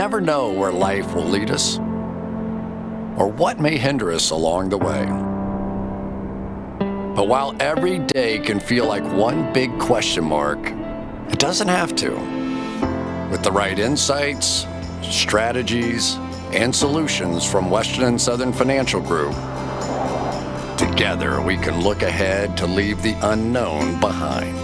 never know where life will lead us or what may hinder us along the way. But while every day can feel like one big question mark, it doesn't have to. With the right insights, strategies, and solutions from Western and Southern Financial Group, together we can look ahead to leave the unknown behind.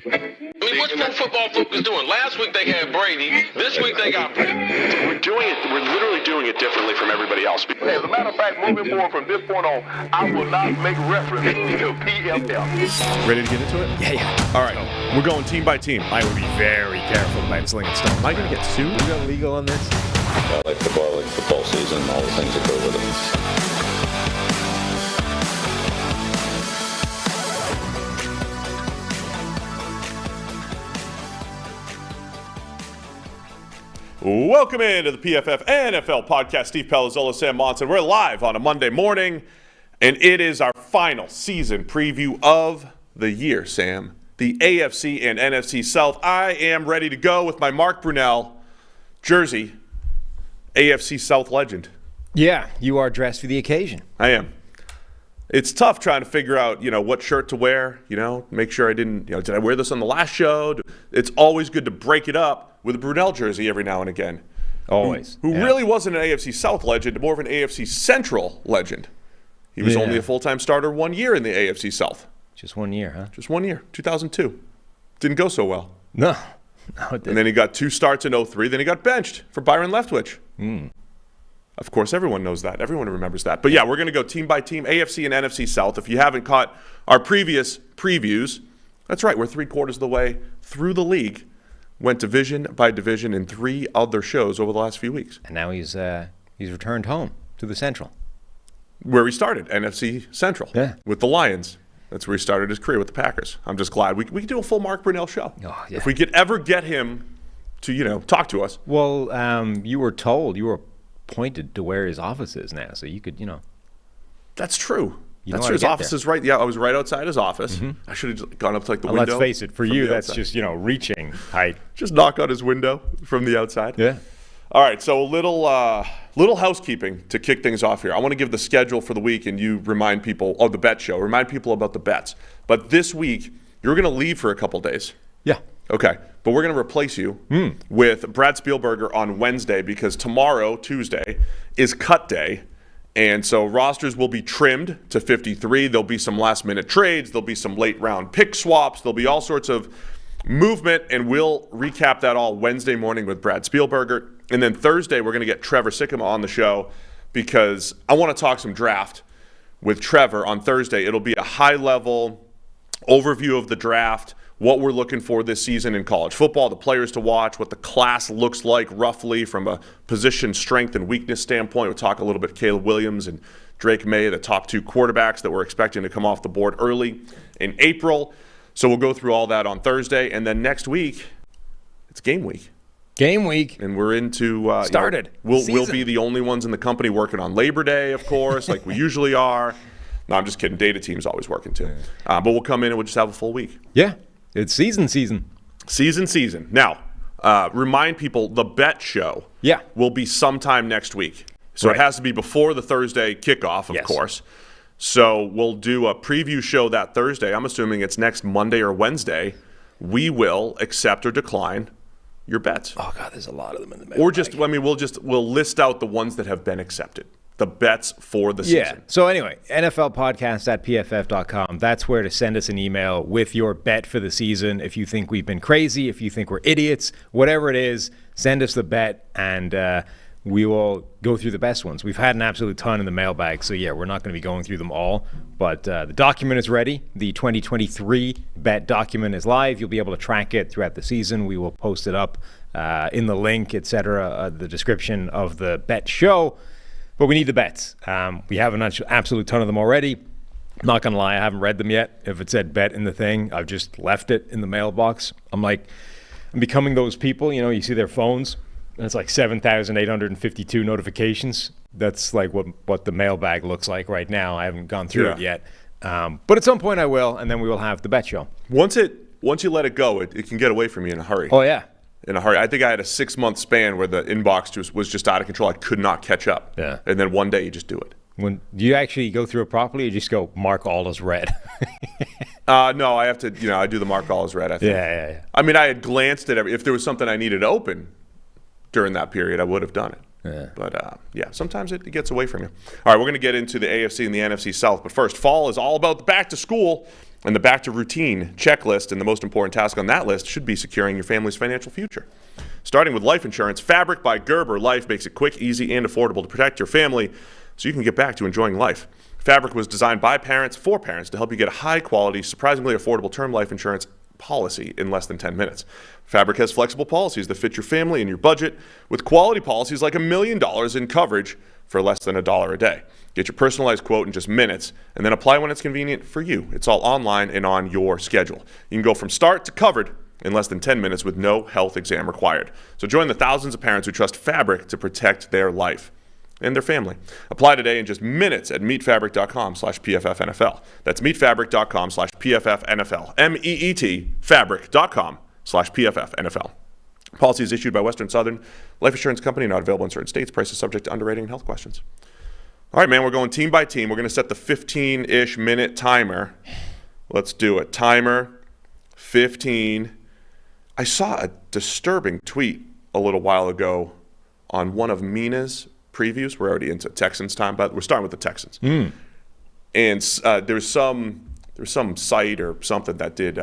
I mean, what's pro football focus doing? Last week they had Brady. This week they got Brady. We're literally doing it differently from everybody else. As a matter of fact, moving forward from this point on, I will not make reference to PFF. Ready to get into it? Yeah. All right. We're going team by team. I would be very careful about slinging stuff. Am I going to get sued? We got legal on this? I like football season, all the things that go with it. Welcome into the PFF NFL podcast. Steve Palazzolo, Sam Monson. We're live on a Monday morning, and it is our final season preview of the year, Sam. The AFC and NFC South. I am ready to go with my Mark Brunell jersey, AFC South legend. Yeah, you are dressed for the occasion. I am. It's tough trying to figure out, what shirt to wear, make sure I didn't, did I wear this on the last show? It's always good to break it up with a Brunell jersey every now and again. Always. Who really wasn't an AFC South legend, more of an AFC Central legend. He was only a full-time starter 1 year in the AFC South. Just 1 year, huh? Just 1 year, 2002. Didn't go so well. No, it didn't. And then he got 2 starts in 2003. Then he got benched for Byron Leftwich. Of course, everyone knows that. Everyone remembers that. But yeah, we're going to go team by team, AFC and NFC South. If you haven't caught our previous previews, that's right, we're 3/4 of the way through the league. Went division by division in 3 other shows over the last few weeks. And now he's returned home to the Central. Where he started, NFC Central, with the Lions. That's where he started his career with the Packers. I'm just glad we can do a full Mark Brunell show. Oh, yeah. If we could ever get him to, talk to us. Well, you were pointed to where his office is now, so you could, That's true. That's how true. to His get office there. is right. Yeah, I was right outside his office. I should have gone up to the window. Let's face it, for you, that's outside. just, reaching height. Just knock on his window from the outside. Yeah. All right, so a little housekeeping to kick things off here. I want to give the schedule for the week, and you remind people of the bet show. Remind people about the bets. But this week, you're going to leave for a couple days. Yeah. Okay, but we're going to replace you with Brad Spielberger on Wednesday because tomorrow, Tuesday, is cut day. And so rosters will be trimmed to 53. There'll be some last-minute trades. There'll be some late-round pick swaps. There'll be all sorts of movement, and we'll recap that all Wednesday morning with Brad Spielberger. And then Thursday, we're going to get Trevor Sikkema on the show because I want to talk some draft with Trevor on Thursday. It'll be a high-level overview of the draft, what we're looking for this season in college football, the players to watch, what the class looks like roughly from a position strength and weakness standpoint. We'll talk a little bit Caleb Williams and Drake May, the top 2 quarterbacks that we're expecting to come off the board early in April. So we'll go through all that on Thursday. And then next week, it's game week. Game week. And we're into started. We'll be the only ones in the company working on Labor Day, of course, like we usually are. No, I'm just kidding. Data team's always working too. But we'll come in and we'll just have a full week. Yeah. It's season. Season. Now, remind people the bet show will be sometime next week. So It has to be before the Thursday kickoff, of course. So we'll do a preview show that Thursday. I'm assuming it's next Monday or Wednesday. We will accept or decline your bets. Oh, God, there's a lot of them in the mail. Or just, we'll list out the ones that have been accepted. The bets for the season. Yeah. So anyway, NFLpodcast@pff.com. That's where to send us an email with your bet for the season. If you think we've been crazy, if you think we're idiots, whatever it is, send us the bet, and we will go through the best ones. We've had an absolute ton in the mailbag, so yeah, we're not going to be going through them all. But the document is ready. The 2023 bet document is live. You'll be able to track it throughout the season. We will post it up in the link, etc., the description of the bet show. But we need the bets. We have an absolute ton of them already. I'm not going to lie, I haven't read them yet. If it said bet in the thing, I've just left it in the mailbox. I'm becoming those people, you see their phones, and it's like 7,852 notifications. That's like what the mailbag looks like right now. I haven't gone through it yet. But at some point I will, and then we will have the bet show. Once you let it go, it can get away from you in a hurry. Oh, yeah. in a hurry. I think I had a 6-month span where the inbox was just out of control. I could not catch up. Yeah. And then one day you just do it. Do you actually go through it properly, or you just go mark all as read? No, I have to, I do the mark all as read, I think. Yeah. I mean, I had glanced at if there was something I needed to open during that period, I would have done it. Yeah. But, sometimes it gets away from you. All right, we're going to get into the AFC and the NFC South. But first, fall is all about the back to school and the back to routine checklist. And the most important task on that list should be securing your family's financial future. Starting with life insurance, Fabric by Gerber Life makes it quick, easy, and affordable to protect your family so you can get back to enjoying life. Fabric was designed by parents for parents to help you get a high-quality, surprisingly affordable term life insurance policy in less than 10 minutes. Fabric has flexible policies that fit your family and your budget, with quality policies like $1 million in coverage for less than $1 a day. Get your personalized quote in just minutes, and then apply when it's convenient for you. It's all online and on your schedule. You can go from start to covered in less than 10 minutes with no health exam required. So join the thousands of parents who trust Fabric to protect their life and their family. Apply today in just minutes at meetfabric.com/PFFNFL. That's meetfabric.com/PFFNFL. MEET fabric.com/PFFNFL. Policy is issued by Western Southern Life Insurance Company, not available in certain states. Prices subject to underwriting and health questions. All right, man, we're going team by team. We're going to set the 15-ish minute timer. Let's do it. Timer, 15. I saw a disturbing tweet a little while ago on one of Mina's previews. We're already into Texans time, but we're starting with the Texans. And there's some site or something that did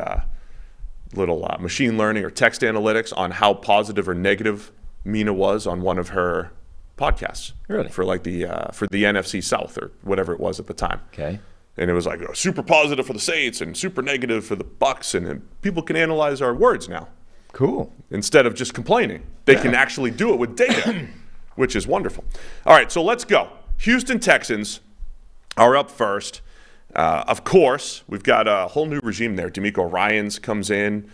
little machine learning or text analytics on how positive or negative Mina was on one of her podcasts. Really? For like the NFC South or whatever it was at the time. Okay. And it was like super positive for the Saints and super negative for the Bucs, and people can analyze our words now. Cool. Instead of just complaining, they can actually do it with data, which is wonderful. All right, so let's go. Houston Texans are up first. Of course, we've got a whole new regime there. DeMeco Ryans comes in,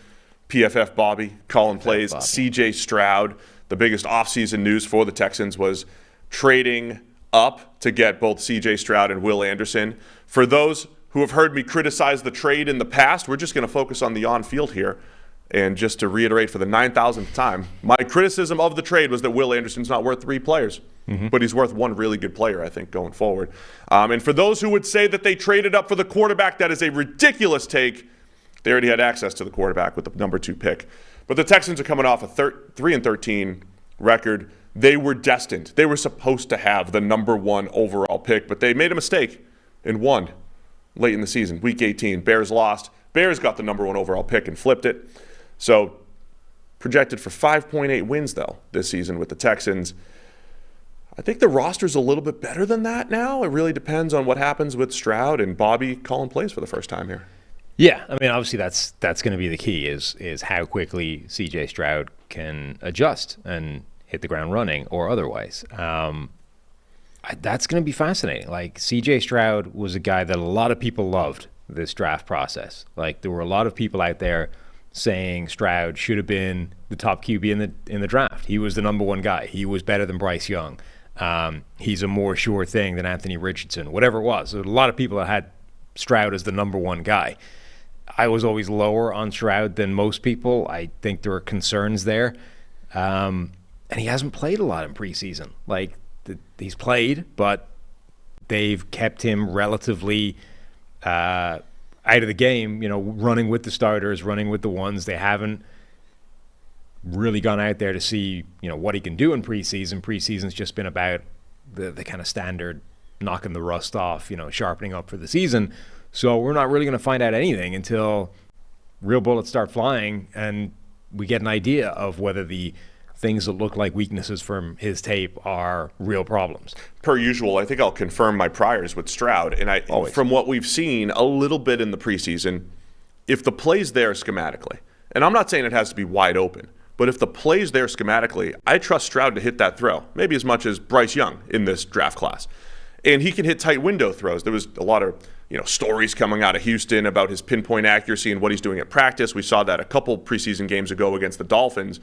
PFF Bobby, calling plays, CJ Stroud. The biggest offseason news for the Texans was trading up to get both CJ Stroud and Will Anderson. For those who have heard me criticize the trade in the past, we're just going to focus on the on-field here. And just to reiterate for the 9,000th time, my criticism of the trade was that Will Anderson's not worth 3 players. But he's worth 1 really good player, I think, going forward. And for those who would say that they traded up for the quarterback, that is a ridiculous take. They already had access to the quarterback with the number 2 pick. But the Texans are coming off a 3-13 record. They were destined. They were supposed to have the number 1 overall pick, but they made a mistake and won late in the season. Week 18, Bears lost. Bears got the number 1 overall pick and flipped it. So projected for 5.8 wins, though, this season with the Texans. I think the roster's a little bit better than that now. It really depends on what happens with Stroud and Bobby calling plays for the first time here. Yeah, I mean, obviously that's going to be the key is how quickly CJ Stroud can adjust and hit the ground running or otherwise. That's going to be fascinating. Like, CJ Stroud was a guy that a lot of people loved this draft process. Like, there were a lot of people out there saying Stroud should have been the top QB in the draft. He was the number 1 guy. He was better than Bryce Young. He's a more sure thing than Anthony Richardson, whatever it was. There were a lot of people that had Stroud as the number 1 guy. I was always lower on Stroud than most people. I think there are concerns there. And he hasn't played a lot in preseason. Like, he's played, but they've kept him relatively out of the game, running with the starters, running with the ones. They haven't really gone out there to see, what he can do in preseason. Preseason's just been about the kind of standard knocking the rust off, sharpening up for the season. So we're not really going to find out anything until real bullets start flying and we get an idea of whether the things that look like weaknesses from his tape are real problems. Per usual, I think I'll confirm my priors with Stroud. And from what we've seen a little bit in the preseason, if the play's there schematically, and I'm not saying it has to be wide open, but if the play's there schematically, I trust Stroud to hit that throw, maybe as much as Bryce Young in this draft class. And he can hit tight window throws. There was a lot of stories coming out of Houston about his pinpoint accuracy and what he's doing at practice. We saw that a couple preseason games ago against the Dolphins.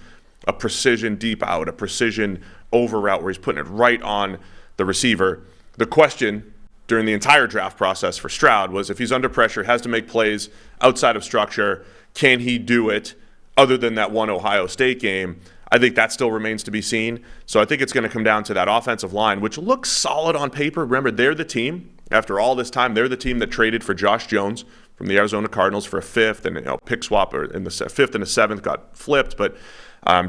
A precision deep out, a precision over route where he's putting it right on the receiver. The question during the entire draft process for Stroud was if he's under pressure, has to make plays outside of structure, can he do it other than that one Ohio State game. I think that still remains to be seen. So I think it's going to come down to that offensive line, which looks solid on paper. Remember, they're the team, after all this time, they're the team that traded for Josh Jones from the Arizona Cardinals for a fifth, and pick swap in the fifth and the seventh got flipped. But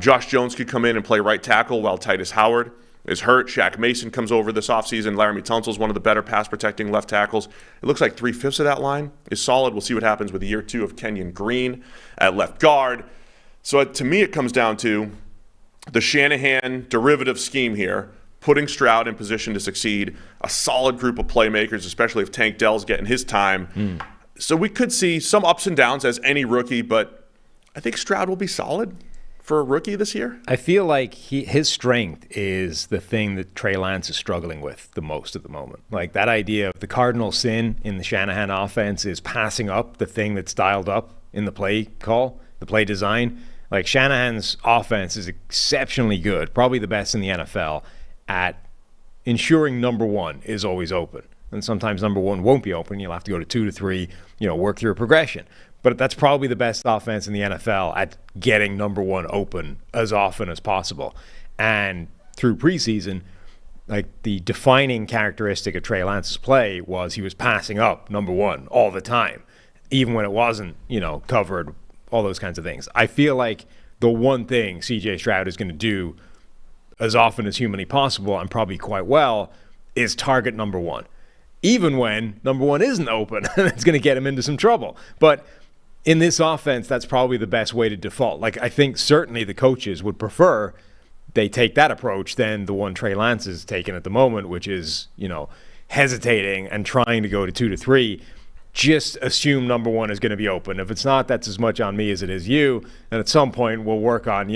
Josh Jones could come in and play right tackle while Titus Howard is hurt. Shaq Mason comes over this offseason. Laramie Tunsil's one of the better pass-protecting left tackles. It looks like 3/5 of that line is solid. We'll see what happens with year 2 of Kenyon Green at left guard. So to me, it comes down to the Shanahan derivative scheme here, putting Stroud in position to succeed, a solid group of playmakers, especially if Tank Dell's getting his time. So we could see some ups and downs as any rookie, but I think Stroud will be solid for a rookie this year. I feel like his strength is the thing that Trey Lance is struggling with the most at the moment. Like that idea of the cardinal sin in the Shanahan offense is passing up the thing that's dialed up in the play call, the play design. Like Shanahan's offense is exceptionally good, probably the best in the NFL, at ensuring number one is always open. And sometimes number one won't be open. You'll have to go to 2 to 3, work through a progression. But that's probably the best offense in the NFL at getting number one open as often as possible. And through preseason, like the defining characteristic of Trey Lance's play was he was passing up number one all the time, even when it wasn't, covered, all those kinds of things. I feel like the one thing CJ Stroud is going to do as often as humanly possible, and probably quite well, is target number one. Even when number one isn't open, it's going to get him into some trouble. But in this offense, that's probably the best way to default. Like, I think certainly the coaches would prefer they take that approach than the one Trey Lance is taking at the moment, which is, hesitating and trying to go to 2 to 3. Just assume number one is going to be open. If it's not, that's as much on me as it is you. And at some point, we'll work on,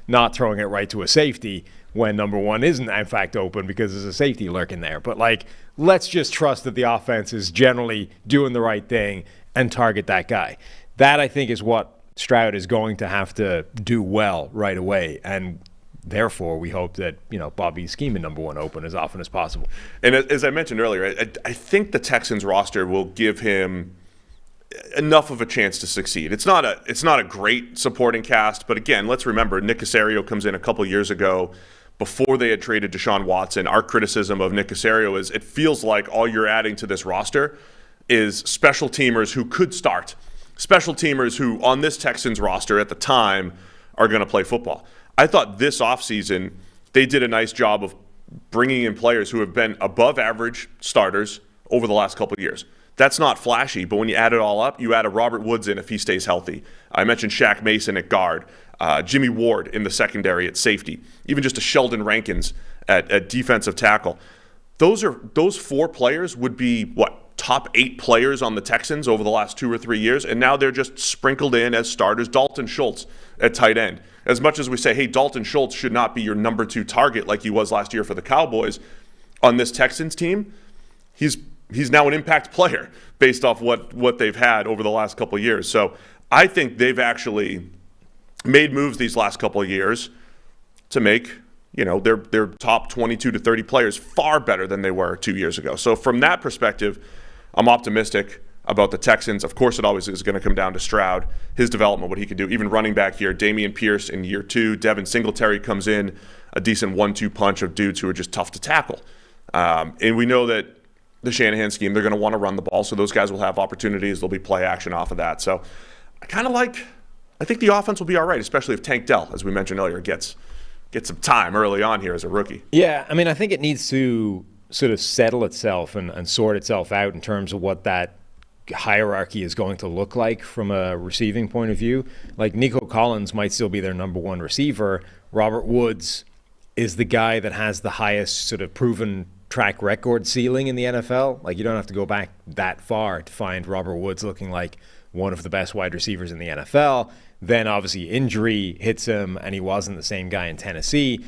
not throwing it right to a safety when number one isn't, in fact, open because there's a safety lurking there. But, let's just trust that the offense is generally doing the right thing and target that guy. That, I think, is what Stroud is going to have to do well right away. And therefore, we hope that, Bobby's scheming number one open as often as possible. And as I mentioned earlier, I think the Texans roster will give him enough of a chance to succeed. It's not a great supporting cast, but again, let's remember Nick Caserio comes in a couple years ago before they had traded Deshaun Watson. Our criticism of Nick Caserio is it feels like all you're adding to this roster is special teamers who could start. Special teamers who, on this Texans roster at the time, are going to play football. I thought this offseason they did a nice job of bringing in players who have been above average starters over the last couple of years. That's not flashy, but when you add it all up, you add a Robert Woods in if he stays healthy. I mentioned Shaq Mason at guard, Jimmy Ward in the secondary at safety, even just a Sheldon Rankins at defensive tackle. Those 4 players would be, top 8 players on the Texans over the last 2 or 3 years, and now they're just sprinkled in as starters. Dalton Schultz at tight end. As much as we say, hey, Dalton Schultz should not be your number 2 target like he was last year for the Cowboys, on this Texans team, he's now an impact player based off what they've had over the last couple of years. So I think they've actually made moves these last couple of years to make their top 22 to 30 players far better than they were 2 years ago. So from that perspective, I'm optimistic about the Texans. Of course, it always is going to come down to Stroud, his development, what he can do. Even running back here, Dameon Pierce in year 2. Devin Singletary comes in, a decent 1-2 punch of dudes who are just tough to tackle. And we know that the Shanahan scheme, they're going to want to run the ball, so those guys will have opportunities. There'll be play action off of that. So I think the offense will be all right, especially if Tank Dell, as we mentioned earlier, gets some time early on here as a rookie. Yeah, I think it needs to sort of settle itself and sort itself out in terms of what that hierarchy is going to look like from a receiving point of view. Like Nico Collins might still be their number 1 receiver. Robert Woods is the guy that has the highest sort of proven track record ceiling in the NFL. Like, you don't have to go back that far to find Robert Woods looking like one of the best wide receivers in the NFL. Then obviously injury hits him and he wasn't the same guy in Tennessee.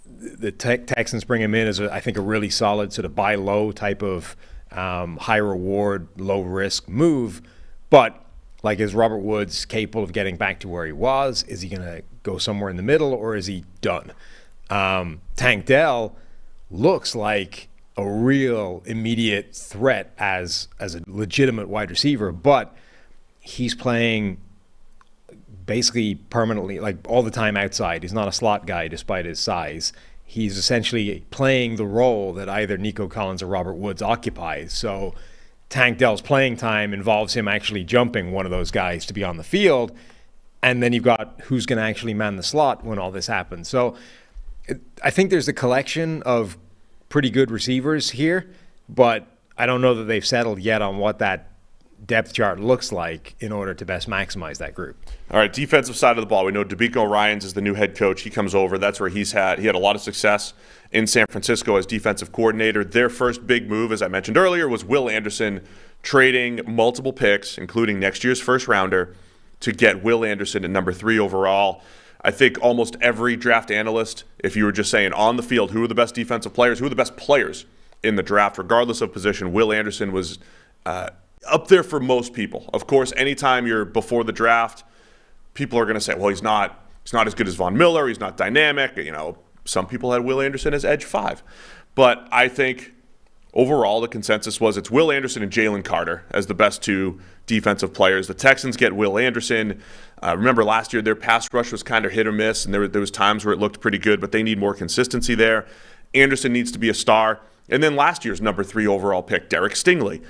The Texans bring him in as I think a really solid sort of buy low type of high reward, low risk move. But is Robert Woods capable of getting back to where he was? Is he going to go somewhere in the middle, or is he done? Tank Dell looks like a real immediate threat as a legitimate wide receiver, but he's playing basically permanently, like all the time outside. He's not a slot guy despite his size. He's essentially playing the role that either Nico Collins or Robert Woods occupies. So Tank Dell's playing time involves him actually jumping one of those guys to be on the field. And then you've got who's going to actually man the slot when all this happens. So I think there's a collection of pretty good receivers here, but I don't know that they've settled yet on what that depth chart looks like in order to best maximize that group. All right, defensive side of the ball. We know DeMeco Ryans is the new head coach. He comes over. That's where he had a lot of success in San Francisco as defensive coordinator. Their first big move, as I mentioned earlier, was Will Anderson trading multiple picks, including next year's first rounder, to get Will Anderson at number 3 overall. I think almost every draft analyst, if you were just saying on the field, who are the best defensive players, who are the best players in the draft, regardless of position, Will Anderson was up there for most people. Of course, anytime you're before the draft, people are going to say, well, he's not as good as Von Miller. He's not dynamic. Some people had Will Anderson as edge 5. But I think overall the consensus was it's Will Anderson and Jalen Carter as the best 2 defensive players. The Texans get Will Anderson. Remember last year their pass rush was kind of hit or miss, and there was times where it looked pretty good, but they need more consistency there. Anderson needs to be a star. And then last year's number 3 overall pick, Derek Stingley,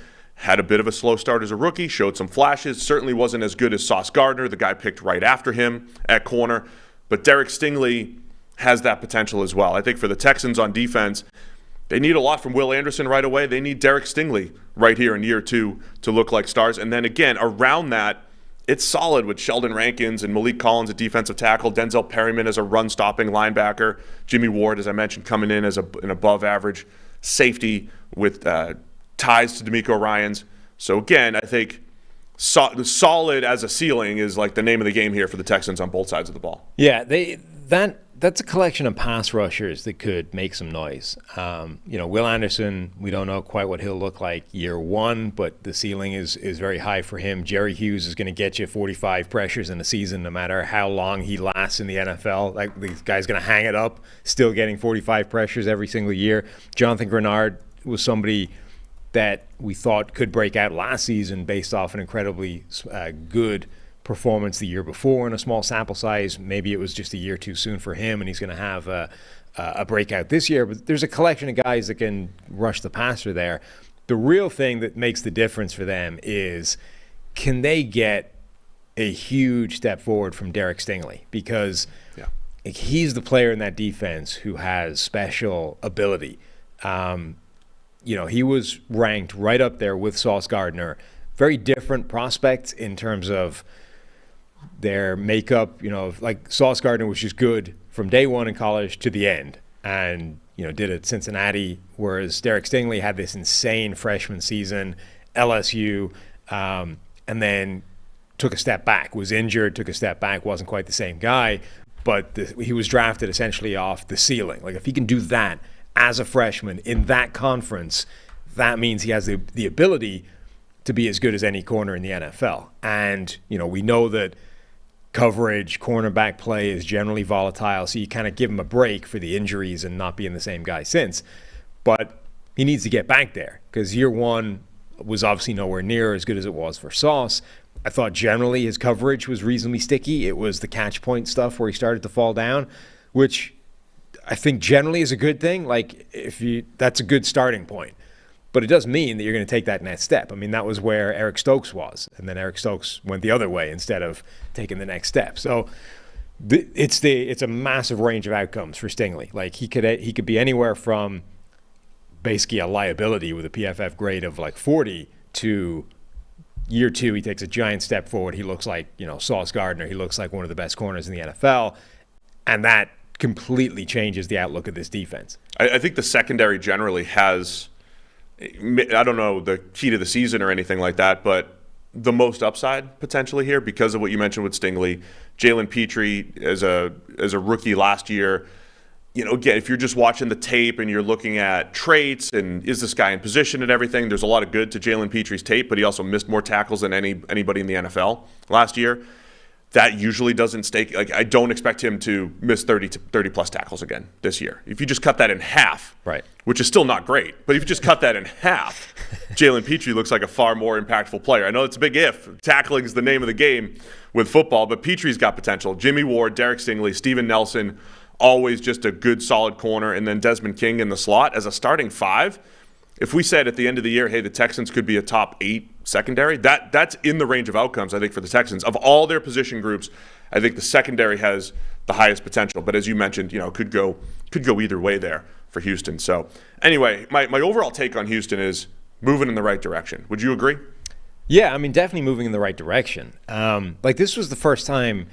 had a bit of a slow start as a rookie, showed some flashes, certainly wasn't as good as Sauce Gardner, the guy picked right after him at corner. But Derek Stingley has that potential as well. I think for the Texans on defense, they need a lot from Will Anderson right away. They need Derek Stingley right here in year 2 to look like stars. And then again, around that, it's solid with Sheldon Rankins and Malik Collins at defensive tackle, Denzel Perryman as a run-stopping linebacker, Jimmy Ward, as I mentioned, coming in as an above-average safety with ties to DeMeco Ryans. So again, I think solid as a ceiling is like the name of the game here for the Texans on both sides of the ball. Yeah, that's a collection of pass rushers that could make some noise. Will Anderson, we don't know quite what he'll look like year 1, but the ceiling is very high for him. Jerry Hughes is going to get you 45 pressures in a season no matter how long he lasts in the NFL. Like, this guy's going to hang it up, still getting 45 pressures every single year. Jonathan Grenard was somebody that we thought could break out last season based off an incredibly good performance the year before in a small sample size. Maybe it was just a year too soon for him, and he's going to have a breakout this year. But there's a collection of guys that can rush the passer there. The real thing that makes the difference for them is, can they get a huge step forward from Derek Stingley? Because he's the player in that defense who has special ability. He was ranked right up there with Sauce Gardner. Very different prospects in terms of their makeup. Like Sauce Gardner was just good from day 1 in college to the end, and did it at Cincinnati, whereas Derek Stingley had this insane freshman season, LSU, and then took a step back, was injured, took a step back, wasn't quite the same guy, but he was drafted essentially off the ceiling. Like, if he can do that as a freshman in that conference, that means he has the ability to be as good as any corner in the NFL. And, we know that coverage, cornerback play is generally volatile, so you kind of give him a break for the injuries and not being the same guy since. But he needs to get back there, because year 1 was obviously nowhere near as good as it was for Sauce. I thought generally his coverage was reasonably sticky. It was the catch point stuff where he started to fall down, which I think generally is a good thing. Like, that's a good starting point. But it does mean that you're going to take that next step. I mean, that was where Eric Stokes was, and then Eric Stokes went the other way instead of taking the next step. So it's a massive range of outcomes for Stingley. Like, he could be anywhere from basically a liability with a PFF grade of like 40 to year 2 he takes a giant step forward. He looks like Sauce Gardner. He looks like one of the best corners in the NFL, and that completely changes the outlook of this defense. I think the secondary generally has, I don't know the key to the season or anything like that, but the most upside potentially here because of what you mentioned with Stingley. Jalen Petrie as a rookie last year, again, if you're just watching the tape and you're looking at traits and is this guy in position and everything, there's a lot of good to Jalen Petrie's tape, but he also missed more tackles than anybody in the NFL last year. that usually doesn't stay. Like, I don't expect him to miss 30 plus tackles again this year. If you just cut that in half, right, which is still not great, but if you just cut that in half, Jalen Petrie looks like a far more impactful player. I know it's a big if. Tackling is the name of the game with football, but Petrie's got potential. Jimmy Ward, Derek Stingley, Steven Nelson, always just a good, solid corner, and then Desmond King in the slot as a starting 5. If we said at the end of the year, hey, the Texans could be a top 8 secondary, that's in the range of outcomes, I think, for the Texans. Of all their position groups, I think the secondary has the highest potential. But as you mentioned, could go either way there for Houston. So anyway, my overall take on Houston is moving in the right direction. Would you agree? Yeah, I mean, definitely moving in the right direction. This was the first time,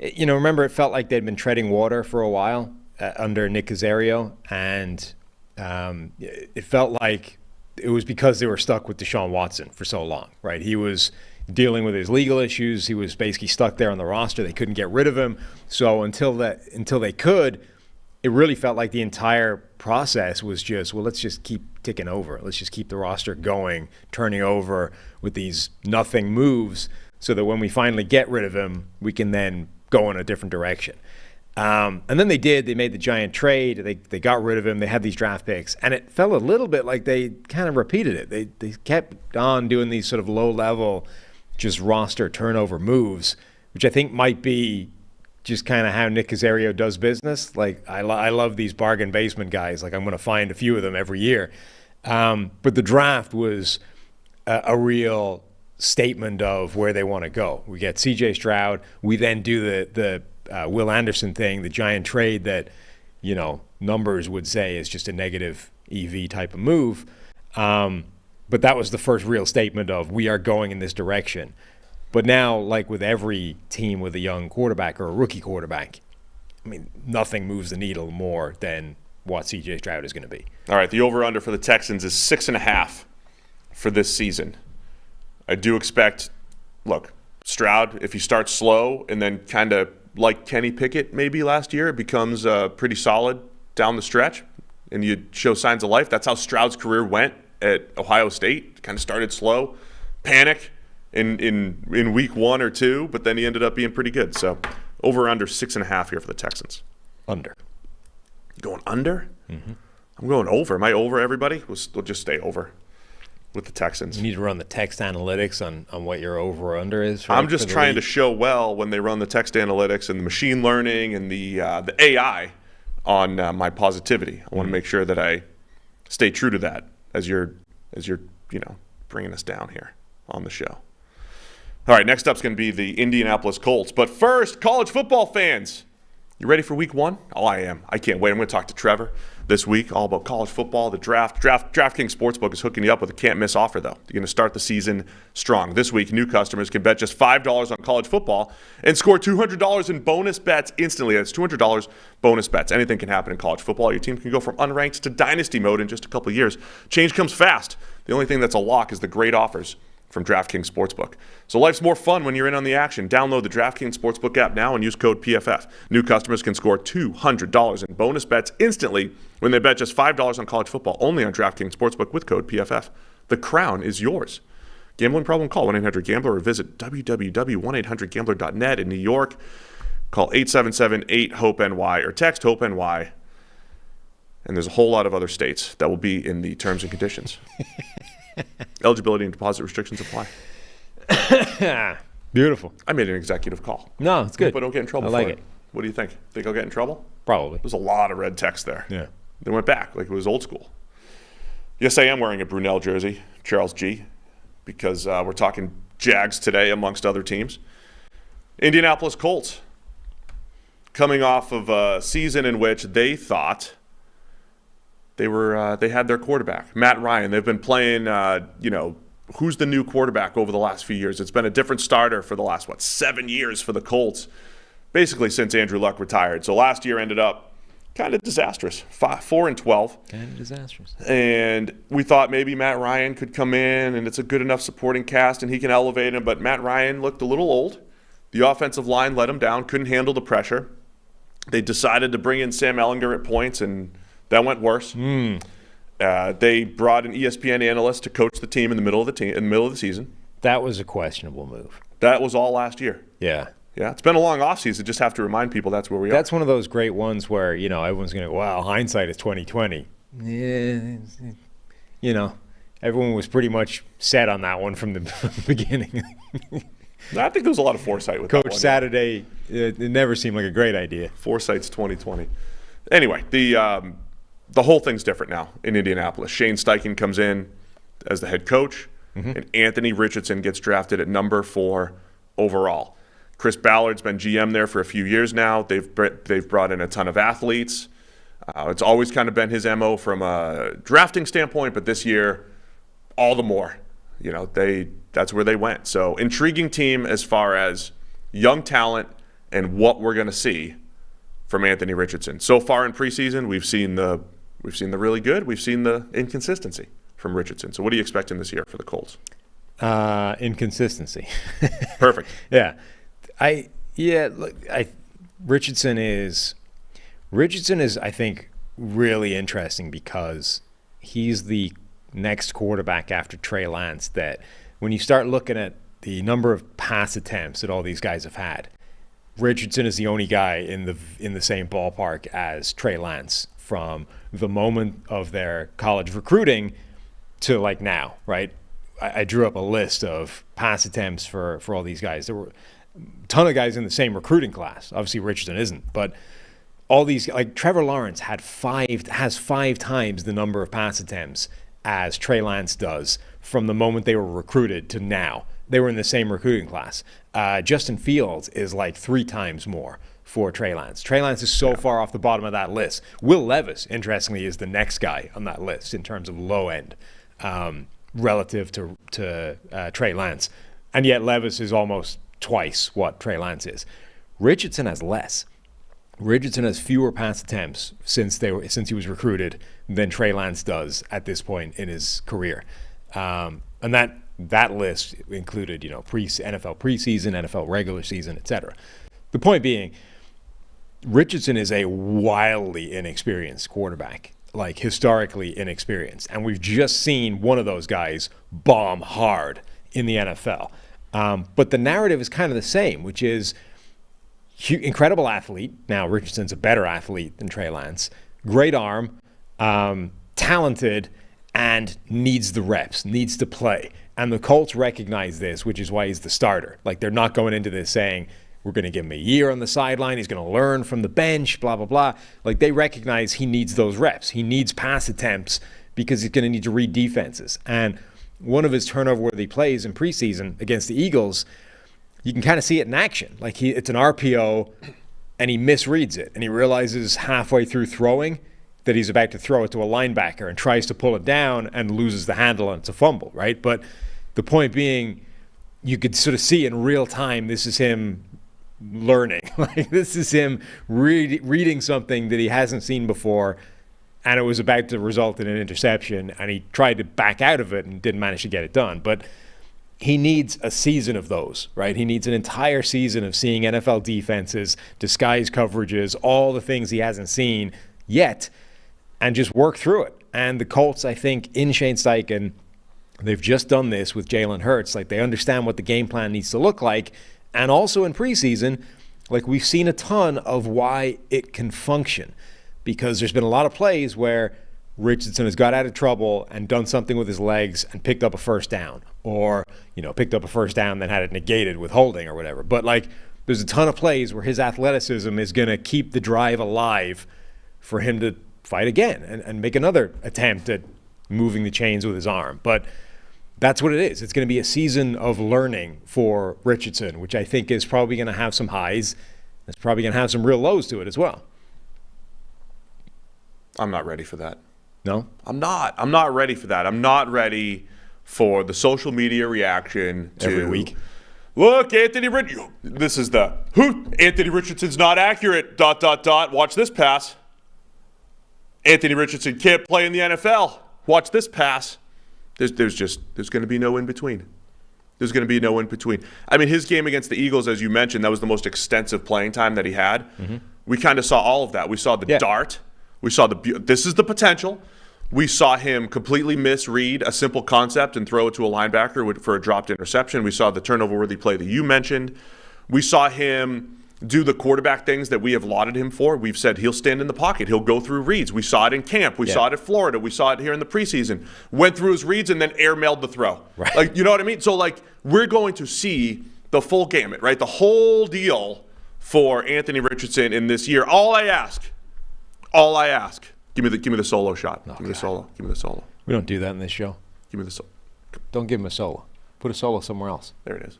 remember it felt like they'd been treading water for a while under Nick Caserio, and it felt like it was because they were stuck with Deshaun Watson for so long, right? He was dealing with his legal issues. He was basically stuck there on the roster. They couldn't get rid of him. So until they could, it really felt like the entire process was just, well, let's just keep ticking over. Let's just keep the roster going, turning over with these nothing moves so that when we finally get rid of him, we can then go in a different direction. And then they did. They made the giant trade. They got rid of him. They had these draft picks. And it felt a little bit like they kind of repeated it. They kept on doing these sort of low-level, just roster turnover moves, which I think might be just kind of how Nick Caserio does business. Like, I love these bargain basement guys. Like, I'm going to find a few of them every year. But the draft was a real statement of where they want to go. We get C.J. Stroud. We then do the Will Anderson thing, the giant trade that, numbers would say is just a negative EV type of move. But that was the first real statement of we are going in this direction. But now, like with every team with a young quarterback or a rookie quarterback, I mean, nothing moves the needle more than what C.J. Stroud is going to be. All right, the over-under for the Texans is 6.5 for this season. I do expect, Stroud, if he starts slow and then kind of like Kenny Pickett maybe last year, it becomes pretty solid down the stretch and you show signs of life. That's how Stroud's career went at Ohio State. Kind of started slow, panic in week 1 or 2, but then he ended up being pretty good. So over under 6.5 here for the Texans. Under. Going under? Mm-hmm. I'm going over. Am I over, everybody? We'll just stay over with the Texans. You need to run the text analytics on what your over or under is. I'm just trying to show well when they run the text analytics and the machine learning and the AI on my positivity. I want to make sure that I stay true to that as you're bringing us down here on the show. All right, next up is going to be the Indianapolis Colts. But first, college football fans, you ready for week 1? Oh, I am. I can't wait. I'm going to talk to Trevor this week all about college football, the draft. DraftKings Sportsbook is hooking you up with a can't-miss offer, though. You're going to start the season strong. This week, new customers can bet just $5 on college football and score $200 in bonus bets instantly. That's $200 bonus bets. Anything can happen in college football. Your team can go from unranked to dynasty mode in just a couple of years. Change comes fast. The only thing that's a lock is the great offers from DraftKings Sportsbook. So life's more fun when you're in on the action. Download the DraftKings Sportsbook app now and use code PFF. New customers can score $200 in bonus bets instantly when they bet just $5 on college football, only on DraftKings Sportsbook with code PFF. The crown is yours. Gambling problem? Call 1-800-GAMBLER or visit www.1800gambler.net. In New York, call 877-8-HOPE-NY or text HOPE-NY. And there's a whole lot of other states that will be in the terms and conditions. Eligibility and deposit restrictions apply. Beautiful. I made an executive call. No, it's good. But don't get in trouble I like for it. What do you think? Think I'll get in trouble? Probably. There's a lot of red text there. Yeah. They went back like it was old school. Yes, I am wearing a Brunel jersey, Charles G., because we're talking Jags today amongst other teams. Indianapolis Colts, coming off of a season in which they thought they had their quarterback, Matt Ryan. They've been playing, who's the new quarterback over the last few years. It's been a different starter for the last, 7 years for the Colts, basically since Andrew Luck retired. So last year ended up kind of disastrous, 4-12. Kind of disastrous. And we thought maybe Matt Ryan could come in and it's a good enough supporting cast and he can elevate him. But Matt Ryan looked a little old. The offensive line let him down, couldn't handle the pressure. They decided to bring in Sam Ehlinger at points, and that went worse. They brought an ESPN analyst to coach the team in the middle of the season. That was a questionable move. That was all last year. Yeah. Yeah, it's been a long offseason. Just have to remind people that's where we are. That's one of those great ones where, everyone's going to go, wow, hindsight is 2020. Yeah, everyone was pretty much set on that one from the beginning. I think there was a lot of foresight with Coach that one. Saturday, it never seemed like a great idea. Foresight's 2020. Anyway, the whole thing's different now in Indianapolis. Shane Steichen comes in as the head coach, and Anthony Richardson gets drafted at number 4 overall. Chris Ballard's been GM there for a few years now. They've brought in a ton of athletes. It's always kind of been his MO from a drafting standpoint, but this year, all the more. That's where they went. So intriguing team as far as young talent and what we're going to see from Anthony Richardson. So far in preseason, we've seen the really good. We've seen the inconsistency from Richardson. So what are you expecting this year for the Colts? Inconsistency. Perfect. Yeah. Richardson is, I think, really interesting because he's the next quarterback after Trey Lance that when you start looking at the number of pass attempts that all these guys have had, Richardson is the only guy in the same ballpark as Trey Lance from the moment of their college recruiting to like now, right? I drew up a list of pass attempts for all these guys. There were a ton of guys in the same recruiting class. Obviously, Richardson isn't, but all these, like Trevor Lawrence has 5 times the number of pass attempts as Trey Lance does from the moment they were recruited to now. They were in the same recruiting class. Justin Fields is like 3 times more for Trey Lance. Trey Lance is so far off the bottom of that list. Will Levis, interestingly, is the next guy on that list in terms of low end relative to Trey Lance. And yet Levis is almost twice what Trey Lance is. Richardson has less. Richardson has fewer pass attempts since he was recruited than Trey Lance does at this point in his career. And that list included, NFL preseason, NFL regular season, etc. The point being, Richardson is a wildly inexperienced quarterback, like historically inexperienced. And we've just seen one of those guys bomb hard in the NFL. But the narrative is kind of the same, which is incredible athlete. Now, Richardson's a better athlete than Trey Lance. Great arm, talented, and needs the reps, needs to play. And the Colts recognize this, which is why he's the starter. Like, they're not going into this saying, we're going to give him a year on the sideline, he's going to learn from the bench, blah, blah, blah. Like, they recognize he needs those reps. He needs pass attempts because he's going to need to read defenses. And one of his turnover-worthy plays in preseason against the Eagles, you can kind of see it in action. Like, it's an RPO, and he misreads it. And he realizes halfway through throwing that he's about to throw it to a linebacker and tries to pull it down and loses the handle, and it's a fumble, right? But the point being, you could sort of see in real time, this is him learning. Like, this is him reading something that he hasn't seen before, and it was about to result in an interception, and he tried to back out of it and didn't manage to get it done. But he needs a season of those, right? He needs an entire season of seeing NFL defenses, disguise coverages, all the things he hasn't seen yet, and just work through it. And the Colts, I think, in Shane Steichen, they've just done this with Jalen Hurts. Like, they understand what the game plan needs to look like. And also in preseason, like, we've seen a ton of why it can function, because there's been a lot of plays where Richardson has got out of trouble and done something with his legs and picked up a first down, or, picked up a first down, then had it negated with holding or whatever. But, like, there's a ton of plays where his athleticism is going to keep the drive alive for him to fight again and make another attempt at moving the chains with his arm. But that's what it is. It's going to be a season of learning for Richardson, which I think is probably going to have some highs. It's probably going to have some real lows to it as well. I'm not ready for that. No? I'm not ready for that. I'm not ready for the social media reaction to every week. Look, Anthony Richardson. This is the Anthony Richardson's not accurate. ... Watch this pass. Anthony Richardson can't play in the NFL. Watch this pass. There's going to be no in between. There's going to be no in between. I mean, his game against the Eagles, as you mentioned, that was the most extensive playing time that he had. Mm-hmm. We kind of saw all of that. We saw the dart. We saw this is the potential. We saw him completely misread a simple concept and throw it to a linebacker for a dropped interception. We saw the turnover-worthy play that you mentioned. We saw him do the quarterback things that we have lauded him for. We've said he'll stand in the pocket. He'll go through reads. We saw it in camp. We saw it at Florida. We saw it here in the preseason. Went through his reads and then airmailed the throw. Right. Like, you know what I mean? So, like, we're going to see the full gamut, right? The whole deal for Anthony Richardson in this year. All I ask, give me the solo shot. Give me the solo. We don't do that in this show. Give me the solo. Don't give him a solo. Put a solo somewhere else. There it is.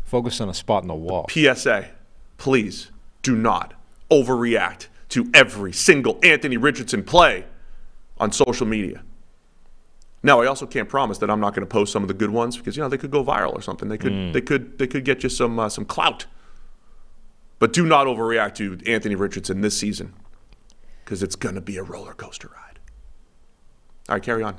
Focus on a spot in the wall. PSA. Please do not overreact to every single Anthony Richardson play on social media. Now, I also can't promise that I'm not going to post some of the good ones because, you know, they could go viral or something. They could get you some clout. But do not overreact to Anthony Richardson this season because it's going to be a roller coaster ride. All right, carry on.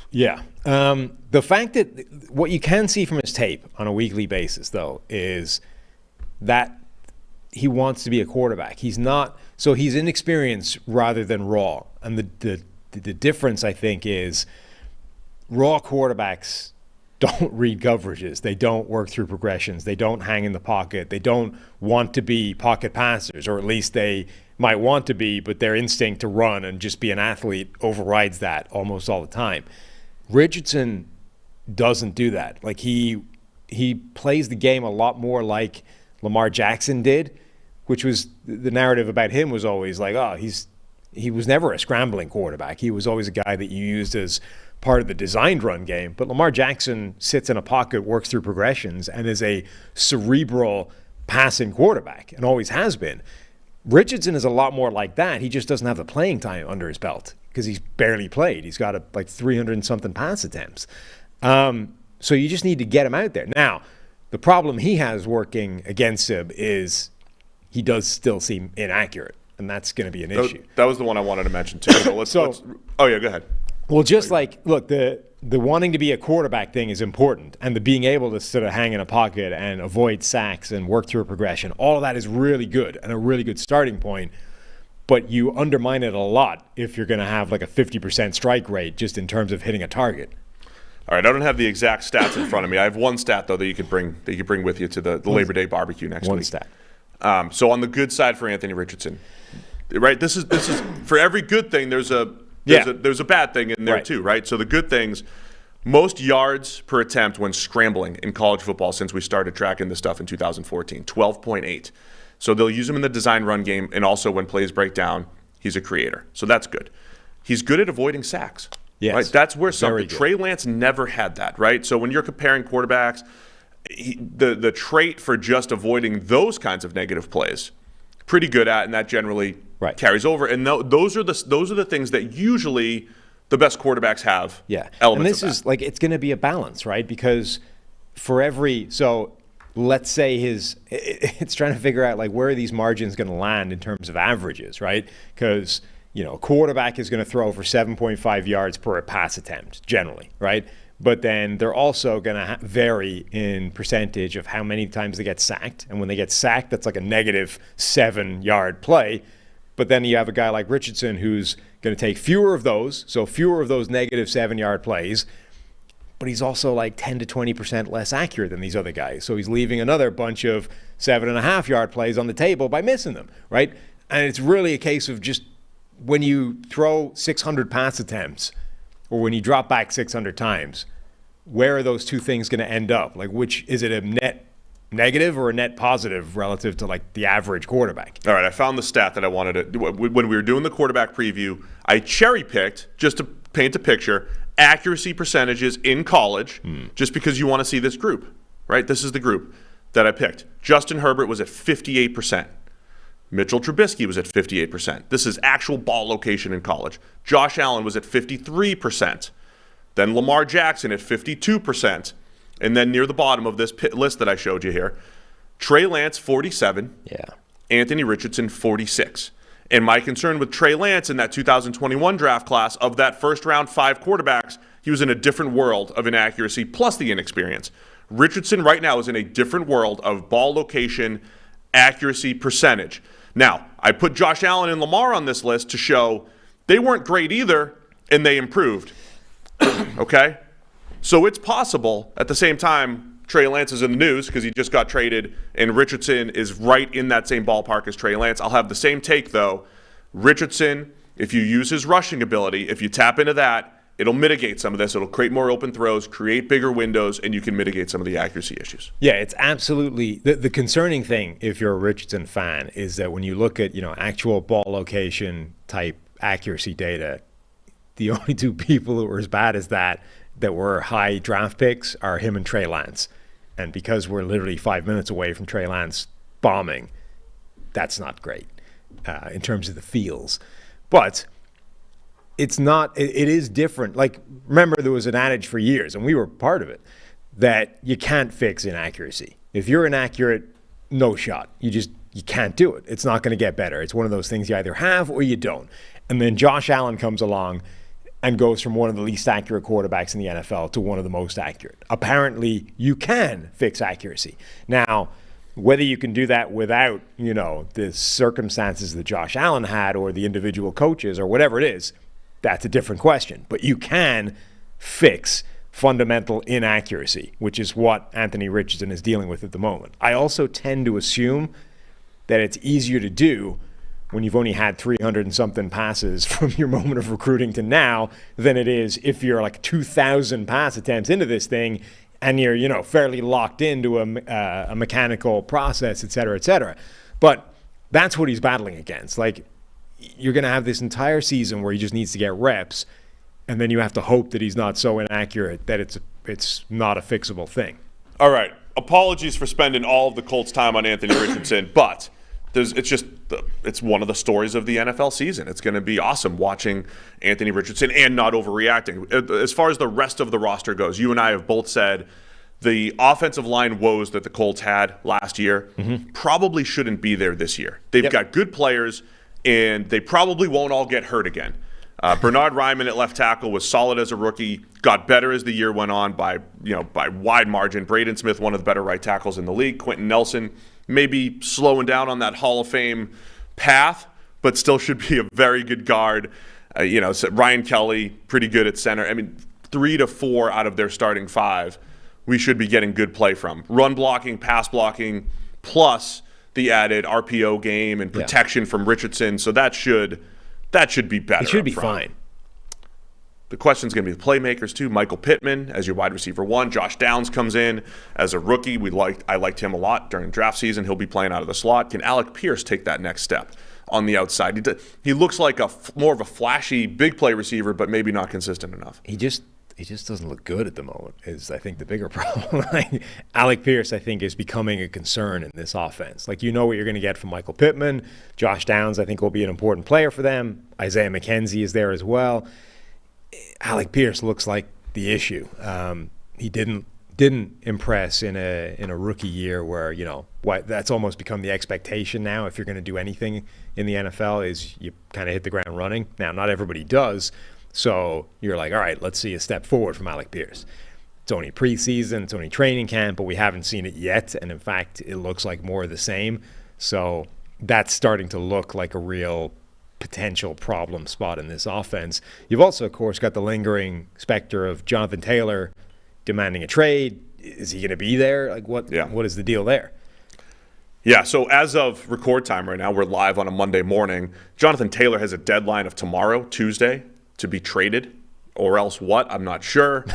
Yeah. The fact that what you can see from his tape on a weekly basis, though, is that he wants to be a quarterback. He's not, so he's inexperienced rather than raw. And the difference, I think, is raw quarterbacks don't read coverages. They don't work through progressions. They don't hang in the pocket. They don't want to be pocket passers, or at least they might want to be, but their instinct to run and just be an athlete overrides that almost all the time. Richardson doesn't do that. Like, he plays the game a lot more like Lamar Jackson did, which was the narrative about him was always like, oh, he was never a scrambling quarterback. He was always a guy that you used as part of the designed run game. But Lamar Jackson sits in a pocket, works through progressions, and is a cerebral passing quarterback and always has been. Richardson is a lot more like that. He just doesn't have the playing time under his belt because he's barely played. He's got like 300 and something pass attempts. So you just need to get him out there. Now, the problem he has working against him is he does still seem inaccurate, and that's going to be an issue. That was the one I wanted to mention too. So oh yeah, go ahead. Well, just like, look, the wanting to be a quarterback thing is important, and the being able to sort of hang in a pocket and avoid sacks and work through a progression, all of that is really good and a really good starting point. But you undermine it a lot if you're going to have like a 50% strike rate just in terms of hitting a target. All right, I don't have the exact stats in front of me. I have one stat though that you could bring with you to the Labor Day barbecue next week. One stat. So on the good side for Anthony Richardson, right? This is for every good thing. There's a bad thing in there too, right? So the good things, most yards per attempt when scrambling in college football since we started tracking this stuff in 2014, 12.8. So they'll use him in the design run game, and also when plays break down, he's a creator. So that's good. He's good at avoiding sacks. Yes. Right? That's where Very good. Trey Lance never had that, right? So when you're comparing quarterbacks, the trait for just avoiding those kinds of negative plays, pretty good at, and that generally carries over. And those are the things that usually the best quarterbacks have. Yeah, elements and this is like, it's going to be a balance, right? Because for every, so let's say it's trying to figure out like where are these margins going to land in terms of averages, right? Because, you know, a quarterback is going to throw for 7.5 yards per pass attempt generally, right? But then they're also going to vary in percentage of how many times they get sacked. And when they get sacked, that's like a negative 7-yard play. But then you have a guy like Richardson who's going to take fewer of those, so fewer of those negative 7-yard plays. But he's also like 10 to 20% less accurate than these other guys. So he's leaving another bunch of 7.5-yard plays on the table by missing them, right? And it's really a case of just when you throw 600 pass attempts or when you drop back 600 times, where are those two things going to end up? Like, which is it, a net negative or a net positive relative to like the average quarterback? All right, I found the stat that I wanted to. When we were doing the quarterback preview, I cherry picked just to paint a picture accuracy percentages in college, just because you want to see this group, right? This is the group that I picked. Justin Herbert was at 58%. Mitchell Trubisky was at 58%. This is actual ball location in college. Josh Allen was at 53%. Then Lamar Jackson at 52%. And then near the bottom of this list that I showed you here, Trey Lance, 47. Yeah. Anthony Richardson, 46. And my concern with Trey Lance in that 2021 draft class, of that first round 5 quarterbacks, he was in a different world of inaccuracy plus the inexperience. Richardson right now is in a different world of ball location, accuracy, percentage. Now, I put Josh Allen and Lamar on this list to show they weren't great either, and they improved. Okay? So it's possible, at the same time, Trey Lance is in the news because he just got traded, and Richardson is right in that same ballpark as Trey Lance. I'll have the same take, though. Richardson, if you use his rushing ability, if you tap into that, it'll mitigate some of this. It'll create more open throws, create bigger windows, and you can mitigate some of the accuracy issues. Yeah, it's absolutely the concerning thing if you're a Richardson fan is that when you look at, actual ball location type accuracy data, the only two people who are as bad as that were high draft picks are him and Trey Lance. And because we're literally 5 minutes away from Trey Lance bombing, that's not great in terms of the feels. But it's not, it is different. Like, remember, there was an adage for years, and we were part of it, that you can't fix inaccuracy. If you're inaccurate, no shot. You can't do it. It's not going to get better. It's one of those things you either have or you don't. And then Josh Allen comes along and goes from one of the least accurate quarterbacks in the NFL to one of the most accurate. Apparently, you can fix accuracy. Now, whether you can do that without, the circumstances that Josh Allen had or the individual coaches or whatever it is, that's a different question. But you can fix fundamental inaccuracy, which is what Anthony Richardson is dealing with at the moment. I also tend to assume that it's easier to do when you've only had 300 and something passes from your moment of recruiting to now than it is if you're like 2,000 pass attempts into this thing and you're, fairly locked into a mechanical process, et cetera, et cetera. But that's what he's battling against. Like, you're going to have this entire season where he just needs to get reps, and then you have to hope that he's not so inaccurate that it's not a fixable thing. All right. Apologies for spending all of the Colts' time on Anthony Richardson, but it's one of the stories of the NFL season. It's going to be awesome watching Anthony Richardson and not overreacting. As far as the rest of the roster goes, you and I have both said the offensive line woes that the Colts had last year probably shouldn't be there this year. They've got good players, and they probably won't all get hurt again. Bernard Ryman at left tackle was solid as a rookie, got better as the year went on by wide margin. Braden Smith, one of the better right tackles in the league. Quentin Nelson, maybe slowing down on that Hall of Fame path, but still should be a very good guard. So Ryan Kelly, pretty good at center. I mean, 3 to 4 out of their starting 5, we should be getting good play from. Run blocking, pass blocking, plus the added RPO game and protection from Richardson. So that should be better. It should be fine. The question's going to be the playmakers too. Michael Pittman as your wide receiver 1. Josh Downs comes in as a rookie. I liked him a lot during draft season. He'll be playing out of the slot. Can Alec Pierce take that next step on the outside? He looks like more of a flashy big play receiver, but maybe not consistent enough. He just doesn't look good at the moment is, I think, the bigger problem. Alec Pierce, I think, is becoming a concern in this offense. Like, what you're going to get from Michael Pittman. Josh Downs, I think, will be an important player for them. Isaiah McKenzie is there as well. Alec Pierce looks like the issue. He didn't impress in a rookie year where, that's almost become the expectation now. If you're going to do anything in the NFL is you kind of hit the ground running. Now, not everybody does. So you're like, all right, let's see a step forward from Alec Pierce. It's only preseason, it's only training camp, but we haven't seen it yet. And in fact, it looks like more of the same. So that's starting to look like a real potential problem spot in this offense. You've also, of course, got the lingering specter of Jonathan Taylor demanding a trade. Is he going to be there? Like, what is the deal there? Yeah, so as of record time right now, we're live on a Monday morning. Jonathan Taylor has a deadline of tomorrow, Tuesday, to be traded, or else what? I'm not sure.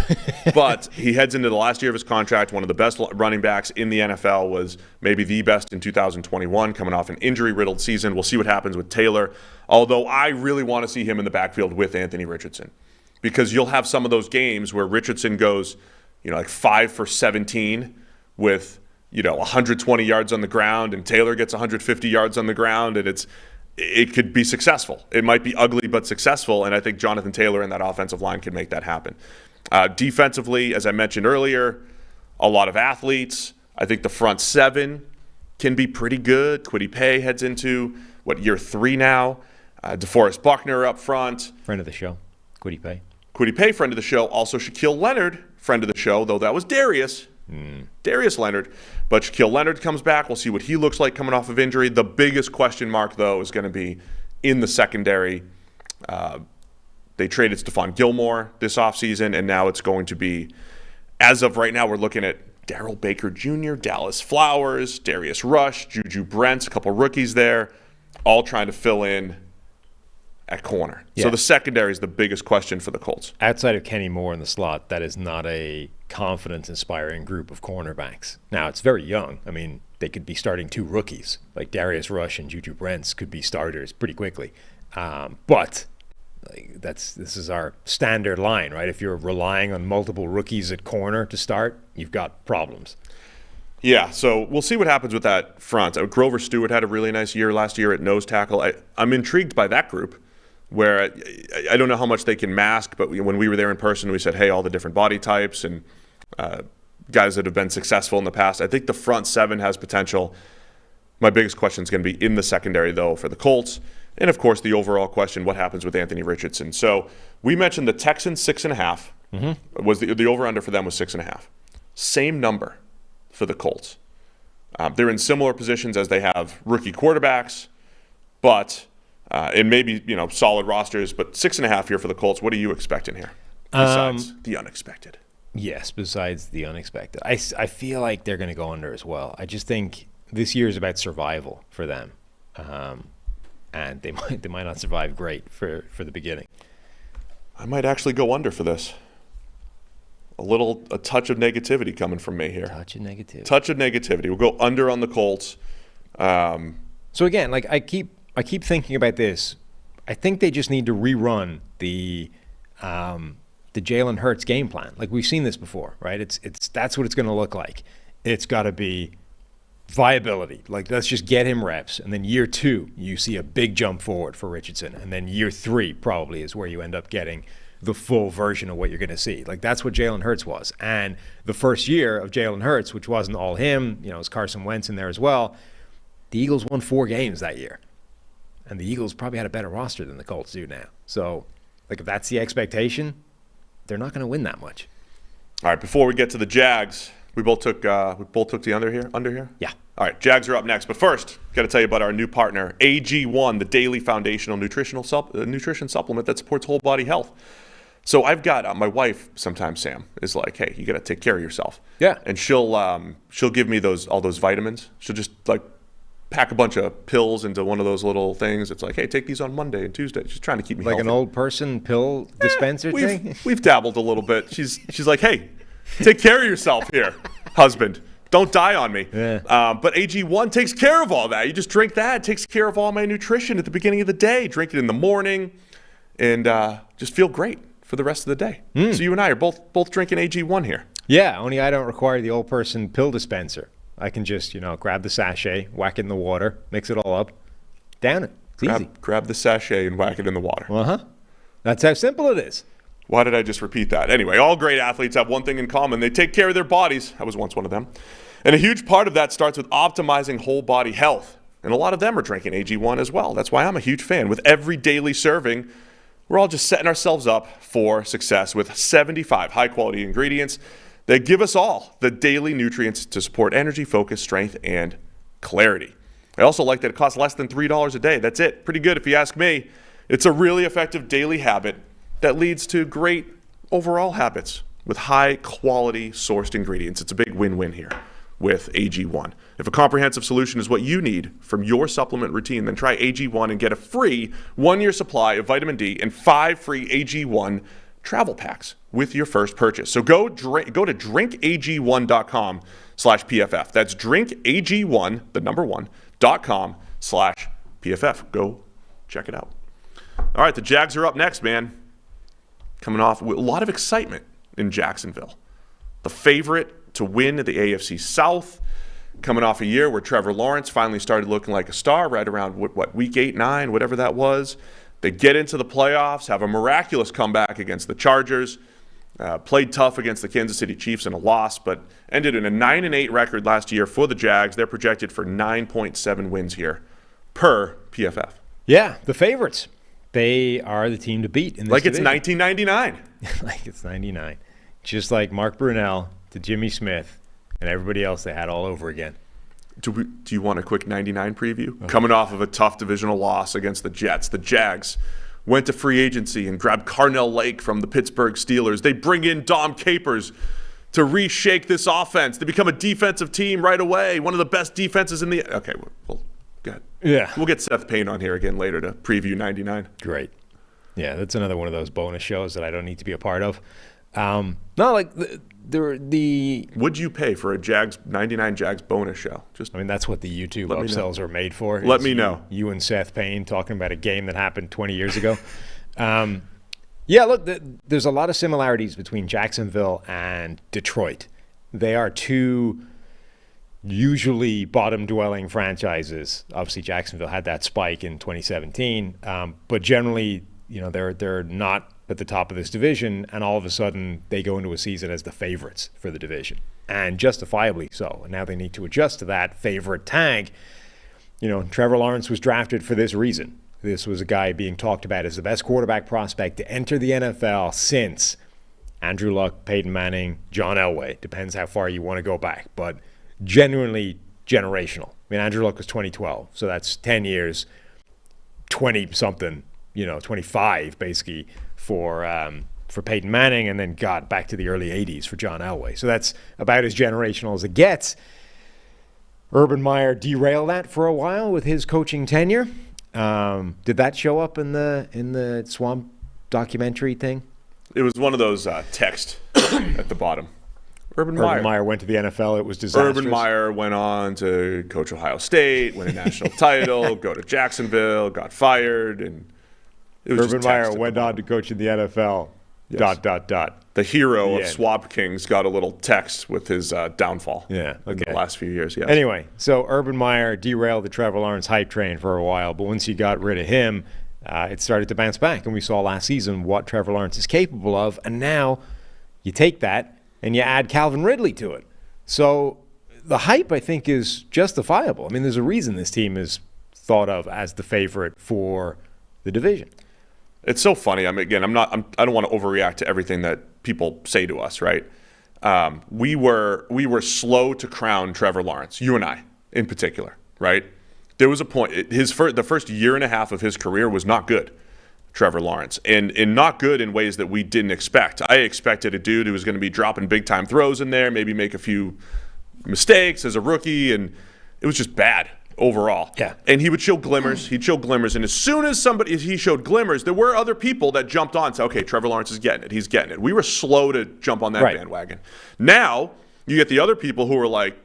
But he heads into the last year of his contract. One of the best running backs in the NFL, was maybe the best in 2021, coming off an injury-riddled season. We'll see what happens with Taylor, although I really want to see him in the backfield with Anthony Richardson, because you'll have some of those games where Richardson goes, like 5 for 17 with, 120 yards on the ground, and Taylor gets 150 yards on the ground, and it could be successful. It might be ugly, but successful, and I think Jonathan Taylor and that offensive line can make that happen. Defensively, as I mentioned earlier, a lot of athletes. I think the front 7 can be pretty good. Kwity Paye heads into, year 3 now. DeForest Buckner up front. Friend of the show, Kwity Paye. Kwity Paye, friend of the show. Also Shaquille Leonard, friend of the show, though that was Darius. Darius Leonard. But Shaquille Leonard comes back. We'll see what he looks like coming off of injury. The biggest question mark, though, is going to be in the secondary. They traded Stephon Gilmore this offseason, and now it's going to be, as of right now, we're looking at Darrell Baker Jr., Dallas Flowers, Darius Rush, Juju Brents, a couple rookies there, all trying to fill in at corner. Yeah. So the secondary is the biggest question for the Colts. Outside of Kenny Moore in the slot, that is not a confidence-inspiring group of cornerbacks. Now, it's very young. I mean, they could be starting 2 rookies. Like Darius Rush and Juju Brents could be starters pretty quickly. But this is our standard line, right? If you're relying on multiple rookies at corner to start, you've got problems. Yeah, so we'll see what happens with that front. Grover Stewart had a really nice year last year at nose tackle. I'm intrigued by that group, where I don't know how much they can mask, but when we were there in person, we said, hey, all the different body types and guys that have been successful in the past. I think the front 7 has potential. My biggest question is going to be in the secondary, though, for the Colts. And, of course, the overall question, what happens with Anthony Richardson? So we mentioned the Texans 6.5. Was the over-under for them was 6.5. Same number for the Colts. They're in similar positions as they have rookie quarterbacks, but and maybe solid rosters. But 6.5 here for the Colts. What are you expecting here besides the unexpected? Yes, besides the unexpected. I feel like they're going to go under as well. I just think this year is about survival for them. And they might not survive great for the beginning. I might actually go under for this. A touch of negativity coming from me here. Touch of negativity. We'll go under on the Colts. So again, like I keep thinking about this. I think they just need to rerun the Jalen Hurts game plan. Like we've seen this before, right? That's what it's going to look like. It's got to be viability. Like, let's just get him reps. And then year 2, you see a big jump forward for Richardson. And then year 3 probably is where you end up getting the full version of what you're going to see. Like, that's what Jalen Hurts was. And the first year of Jalen Hurts, which wasn't all him, it was Carson Wentz in there as well, the Eagles won 4 games that year. And the Eagles probably had a better roster than the Colts do now. So, like, if that's the expectation, they're not going to win that much. All right, before we get to the Jags, we both took the under here? Yeah. All right, Jags are up next. But first, got to tell you about our new partner, AG1, the daily foundational nutrition supplement that supports whole body health. So I've got my wife sometimes, Sam, is like, hey, you got to take care of yourself. Yeah. And she'll give me all those vitamins. She'll just like pack a bunch of pills into one of those little things. It's like, hey, take these on Monday and Tuesday. She's trying to keep me like healthy. An old person pill dispenser thing? We've dabbled a little bit. She's like, hey, take care of yourself here, husband. Don't die on me. Yeah. But AG1 takes care of all that. You just drink that. It takes care of all my nutrition at the beginning of the day. Drink it in the morning and just feel great for the rest of the day. So you and I are both drinking AG1 here. Yeah, only I don't require the old person pill dispenser. I can just, grab the sachet, whack it in the water, mix it all up, down it. It's easy. Grab the sachet and whack it in the water. Uh-huh. That's how simple it is. Why did I just repeat that? Anyway, all great athletes have one thing in common. They take care of their bodies. I was once one of them. And a huge part of that starts with optimizing whole body health. And a lot of them are drinking AG1 as well. That's why I'm a huge fan. With every daily serving, we're all just setting ourselves up for success with 75 high-quality ingredients that give us all the daily nutrients to support energy, focus, strength, and clarity. I also like that it costs less than $3 a day. That's it. Pretty good if you ask me. It's a really effective daily habit that leads to great overall habits with high-quality sourced ingredients. It's a big win-win here with AG1. If a comprehensive solution is what you need from your supplement routine, then try AG1 and get a free 1-year supply of vitamin D and 5 free AG1 travel packs with your first purchase. So go to drinkag1.com/PFF. That's drinkag1, the number 1.com/PFF. Go check it out. All right, the Jags are up next, man. Coming off with a lot of excitement in Jacksonville. The favorite to win the AFC South, coming off a year where Trevor Lawrence finally started looking like a star right around, week 8, 9, whatever that was. They get into the playoffs, have a miraculous comeback against the Chargers, played tough against the Kansas City Chiefs in a loss, but ended in a 9-8 record last year for the Jags. They're projected for 9.7 wins here per PFF. Yeah, the favorites. They are the team to beat in this Like it's division. 1999. Like it's 99. Just like Mark Brunell to Jimmy Smith and everybody else they had all over again. Do you want a quick 99 preview? Okay. Coming off of a tough divisional loss against the Jets, the Jags went to free agency and grabbed Carnell Lake from the Pittsburgh Steelers. They bring in Dom Capers to reshake this offense, to become a defensive team right away, one of the best defenses in the... Okay, well, go ahead. Yeah. We'll get Seth Payne on here again later to preview 99. Great. Yeah, that's another one of those bonus shows that I don't need to be a part of. No, like the Would you pay for a Jags 99 Jags bonus show? I mean, that's what the YouTube upsells are made for. Let me know. You and Seth Payne talking about a game that happened 20 years ago. Yeah, look, there's a lot of similarities between Jacksonville and Detroit. They are two usually bottom-dwelling franchises. Obviously, Jacksonville had that spike in 2017, but generally, they're not at the top of this division, and all of a sudden they go into a season as the favorites for the division, and justifiably so. And now they need to adjust to that favorite tag. Trevor Lawrence was drafted for this reason. This was a guy being talked about as the best quarterback prospect to enter the NFL since Andrew Luck, Peyton Manning, John Elway. Depends how far you want to go back, but genuinely generational. I mean, Andrew Luck was 2012, so that's 10 years, 20-something, 25 basically for Peyton Manning, and then got back to the early 80s for John Elway. So that's about as generational as it gets. Urban Meyer derailed that for a while with his coaching tenure. Did that show up in the Swamp documentary thing? It was one of those text at the bottom. Urban Meyer went to the NFL. It was disastrous. Urban Meyer went on to coach Ohio State, win a national title, go to Jacksonville, got fired, and it was Urban Meyer went on to coach in the NFL. Yes. ... The hero of Swamp Kings got a little text with his downfall. Yeah, okay. In the last few years. Yes. Anyway, so Urban Meyer derailed the Trevor Lawrence hype train for a while, but once you got rid of him, it started to bounce back, and we saw last season what Trevor Lawrence is capable of, and now you take that and you add Calvin Ridley to it. So the hype, I think, is justifiable. I mean, there's a reason this team is thought of as the favorite for the division. It's so funny. I don't want to overreact to everything that people say to us, right? We were slow to crown Trevor Lawrence, you and I in particular, right? There was a point, the first year and a half of his career was not good, Trevor Lawrence, and not good in ways that we didn't expect. I expected a dude who was going to be dropping big-time throws in there, maybe make a few mistakes as a rookie, and it was just bad overall. Yeah. And he would show glimmers. He'd show glimmers. And as soon as he showed glimmers, there were other people that jumped on and said, okay, Trevor Lawrence is getting it. He's getting it. We were slow to jump on that bandwagon. Now, you get the other people who are like,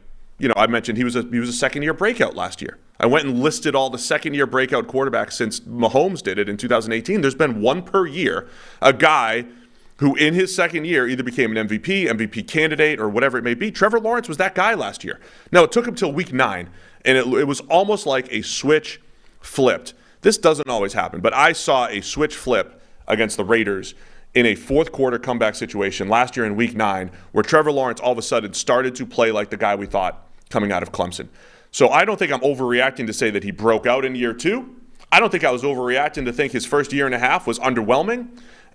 I mentioned he was a second-year breakout last year. I went and listed all the second-year breakout quarterbacks since Mahomes did it in 2018. There's been one per year, a guy who in his second year either became an MVP candidate, or whatever it may be. Trevor Lawrence was that guy last year. Now, it took him till week 9. And it was almost like a switch flipped. This doesn't always happen, but I saw a switch flip against the Raiders in a fourth quarter comeback situation last year in week 9, where Trevor Lawrence all of a sudden started to play like the guy we thought coming out of Clemson. So I don't think I'm overreacting to say that he broke out in year 2. I don't think I was overreacting to think his first year and a half was underwhelming.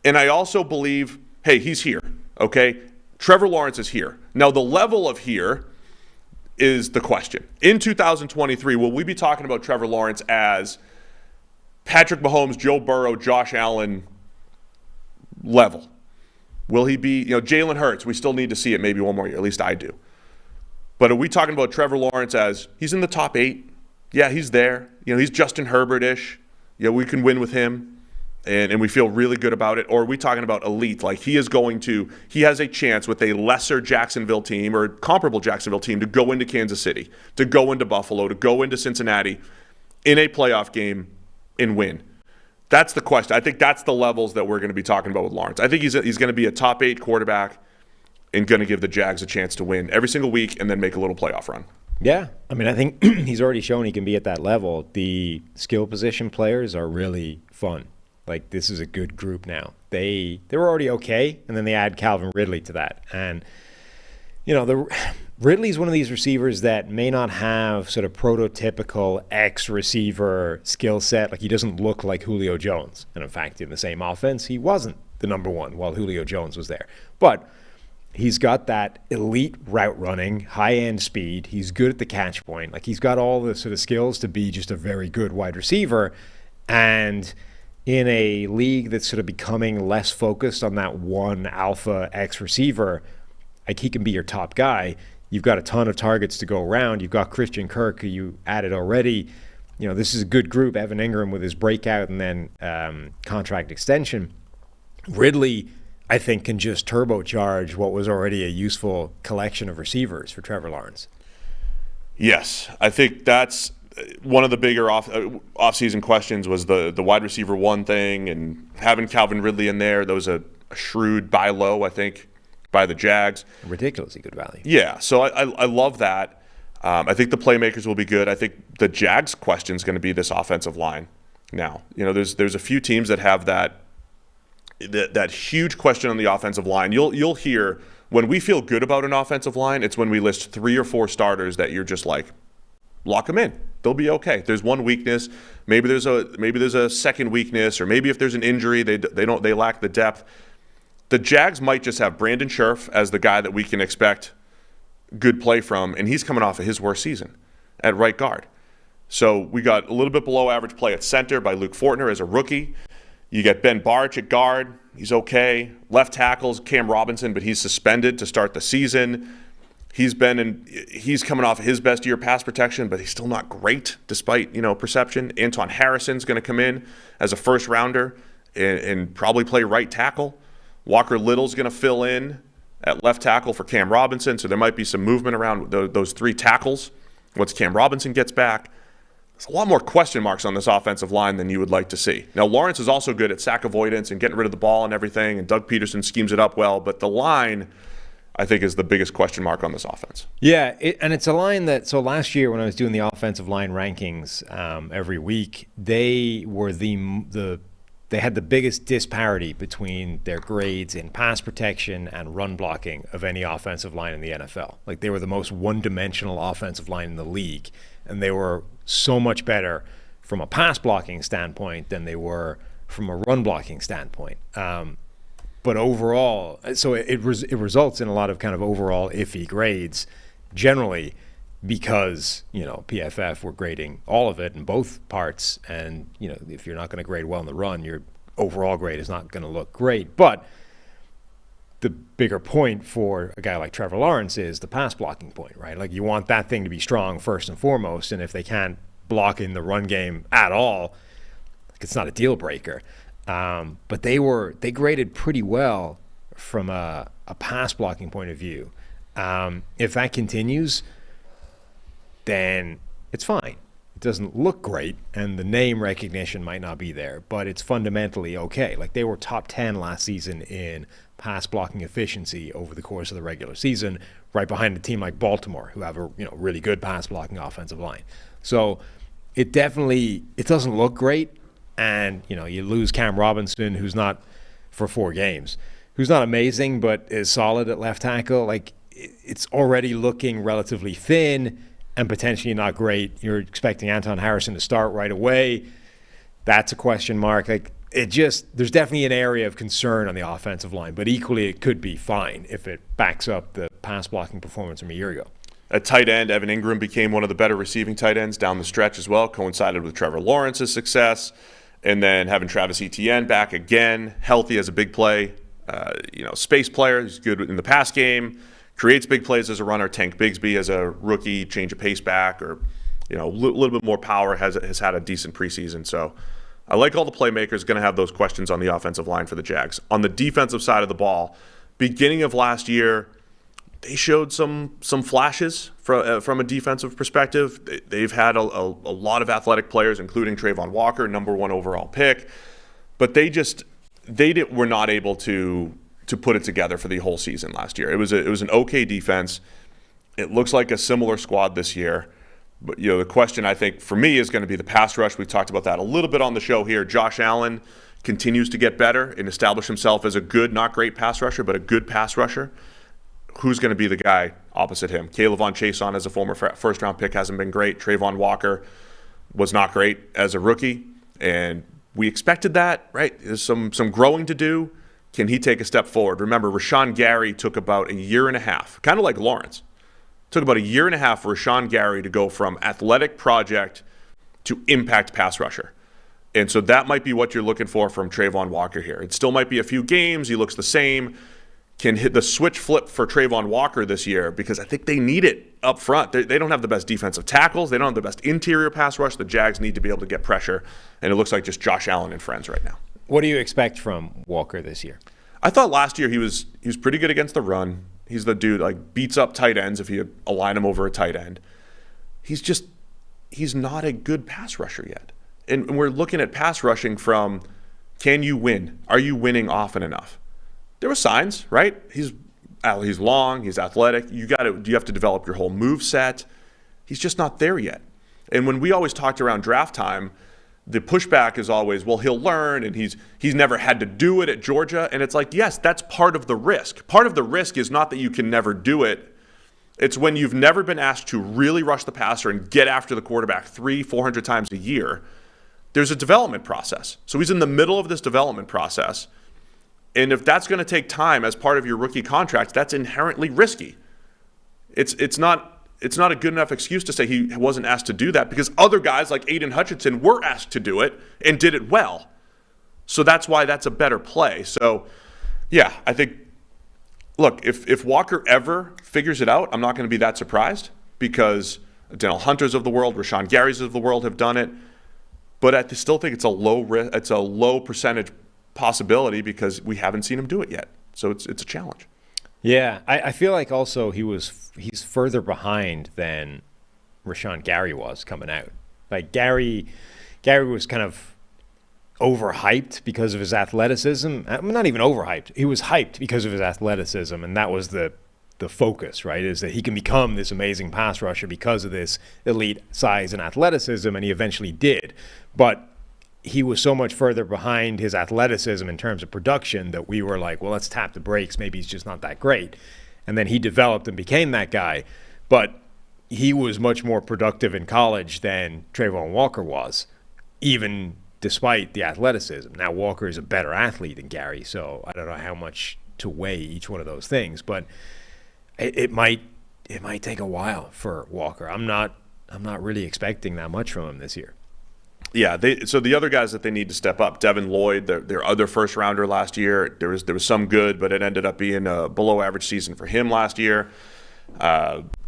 And I also believe, hey, he's here, okay? Trevor Lawrence is here. Now, the level of here is the question. In 2023, will we be talking about Trevor Lawrence as Patrick Mahomes, Joe Burrow, Josh Allen level? Will he be, Jalen Hurts? We still need to see it maybe one more year. At least I do. But are we talking about Trevor Lawrence as he's in the top 8? Yeah, he's there. He's Justin Herbert-ish. We can win with him. And we feel really good about it? Or are we talking about elite? Like he has a chance with a lesser Jacksonville team or comparable Jacksonville team to go into Kansas City, to go into Buffalo, to go into Cincinnati in a playoff game and win. That's the question. I think that's the levels that we're going to be talking about with Lawrence. I think he's going to be a top 8 quarterback and going to give the Jags a chance to win every single week and then make a little playoff run. Yeah. I mean, I think he's already shown he can be at that level. The skill position players are really fun. Like, this is a good group now. They were already okay, and then they add Calvin Ridley to that. And, Ridley's one of these receivers that may not have sort of prototypical X-receiver skill set. Like, he doesn't look like Julio Jones. And, in fact, in the same offense, he wasn't the number one while Julio Jones was there. But he's got that elite route running, high-end speed. He's good at the catch point. Like, he's got all the sort of skills to be just a very good wide receiver. And in a league that's sort of becoming less focused on that one alpha X receiver, like he can be your top guy. You've got a ton of targets to go around. You've got Christian Kirk, who you added already. This is a good group. Evan Ingram with his breakout and then contract extension. Ridley, I think, can just turbocharge what was already a useful collection of receivers for Trevor Lawrence. Yes, I think that's one of the bigger off-season questions was the wide receiver one thing, and having Calvin Ridley in there. That was a shrewd buy low, I think, by the Jags. Ridiculously good value. Yeah, so I love that. I think the playmakers will be good. I think the Jags question is going to be this offensive line now. There's a few teams that have that huge question on the offensive line. You'll hear when we feel good about an offensive line, it's when we list 3 or 4 starters that you're just like, lock them in. They'll be okay. If there's one weakness, maybe there's a second weakness, or maybe if there's an injury, they lack the depth. The Jags might just have Brandon Scherf as the guy that we can expect good play from, and he's coming off of his worst season at right guard. So we got a little bit below average play at center by Luke Fortner as a rookie. You get Ben Barch at guard. He's okay. Left tackle's Cam Robinson, but he's suspended to start the season. He's coming off his best year pass protection, but he's still not great despite, perception. Anton Harrison's going to come in as a first rounder and probably play right tackle. Walker Little's going to fill in at left tackle for Cam Robinson, so there might be some movement around those 3 tackles once Cam Robinson gets back. There's a lot more question marks on this offensive line than you would like to see. Now, Lawrence is also good at sack avoidance and getting rid of the ball and everything, and Doug Peterson schemes it up well, but the line, I think, is the biggest question mark on this offense. Yeah, and it's a line that, so last year when I was doing the offensive line rankings every week, they were they had the biggest disparity between their grades in pass protection and run blocking of any offensive line in the NFL. Like, they were the most one-dimensional offensive line in the league, and they were so much better from a pass blocking standpoint than they were from a run blocking standpoint. But overall, so it results in a lot of kind of overall iffy grades generally because, PFF were grading all of it in both parts. And, if you're not going to grade well in the run, your overall grade is not going to look great. But the bigger point for a guy like Trevor Lawrence is the pass blocking point, right? Like, you want that thing to be strong first and foremost. And if they can't block in the run game at all, it's not a deal breaker. But they graded pretty well from a pass blocking point of view. If that continues, then it's fine. It doesn't look great, and the name recognition might not be there, but it's fundamentally okay. Like, they were top 10 last season in pass blocking efficiency over the course of the regular season, right behind a team like Baltimore, who have a really good pass blocking offensive line. So it doesn't look great. And, you lose Cam Robinson, who's not, for 4 games, who's not amazing, but is solid at left tackle. Like, it's already looking relatively thin and potentially not great. You're expecting Anton Harrison to start right away. That's a question mark. Like, there's definitely an area of concern on the offensive line, but equally it could be fine if it backs up the pass blocking performance from a year ago. At tight end, Evan Ingram became one of the better receiving tight ends down the stretch as well, coincided with Trevor Lawrence's success. And then having Travis Etienne back again, healthy as a big play, space player. He's good in the pass game, creates big plays as a runner. Tank Bigsby as a rookie, change of pace back, or a little bit more power, has had a decent preseason. So I like all the playmakers. Going to have those questions on the offensive line for the Jags. On the defensive side of the ball, beginning of last year, they showed some flashes from a defensive perspective. They've had a lot of athletic players, including Trayvon Walker, number 1 overall pick, but they were not able to put it together for the whole season last year. It was an okay defense. It looks like a similar squad this year, but the question I think for me is going to be the pass rush. We talked about that a little bit on the show here. Josh Allen continues to get better and establish himself as a good, not great pass rusher, but a good pass rusher. Who's going to be the guy opposite him? Kayvon Chason as a former first-round pick hasn't been great. Trayvon Walker was not great as a rookie, and we expected that, right? There's some growing to do. Can he take a step forward? Remember, Rashawn Gary took about a year and a half, kind of like Lawrence. Took about a year and a half for Rashawn Gary to go from athletic project to impact pass rusher. And so that might be what you're looking for from Trayvon Walker here. It still might be a few games. He looks the same. can hit the switch flip for Trayvon Walker this year, because I think they need it up front. They don't have the best defensive tackles. They don't have the best interior pass rush. The Jags need to be able to get pressure, and it looks like just Josh Allen and friends right now. What do you expect from Walker this year? I thought last year he was pretty good against the run. He's the dude like beats up tight ends if you align him over a tight end. He's not a good pass rusher yet. And we're looking at pass rushing from, can you win? Are you winning often enough? There were signs, right? He's long, he's athletic. You have to develop your whole move set. He's just not there yet. And when we always talked around draft time, the pushback is always, well, he'll learn, and he's never had to do it at Georgia. And it's like, yes, that's part of the risk. Part of the risk is not that you can never do it. It's when you've never been asked to really rush the passer and get after the quarterback 300-400 times a year. There's a development process. So he's in the middle of this development process. And if that's going to take time as part of your rookie contract, that's inherently risky. It's not a good enough excuse to say he wasn't asked to do that, because other guys like Aiden Hutchinson were asked to do it and did it well. So that's why that's a better play. So, yeah, I think, look, if Walker ever figures it out, I'm not going to be that surprised, because Daniel Hunters of the world, Rashawn Garys of the world have done it. But I still think it's a low percentage possibility, because we haven't seen him do it yet. So it's a challenge. Yeah, I feel like also he's further behind than Rashawn Gary was coming out. Like Gary was kind of overhyped because of his athleticism. Not even overhyped. He was hyped because of his athleticism, and that was the focus, right? Is that he can become this amazing pass rusher because of this elite size and athleticism, and he eventually did. But he was so much further behind his athleticism in terms of production that we were like, well, let's tap the brakes. Maybe he's just not that great. And then he developed and became that guy. But he was much more productive in college than Trayvon Walker was, even despite the athleticism. Now, Walker is a better athlete than Gary, so I don't know how much to weigh each one of those things. But it might take a while for Walker. I'm not really expecting that much from him this year. Yeah, so the other guys that they need to step up, Devin Lloyd, their other first rounder last year, there was some good, but it ended up being a below average season for him last year.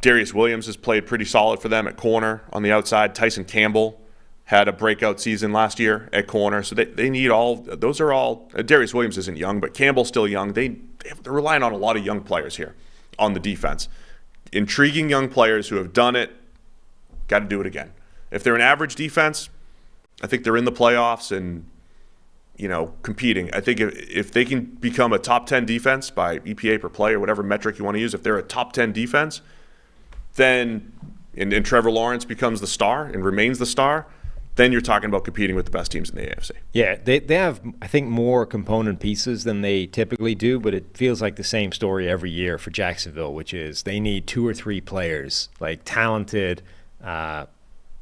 Darius Williams has played pretty solid for them at corner on the outside. Tyson Campbell had a breakout season last year at corner, so they need those are all. Darius Williams isn't young, but Campbell's still young. They're relying on a lot of young players here on the defense. Intriguing young players who have done it, got to do it again. If they're an average defense, I think they're in the playoffs and, competing. I think if they can become a top 10 defense by EPA per play or whatever metric you want to use, if they're a top 10 defense, then and Trevor Lawrence becomes the star and remains the star, then you're talking about competing with the best teams in the AFC. Yeah, they have, I think, more component pieces than they typically do, but it feels like the same story every year for Jacksonville, which is they need 2 or 3 players, like talented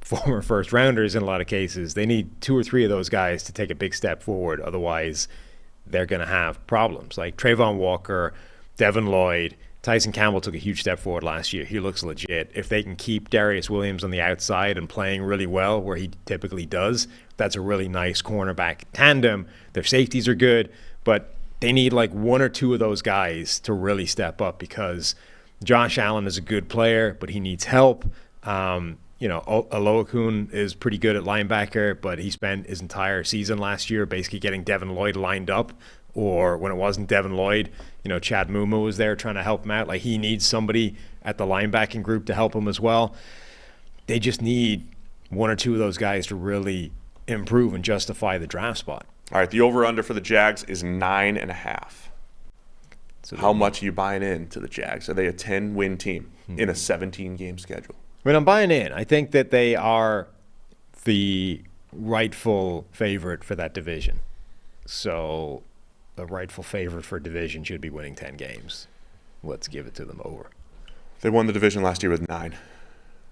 former first-rounders in a lot of cases. They need 2 or 3 of those guys to take a big step forward. Otherwise, they're going to have problems. Like Trayvon Walker, Devin Lloyd, Tyson Campbell took a huge step forward last year. He looks legit. If they can keep Darius Williams on the outside and playing really well where he typically does, that's a really nice cornerback tandem. Their safeties are good, but they need like 1 or 2 of those guys to really step up, because Josh Allen is a good player, but he needs help. Aloakun is pretty good at linebacker, but he spent his entire season last year basically getting Devin Lloyd lined up, or when it wasn't Devin Lloyd, Chad Muma was there trying to help him out. Like, he needs somebody at the linebacking group to help him as well. They just need 1 or 2 of those guys to really improve and justify the draft spot. All right, the over-under for the Jags is 9.5. So how much are you buying into the Jags? Are they a 10-win team in a 17-game schedule? I mean, I'm buying in. I think that they are the rightful favorite for that division. So the rightful favorite for division should be winning 10 games. Let's give it to them over. They won the division last year with 9.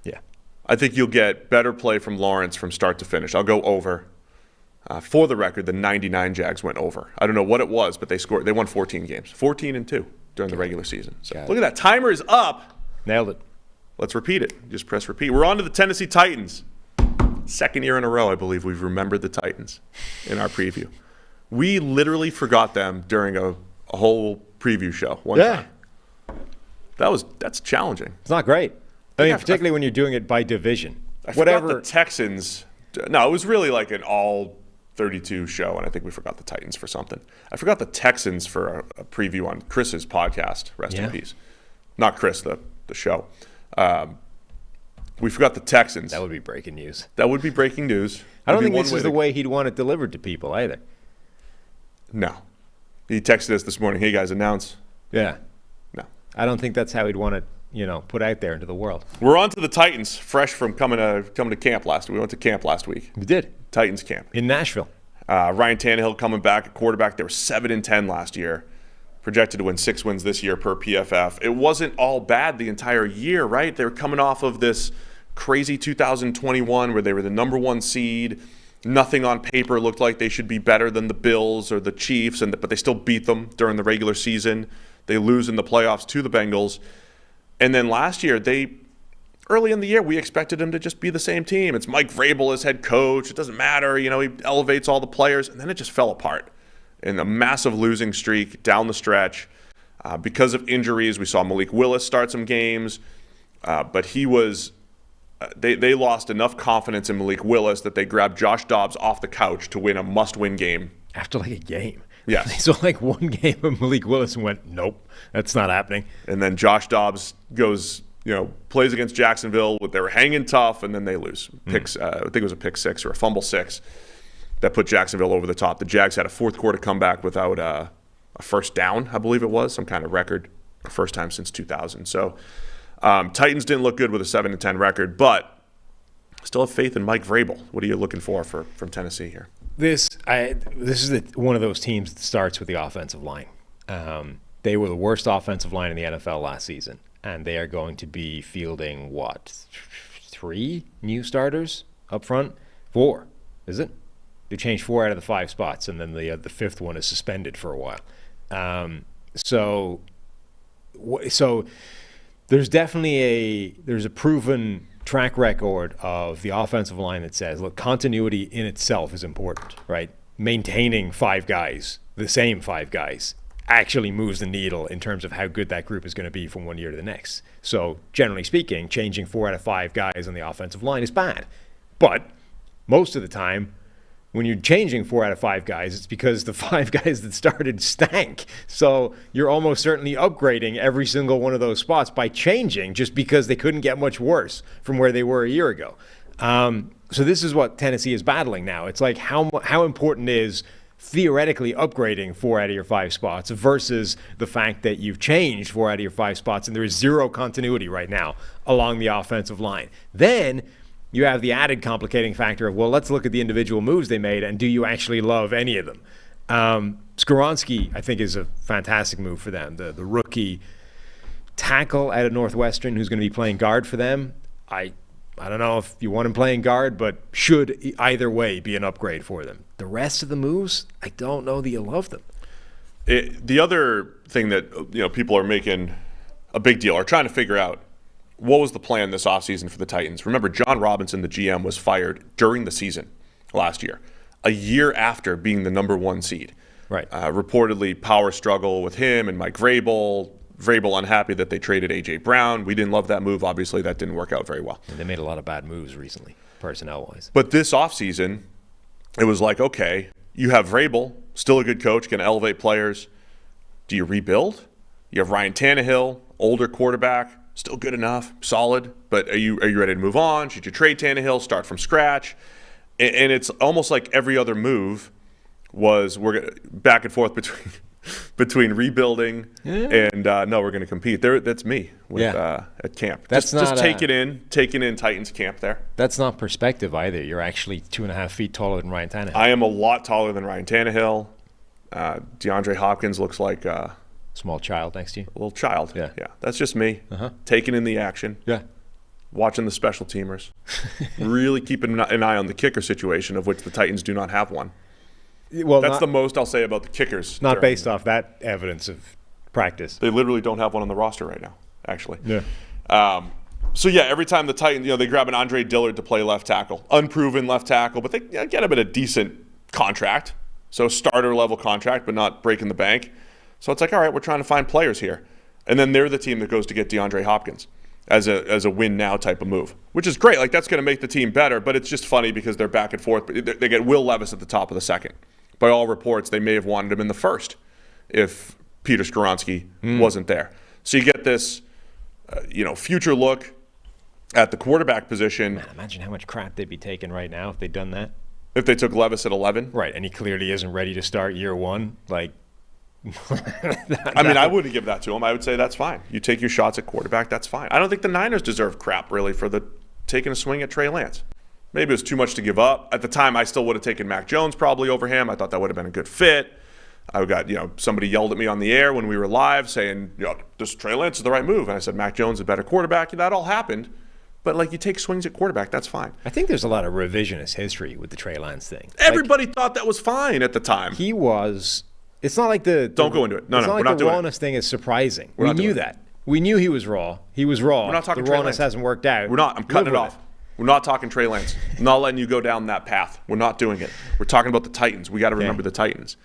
Yeah. I think you'll get better play from Lawrence from start to finish. I'll go over. For the record, the 99 Jags went over. I don't know what it was, but they won 14 games. 14-2 during the regular season. So look at that. Timer is up. Nailed it. Let's repeat it. Just press repeat. We're on to the Tennessee Titans. Second year in a row, I believe, we've remembered the Titans in our preview. We literally forgot them during a whole preview show one time. That's challenging. It's not great. I mean, particularly when you're doing it by division. I forgot the Texans. No, it was really like an all 32 show, and I think we forgot the Titans for something. I forgot the Texans for a preview on Chris's podcast. Rest in peace. Not Chris, the show. We forgot the Texans. That would be breaking news. That would be breaking news. I don't think this is the way he'd want it delivered to people either. No. He texted us this morning, hey guys, announce. Yeah. No. I don't think that's how he'd want it, put out there into the world. We're on to the Titans, fresh from coming to camp last week. We went to camp last week. We did. Titans camp. In Nashville. Ryan Tannehill coming back at quarterback. They were 7-10 last year. Projected to win 6 wins this year per PFF. It wasn't all bad the entire year, right? They were coming off of this crazy 2021 where they were the number 1 seed. Nothing on paper looked like they should be better than the Bills or the Chiefs, but they still beat them during the regular season. They lose in the playoffs to the Bengals. And then last year, early in the year, we expected them to just be the same team. It's Mike Vrabel as head coach. It doesn't matter. He elevates all the players. And then it just fell apart in a massive losing streak down the stretch. Because of injuries, we saw Malik Willis start some games. But he was they lost enough confidence in Malik Willis that they grabbed Josh Dobbs off the couch to win a must-win game. After like a game. Yes. They saw like one game of Malik Willis and went, nope, that's not happening. And then Josh Dobbs goes, plays against Jacksonville. They were hanging tough, and then they lose. I think it was a pick 6 or a fumble 6 that put Jacksonville over the top. The Jags had a fourth quarter comeback without a first down, I believe it was, some kind of record, first time since 2000. So Titans didn't look good with a 7-10 record, but still have faith in Mike Vrabel. What are you looking for from Tennessee here? This is one of those teams that starts with the offensive line. They were the worst offensive line in the NFL last season, and they are going to be fielding, 3 new starters up front? 4, is it? They changed 4 out of the 5 spots, and then the 5th one is suspended for a while. So there's definitely there's a proven track record of the offensive line that says, look, continuity in itself is important, right? Maintaining 5 guys, the same 5 guys, actually moves the needle in terms of how good that group is going to be from one year to the next. So generally speaking, changing 4 out of 5 guys on the offensive line is bad. But most of the time, when you're changing 4 out of 5 guys, it's because the 5 guys that started stank. So you're almost certainly upgrading every single one of those spots by changing just because they couldn't get much worse from where they were a year ago. So this is what Tennessee is battling now. It's like how important is theoretically upgrading 4 out of your 5 spots versus the fact that you've changed 4 out of your 5 spots and there is zero continuity right now along the offensive line. Then you have the added complicating factor of, well, let's look at the individual moves they made, and do you actually love any of them? Skoronski, I think, is a fantastic move for them. The rookie tackle out of Northwestern who's going to be playing guard for them. I don't know if you want him playing guard, but should either way be an upgrade for them. The rest of the moves, I don't know that you love them. The other thing that people are making a big deal or trying to figure out, what was the plan this offseason for the Titans? Remember, John Robinson, the GM, was fired during the season last year, a year after being the number 1 seed. Right. Reportedly, power struggle with him and Mike Vrabel. Vrabel unhappy that they traded A.J. Brown. We didn't love that move. Obviously, that didn't work out very well. And they made a lot of bad moves recently, personnel-wise. But this offseason, it was like, okay, you have Vrabel, still a good coach, can elevate players. Do you rebuild? You have Ryan Tannehill, older quarterback, still good enough, solid, but are you ready to move on? Should you trade Tannehill, start from scratch? And it's almost like every other move was back and forth between rebuilding and no, we're going to compete. That's me at camp. Just taking in Titans camp there. That's not perspective either. You're actually 2.5 feet taller than Ryan Tannehill. I am a lot taller than Ryan Tannehill. DeAndre Hopkins looks like small child next to you. A little child. Yeah. That's just me. Taking in the action. Yeah. Watching the special teamers. Really keeping an eye on the kicker situation, of which the Titans do not have one. Well, that's the most I'll say about the kickers. Not based off that evidence of practice. They literally don't have one on the roster right now, actually. Yeah. So, every time the Titans, they grab an Andre Dillard to play left tackle. Unproven left tackle, but they get him at a decent contract. So starter level contract, but not breaking the bank. So it's like, all right, we're trying to find players here. And then they're the team that goes to get DeAndre Hopkins as a win now type of move, which is great. Like, that's going to make the team better, but it's just funny because they're back and forth. They get Will Levis at the top of the second. By all reports, they may have wanted him in the first if Peter Skoronski wasn't there. So you get this, future look at the quarterback position. Man, imagine how much crap they'd be taking right now if they'd done that. If they took Levis at 11. Right, and he clearly isn't ready to start year one. Like, I wouldn't give that to him. I would say that's fine. You take your shots at quarterback, that's fine. I don't think the Niners deserve crap, really, for taking a swing at Trey Lance. Maybe it was too much to give up. At the time, I still would have taken Mac Jones probably over him. I thought that would have been a good fit. I got, somebody yelled at me on the air when we were live saying, this Trey Lance is the right move. And I said, Mac Jones is a better quarterback. That all happened. But, you take swings at quarterback, that's fine. I think there's a lot of revisionist history with the Trey Lance thing. Everybody thought that was fine at the time. He was. It's not like the. Don't go into it. No, we're not not doing it. The rawness thing is surprising. We knew that. We knew he was raw. He was raw. We're not talking the Trey rawness Lance. hasn't worked out. We're not. I'm cutting it off. We're not talking Trey Lance. I'm not letting you go down that path. We're not doing it. We're talking about the Titans. We got to remember the Titans.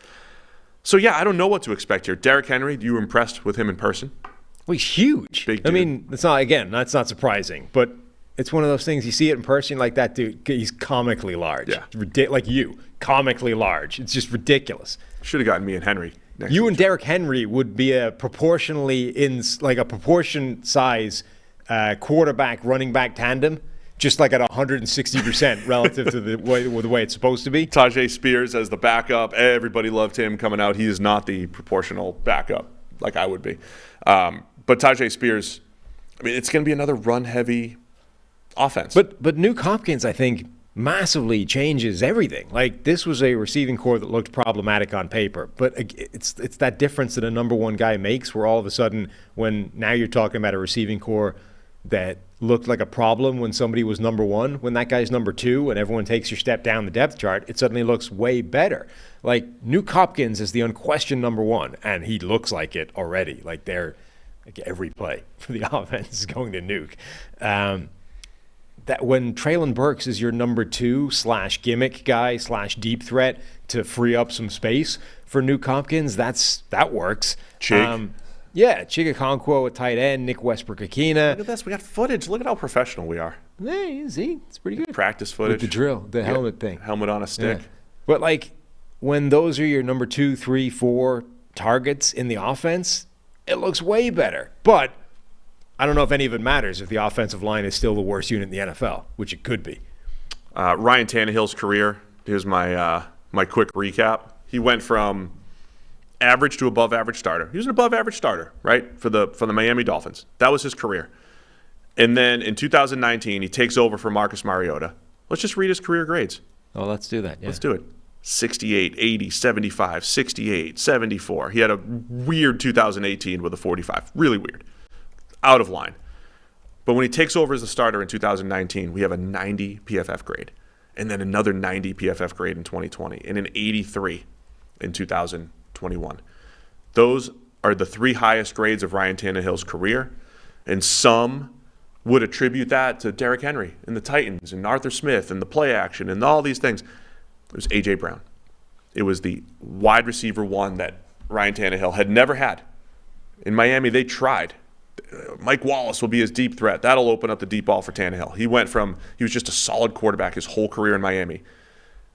So, I don't know what to expect here. Derrick Henry, you were impressed with him in person? Well, he's huge. Big dude. I mean, that's not surprising. But it's one of those things, you see it in person, like that dude, he's comically large. Yeah. Like you, comically large. It's just ridiculous. Should have gotten me and Henry. You and Derrick Henry would be a proportion size quarterback running back tandem, just like at 160% relative to the way it's supposed to be. Tajay Spears as the backup. Everybody loved him coming out. He is not the proportional backup like I would be. But Tajay Spears, it's going to be another run-heavy offense. But Nuke Hopkins, I think, massively changes everything. Like, this was a receiving core that looked problematic on paper, but it's that difference that a number one guy makes, where all of a sudden, when now you're talking about a receiving core that looked like a problem when somebody was number one, when that guy's number two and everyone takes your step down the depth chart, it suddenly looks way better. Like, Nuke Hopkins is the unquestioned number one, and he looks like it already. Like, every play for the offense is going to Nuke. That when Treylon Burks is your number two / gimmick guy / deep threat to free up some space for Nuke Hopkins, that works. Chig. Chig Okonkwo at tight end, Nick Westbrook-Akina. Look at this. We got footage. Look at how professional we are. Hey, see, it's pretty good. Practice footage. With the drill, the helmet thing. Helmet on a stick. Yeah. But, when those are your number 2, 3, 4 targets in the offense, it looks way better. But I don't know if any of it matters if the offensive line is still the worst unit in the NFL, which it could be. Ryan Tannehill's career. Here's my quick recap. He went from average to above average starter. He was an above average starter, right, for the Miami Dolphins. That was his career. And then in 2019, he takes over for Marcus Mariota. Let's just read his career grades. Oh, let's do that. Yeah. Let's do it. 68, 80, 75, 68, 74. He had a weird 2018 with a 45. Really weird. Out of line. But when he takes over as a starter in 2019, we have a 90 PFF grade. And then another 90 PFF grade in 2020. And an 83 in 2021. Those are the three highest grades of Ryan Tannehill's career. And some would attribute that to Derrick Henry and the Titans and Arthur Smith and the play action and all these things. It was A.J. Brown. It was the wide receiver one that Ryan Tannehill had never had. In Miami, they tried. Mike Wallace will be his deep threat. That'll open up the deep ball for Tannehill. He was just a solid quarterback his whole career in Miami.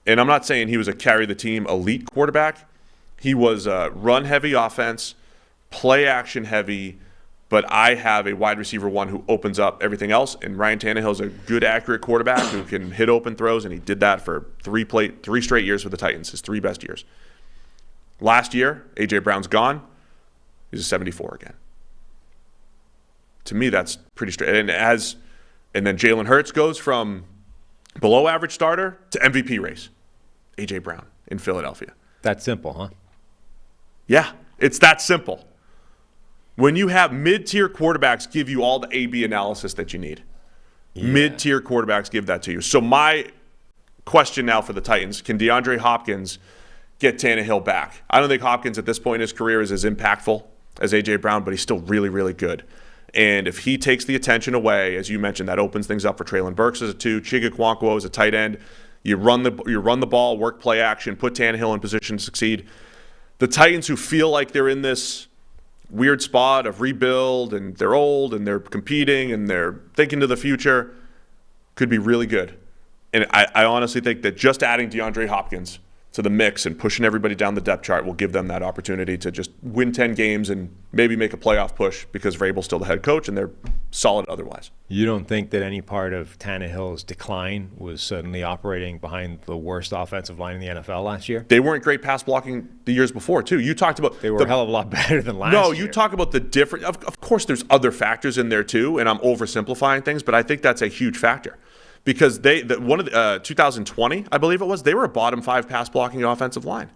And I'm not saying he was a carry-the-team elite quarterback. He was a run-heavy offense, play-action-heavy, but I have a wide receiver one who opens up everything else, and Ryan Tannehill's a good, accurate quarterback who can hit open throws, and he did that for three straight years for the Titans, his three best years. Last year, A.J. Brown's gone. He's a 74 again. To me, that's pretty straight. And then Jalen Hurts goes from below-average starter to MVP race. A.J. Brown in Philadelphia. That simple, huh? Yeah, it's that simple. When you have mid-tier quarterbacks give you all the A-B analysis that you need. Yeah. Mid-tier quarterbacks give that to you. So my question now for the Titans, can DeAndre Hopkins get Tannehill back? I don't think Hopkins at this point in his career is as impactful as A.J. Brown, but he's still really, really good. And if he takes the attention away, as you mentioned, that opens things up for Treylon Burks as a 2, Chig Okonkwo as a tight end. You run the ball, work play action, put Tannehill in position to succeed. the Titans, who feel like they're in this weird spot of rebuild and they're old and they're competing and they're thinking to the future, could be really good. And I honestly think that just adding DeAndre Hopkins to the mix and pushing everybody down the depth chart will give them that opportunity to just win 10 games and maybe make a playoff push because Vrabel's still the head coach and they're solid otherwise. You don't think that any part of Tannehill's decline was suddenly operating behind the worst offensive line in the NFL last year? They weren't great pass blocking the years before, too. You talked about they were a hell of a lot better than last year. No, you talk about the different. Of course, there's other factors in there, too, and I'm oversimplifying things, but I think that's a huge factor. Because 2020, I believe it was, they were a bottom 5 pass blocking offensive line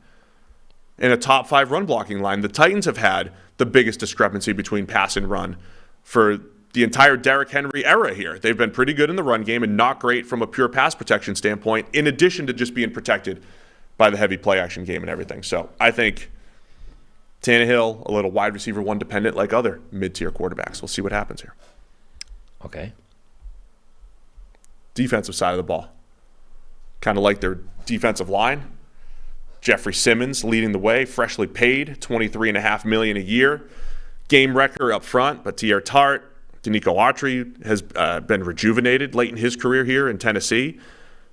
and a top 5 run blocking line. The Titans have had the biggest discrepancy between pass and run for the entire Derrick Henry era here. They've been pretty good in the run game and not great from a pure pass protection standpoint, in addition to just being protected by the heavy play action game and everything. So I think Tannehill, a little wide receiver one dependent like other mid-tier quarterbacks. We'll see what happens here. Okay. Defensive side of the ball. Kind of like their defensive line. Jeffrey Simmons leading the way, freshly paid, $23.5 million a year. Game wrecker up front, but Pierre Tart, Danico Autry has been rejuvenated late in his career here in Tennessee.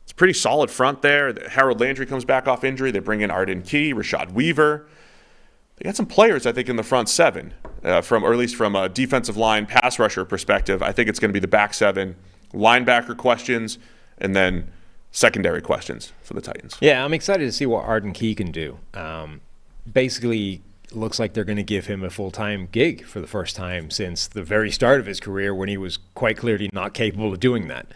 It's a pretty solid front there. Harold Landry comes back off injury. They bring in Arden Key, Rashad Weaver. They got some players, I think, in the front seven, or at least from a defensive line pass rusher perspective. I think it's going to be the back seven, linebacker questions, and then secondary questions for the Titans. Yeah, I'm excited to see what Arden Key can do. Basically, looks like they're going to give him a full-time gig for the first time since the very start of his career, when he was quite clearly not capable of doing that.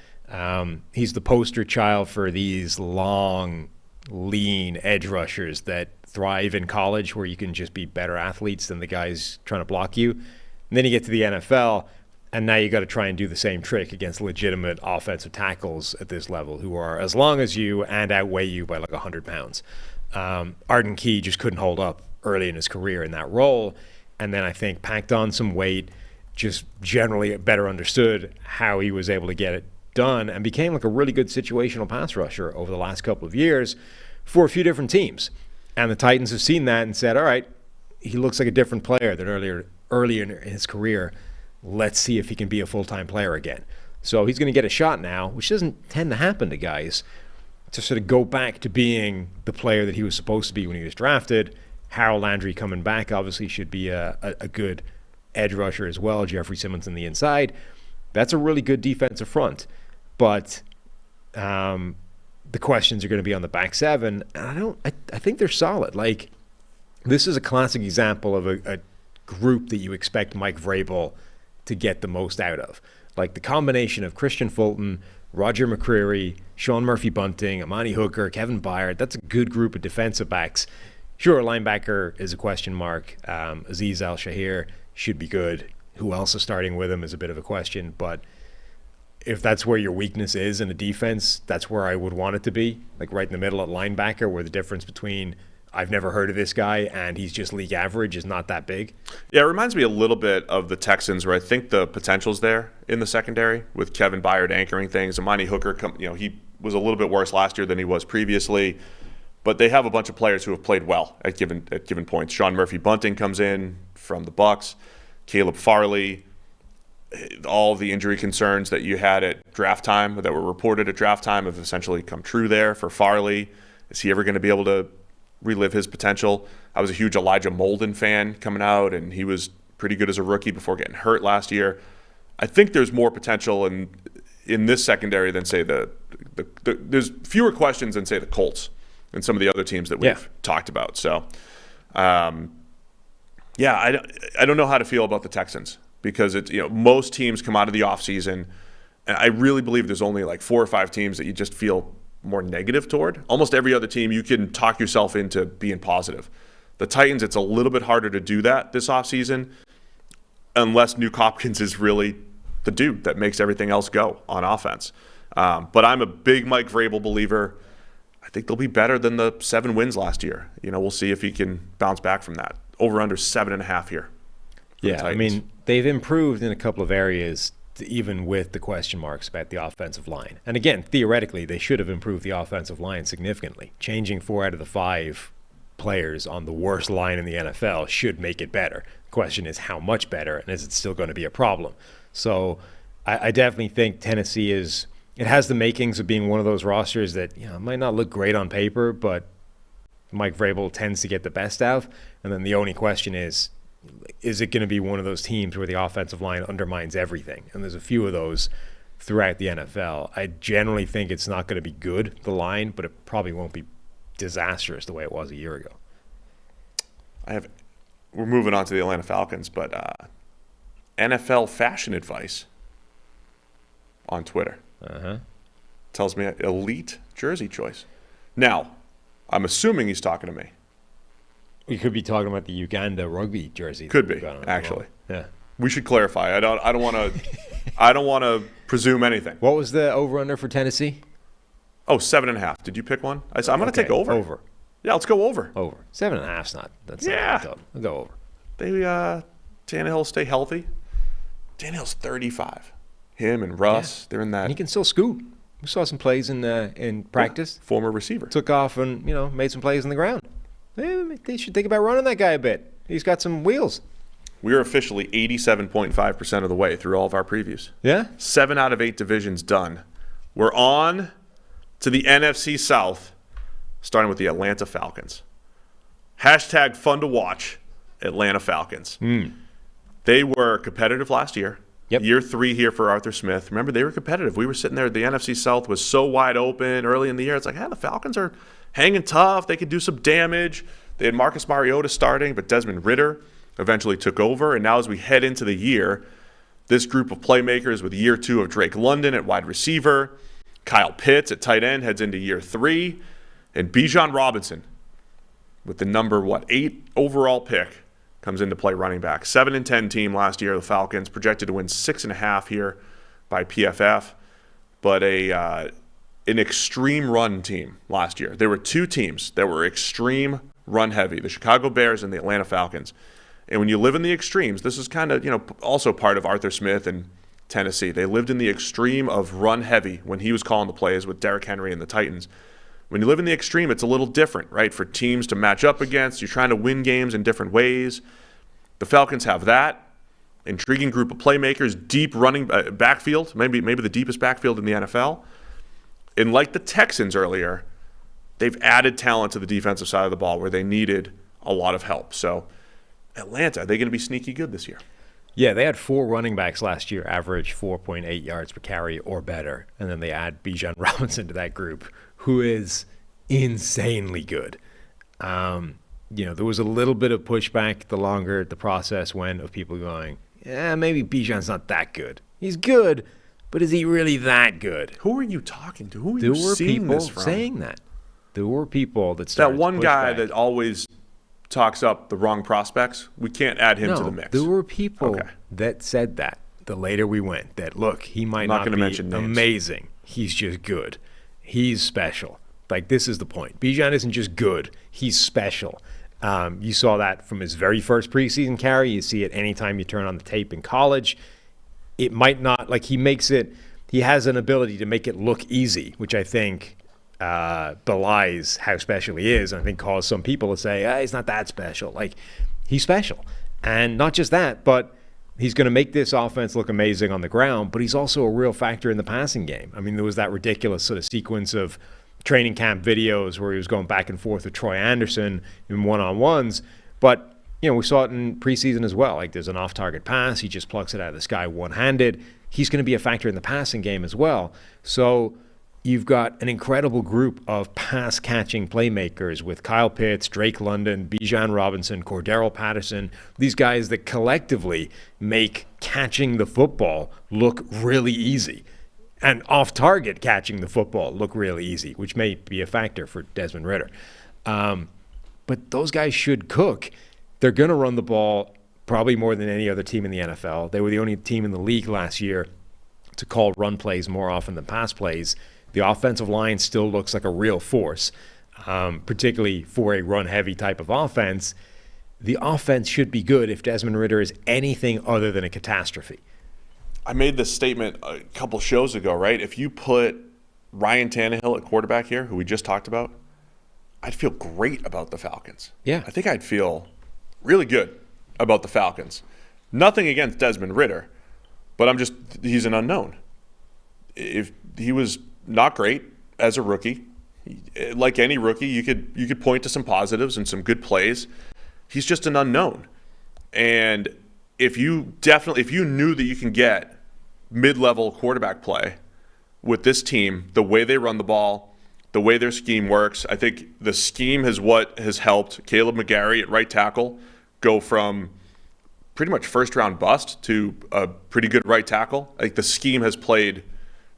He's the poster child for these long, lean edge rushers that thrive in college, where you can just be better athletes than the guys trying to block you. And then you get to the NFL, and now you got to try and do the same trick against legitimate offensive tackles at this level who are as long as you and outweigh you by like 100 pounds. Arden Key just couldn't hold up early in his career in that role, and then I think packed on some weight, just generally better understood how he was able to get it done, and became like a really good situational pass rusher over the last couple of years for a few different teams. And the Titans have seen that and said, all right, he looks like a different player than earlier in his career. Let's see if he can be a full-time player again. So he's going to get a shot now, which doesn't tend to happen to guys, to sort of go back to being the player that he was supposed to be when he was drafted. Harold Landry coming back obviously should be a good edge rusher as well. Jeffrey Simmons on the inside. That's a really good defensive front. But the questions are going to be on the back seven. And I think they're solid. Like, this is a classic example of a group that you expect Mike Vrabel to get the most out of. Like the combination of Christian Fulton, Roger McCreary, Sean Murphy-Bunting, Amani Hooker, Kevin Byard, that's a good group of defensive backs. Sure, linebacker is a question mark. Azeez Al-Shahir should be good. Who else is starting with him is a bit of a question, but if that's where your weakness is in a defense, that's where I would want it to be, like right in the middle at linebacker, where the difference between I've never heard of this guy and he's just league average is not that big. Yeah, it reminds me a little bit of the Texans, where I think the potential's there in the secondary with Kevin Byard anchoring things. Amani Hooker, he was a little bit worse last year than he was previously, but they have a bunch of players who have played well at given points. Sean Murphy-Bunting comes in from the Bucs, Caleb Farley. All the injury concerns that you had at draft time, that were reported at draft time, have essentially come true there for Farley. Is he ever going to be able to relive his potential? I was a huge Elijah Molden fan coming out, and he was pretty good as a rookie before getting hurt last year. I think there's more potential in this secondary than, say, there's fewer questions than, say, the Colts and some of the other teams that we've talked about. So, I don't know how to feel about the Texans, because it's, most teams come out of the offseason, and I really believe there's only like 4 or 5 teams that you just feel more negative toward. Almost every other team you can talk yourself into being positive. The Titans, it's a little bit harder to do that this offseason, unless Nuke Hopkins is really the dude that makes everything else go on offense. But I'm a big Mike Vrabel believer. I think they'll be better than the 7 wins last year. We'll see if he can bounce back from that. Over under 7.5 here. Yeah, I mean, they've improved in a couple of areas, even with the question marks about the offensive line. And again, theoretically, they should have improved the offensive line significantly. Changing 4 out of the 5 players on the worst line in the NFL should make it better. The question is how much better, and is it still going to be a problem? So I definitely think Tennessee it has the makings of being one of those rosters that might not look great on paper, but Mike Vrabel tends to get the best out. And then the only question is it going to be one of those teams where the offensive line undermines everything? And there's a few of those throughout the NFL. I generally think it's not going to be good, the line, but it probably won't be disastrous the way it was a year ago. We're moving on to the Atlanta Falcons, but NFL fashion advice on Twitter tells me elite jersey choice. Now, I'm assuming he's talking to me. We could be talking about the Uganda rugby jersey. Could be, actually. Yeah. We should clarify. I don't want to presume anything. What was the over/under for Tennessee? Oh, 7.5. Did you pick one? I'm going to take over. Over. Yeah, let's go over. Over. 7.5's not. That's not bad. I'll go over. Tannehill stay healthy. Tannehill's 35. Him and Russ, they're in that. And he can still scoop. We saw some plays in practice. Yeah, former receiver. Took off and made some plays on the ground. They should think about running that guy a bit. He's got some wheels. We are officially 87.5% of the way through all of our previews. Yeah. 7 out of 8 divisions done. We're on to the NFC South, starting with the Atlanta Falcons. Hashtag fun to watch, Atlanta Falcons. They were competitive last year. Yep. Year 3 here for Arthur Smith. Remember, they were competitive. We were sitting there. The NFC South was so wide open early in the year. It's like, the Falcons are hanging tough. They could do some damage. They had Marcus Mariota starting, but Desmond Ridder eventually took over. And now as we head into the year, this group of playmakers with year 2 of Drake London at wide receiver, Kyle Pitts at tight end heads into year 3, and Bijan Robinson with the number, 8 overall pick comes into play running back. 7-10 team last year, the Falcons, projected to win 6.5 here by PFF, but an extreme run team last year. There were 2 teams that were extreme run heavy, the Chicago Bears and the Atlanta Falcons. And when you live in the extremes, this is kind of, also part of Arthur Smith and Tennessee. They lived in the extreme of run heavy when he was calling the plays with Derrick Henry and the Titans. When you live in the extreme, it's a little different, right? For teams to match up against, you're trying to win games in different ways. The Falcons have that intriguing group of playmakers, deep running backfield, maybe the deepest backfield in the NFL. And like the Texans earlier, they've added talent to the defensive side of the ball where they needed a lot of help. So Atlanta, are they going to be sneaky good this year? Yeah, they had 4 running backs last year, average 4.8 yards per carry or better. And then they add Bijan Robinson to that group, who is insanely good. There was a little bit of pushback the longer the process went of people going, maybe Bijan's not that good. He's good, but is he really that good? Who are you talking to? Who are you seeing this from? There were people saying that. There were people that started that one guy back. that always talks up the wrong prospects. We can't add him to the mix. There were people that said that the later we went, that look, he might not be amazing. He's just good. He's special. Like, this is the point. Bijan isn't just good. He's special. You saw that from his very first preseason carry. You see it anytime you turn on the tape in college. It might not, he has an ability to make it look easy, which I think belies how special he is, and I think caused some people to say, he's not that special. Like, he's special. And not just that, but he's going to make this offense look amazing on the ground, but he's also a real factor in the passing game. I mean, there was that ridiculous sort of sequence of training camp videos where he was going back and forth with Troy Anderson in one-on-ones, but we saw it in preseason as well. Like, there's an off-target pass, he just plucks it out of the sky one-handed. He's going to be a factor in the passing game as well. So you've got an incredible group of pass-catching playmakers with Kyle Pitts, Drake London, Bijan Robinson, Cordero Patterson, these guys that collectively make catching the football look really easy. And off-target catching the football look really easy, which may be a factor for Desmond Ridder. But those guys should cook. They're going to run the ball probably more than any other team in the NFL. They were the only team in the league last year to call run plays more often than pass plays. The offensive line still looks like a real force, particularly for a run-heavy type of offense. The offense should be good if Desmond Ridder is anything other than a catastrophe. I made this statement a couple shows ago, right? If you put Ryan Tannehill at quarterback here, who we just talked about, I'd feel great about the Falcons. Yeah. I think I'd feel really good about the Falcons. Nothing against Desmond Ridder, but he's an unknown. If he was not great as a rookie, like any rookie, you could point to some positives and some good plays. He's just an unknown. And if you knew that you can get mid-level quarterback play with this team, the way they run the ball, the way their scheme works, I think the scheme is what has helped Caleb McGarry at right tackle go from pretty much first-round bust to a pretty good right tackle. I think the scheme has played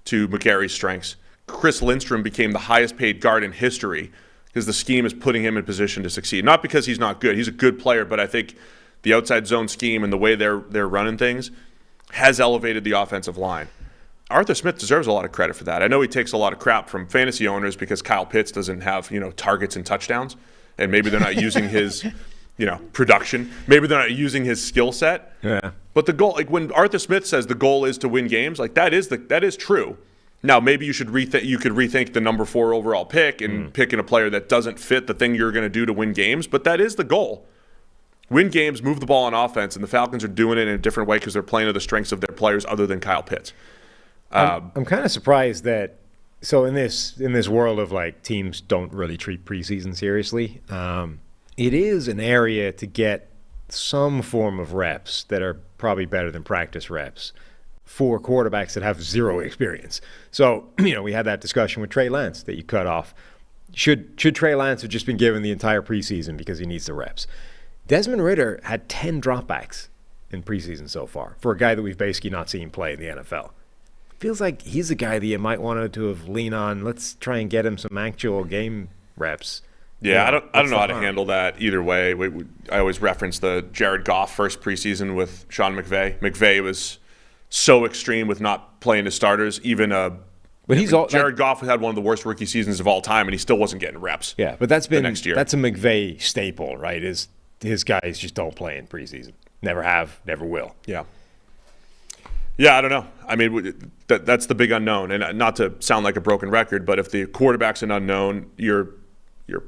to McGarry's strengths. Chris Lindstrom became the highest-paid guard in history because the scheme is putting him in position to succeed. Not because he's not good. He's a good player, but I think the outside zone scheme and the way they're running things has elevated the offensive line. Arthur Smith deserves a lot of credit for that. I know he takes a lot of crap from fantasy owners because Kyle Pitts doesn't have, targets and touchdowns, and maybe they're not using his, production. Maybe they're not using his skill set. Yeah. But the goal, like when Arthur Smith says the goal is to win games, like that is true. Now maybe you could rethink the number 4 overall pick and picking a player that doesn't fit the thing you're going to do to win games, but that is the goal. Win games, move the ball on offense, and the Falcons are doing it in a different way because they're playing to the strengths of their players other than Kyle Pitts. I'm kind of surprised that in this world of like teams don't really treat preseason seriously, it is an area to get some form of reps that are probably better than practice reps for quarterbacks that have zero experience. So, we had that discussion with Trey Lance that you cut off. Should Trey Lance have just been given the entire preseason because he needs the reps? Desmond Ridder had 10 dropbacks in preseason so far for a guy that we've basically not seen play in the NFL. Feels like he's a guy that you might want to have lean on. Let's try and get him some actual game reps. Yeah, I don't know how to handle that either way. I always reference the Jared Goff first preseason with Sean McVay. McVay was so extreme with not playing his starters. Jared Goff had one of the worst rookie seasons of all time, and he still wasn't getting reps. Yeah, but that's next year. That's a McVay staple, right? His guys just don't play in preseason. Never have, never will. Yeah. Yeah, I don't know. I mean, that's the big unknown. And not to sound like a broken record, but if the quarterback's an unknown, your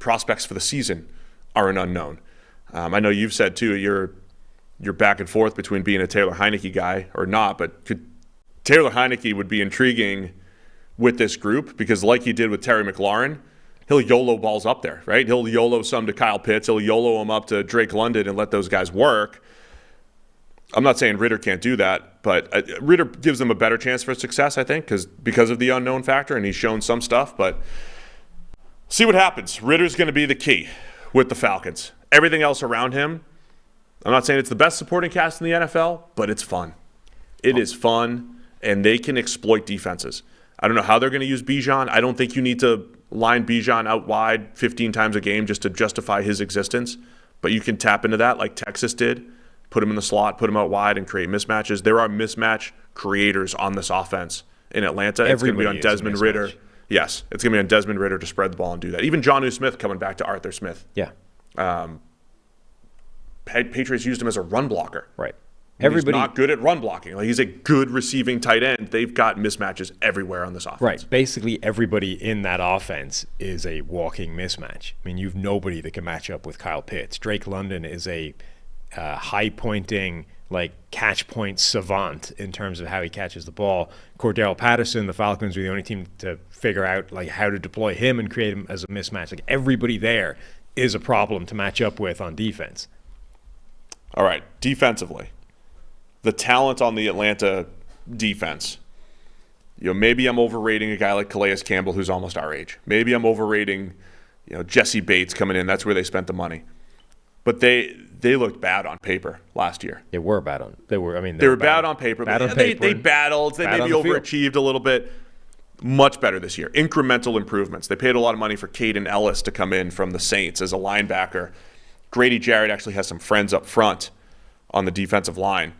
prospects for the season are an unknown. I know you've said, too, you're back and forth between being a Taylor Heineke guy or not, but Taylor Heineke would be intriguing with this group because like he did with Terry McLaurin, he'll YOLO balls up there, right? He'll YOLO some to Kyle Pitts. He'll YOLO them up to Drake London and let those guys work. I'm not saying Ridder can't do that, but Ridder gives them a better chance for success, I think, because of the unknown factor, and he's shown some stuff. But see what happens. Ridder's going to be the key with the Falcons. Everything else around him, I'm not saying it's the best supporting cast in the NFL, but it's fun. It is fun, and they can exploit defenses. I don't know how they're going to use Bijan. I don't think you need to line Bijan out wide 15 times a game just to justify his existence, but you can tap into that like Texas did. Put him in the slot, put him out wide, and create mismatches. There are mismatch creators on this offense in Atlanta. It's going to be on Desmond Ridder. Yes, it's going to be on Desmond Ridder to spread the ball and do that. Even Jonnu Smith coming back to Arthur Smith. Yeah. Patriots used him as a run blocker. Right. He's not good at run blocking. Like, he's a good receiving tight end. They've got mismatches everywhere on this offense. Right. Basically, everybody in that offense is a walking mismatch. I mean, you've nobody that can match up with Kyle Pitts. Drake London is a high-pointing, like, catch point savant in terms of how he catches the ball. Cordell Patterson, the Falcons were the only team to figure out, like, how to deploy him and create him as a mismatch. Like, everybody there is a problem to match up with on defense. All right, defensively. The talent on the Atlanta defense. Maybe I'm overrating a guy like Calais Campbell, who's almost our age. Maybe I'm overrating, Jesse Bates coming in. That's where they spent the money. But they looked bad on paper last year. They were bad on. They were bad on paper. They battled. They maybe overachieved a little bit. Much better this year. Incremental improvements. They paid a lot of money for Caden Ellis to come in from the Saints as a linebacker. Grady Jarrett actually has some friends up front on the defensive line.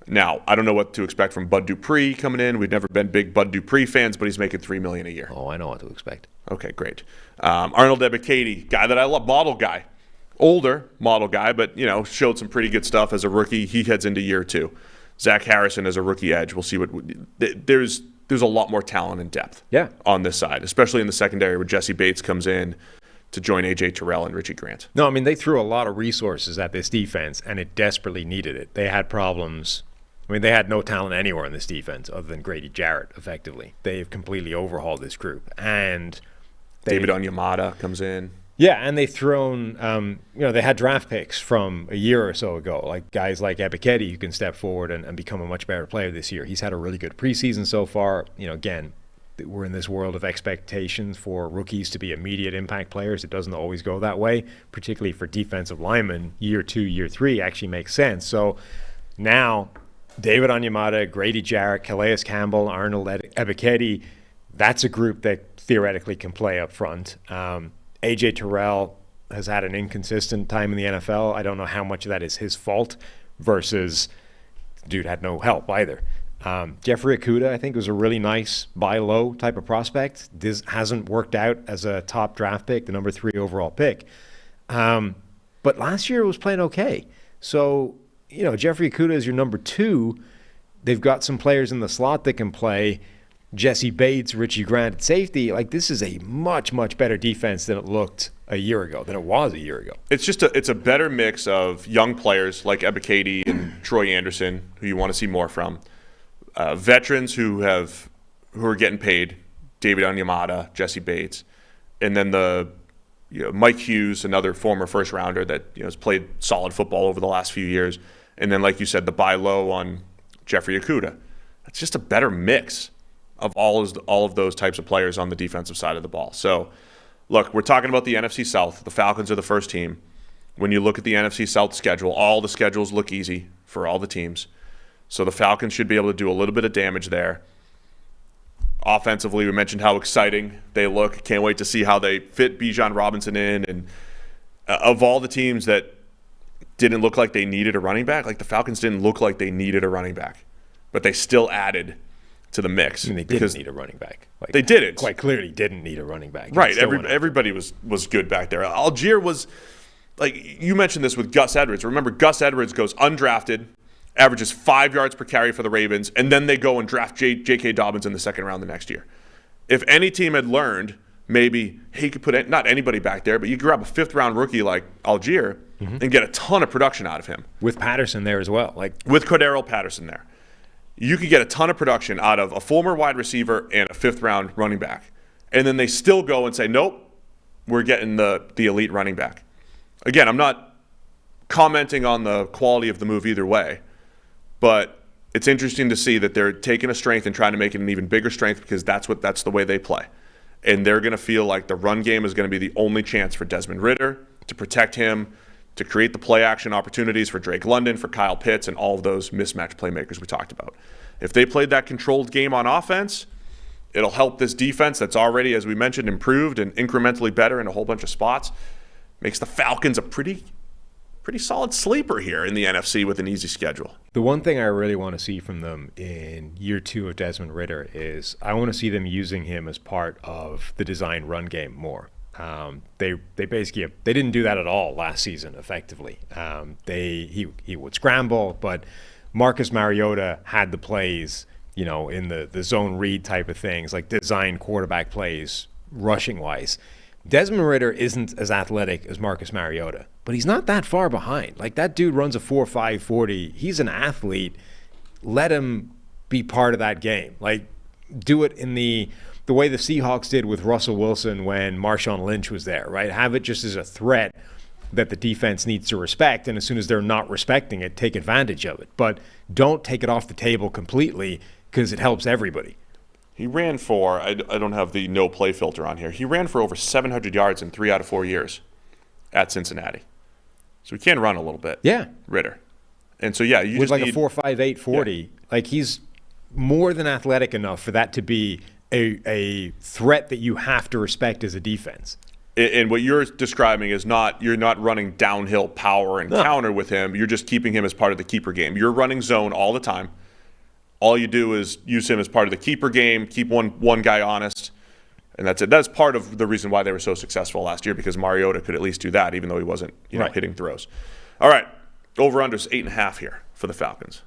Now, I don't know what to expect from Bud Dupree coming in. We've never been big Bud Dupree fans, but he's making $3 million a year. Oh, I know what to expect. Okay, great. Arnold Ebiketie, guy that I love, model guy. Older model guy, but, showed some pretty good stuff as a rookie. He heads into year 2. Zach Harrison as a rookie edge. We'll see what there's a lot more talent and depth on this side, especially in the secondary where Jesse Bates comes in. to join A.J. Terrell and Richie Grant. No, I mean, they threw a lot of resources at this defense, and it desperately needed it. They had problems. I mean, they had no talent anywhere in this defense other than Grady Jarrett, effectively. They've completely overhauled this group. And David Onyemata comes in. Yeah, and they've thrown, they had draft picks from a year or so ago, like guys like Ebiketie who can step forward and become a much better player this year. He's had a really good preseason so far. Again, we're in this world of expectations for rookies to be immediate impact players. It doesn't always go that way, particularly for defensive linemen. Year 2, year 3 actually makes sense. So now David Onyemata, Grady Jarrett, Calais Campbell, Arnold Ebiketie, that's a group that theoretically can play up front. A.J. Terrell has had an inconsistent time in the NFL. I don't know how much of that is his fault versus the dude had no help either. Jeffrey Okudah, I think, was a really nice buy low type of prospect. This hasn't worked out as a top draft pick, the number 3 overall pick. But last year it was playing okay. So, Jeffrey Okudah is your number 2. They've got some players in the slot that can play. Jesse Bates, Richie Grant at safety. Like, this is a much, much better defense than it looked a year ago, than it was a year ago. It's a better mix of young players like Ebiketie and Troy Anderson, who you want to see more from. Veterans who are getting paid, David Onyemata, Jesse Bates, and then Mike Hughes, another former first rounder that has played solid football over the last few years, and then like you said, the buy low on Jeffrey Okudah. It's just a better mix of all of those types of players on the defensive side of the ball. So, look, we're talking about the NFC South. The Falcons are the first team. When you look at the NFC South schedule, all the schedules look easy for all the teams. So the Falcons should be able to do a little bit of damage there. Offensively, we mentioned how exciting they look. Can't wait to see how they fit Bijan Robinson in. And of all the teams that didn't look like they needed a running back, like the Falcons didn't look like they needed a running back, but they still added to the mix. I mean, they didn't need a running back. Like, they didn't. Quite clearly didn't need a running back. Right. Everybody was good back there. Algier was, like, you mentioned this with Gus Edwards. Remember, Gus Edwards goes undrafted, averages 5 yards per carry for the Ravens, and then they go and draft J.K. Dobbins in the second round the next year. If any team had learned, maybe he could put not anybody back there, but you grab a 5th-round rookie like Algier and get a ton of production out of him. With Patterson there as well. With Cordero Patterson there. You could get a ton of production out of a former wide receiver and a 5th-round running back. And then they still go and say, nope, we're getting the elite running back. Again, I'm not commenting on the quality of the move either way, but it's interesting to see that they're taking a strength and trying to make it an even bigger strength because that's the way they play. And they're going to feel like the run game is going to be the only chance for Desmond Ridder to protect him, to create the play action opportunities for Drake London, for Kyle Pitts, and all of those mismatch playmakers we talked about. If they played that controlled game on offense, it'll help this defense that's already, as we mentioned, improved and incrementally better in a whole bunch of spots. Makes the Falcons a pretty solid sleeper here in the NFC with an easy schedule. The one thing I really want to see from them in year 2 of Desmond Ridder is I want to see them using him as part of the design run game more. They basically they didn't do that at all last season effectively. He would scramble, but Marcus Mariota had the plays, in the zone read type of things, like design quarterback plays rushing wise. Desmond Ridder isn't as athletic as Marcus Mariota, but he's not that far behind. Like, that dude runs a 4.5 40. He's an athlete. Let him be part of that game. Like, do it in the way the Seahawks did with Russell Wilson when Marshawn Lynch was there, right? Have it just as a threat that the defense needs to respect, and as soon as they're not respecting it, take advantage of it. But don't take it off the table completely because it helps everybody. He ran for, I don't have the no play filter on here, he ran for over 700 yards in 3 out of 4 years at Cincinnati. So he can run a little bit. Yeah. Ritter. And so, yeah, you with just like need, a 4.58 40. Yeah. Like, he's more than athletic enough for that to be a threat that you have to respect as a defense. And what you're describing is you're not running downhill power and counter with him. You're just keeping him as part of the keeper game. You're running zone all the time. All you do is use him as part of the keeper game, keep one guy honest, and that's it. That's part of the reason why they were so successful last year, because Mariota could at least do that, even though he wasn't hitting throws. All right, over-under is 8.5 here for the Falcons.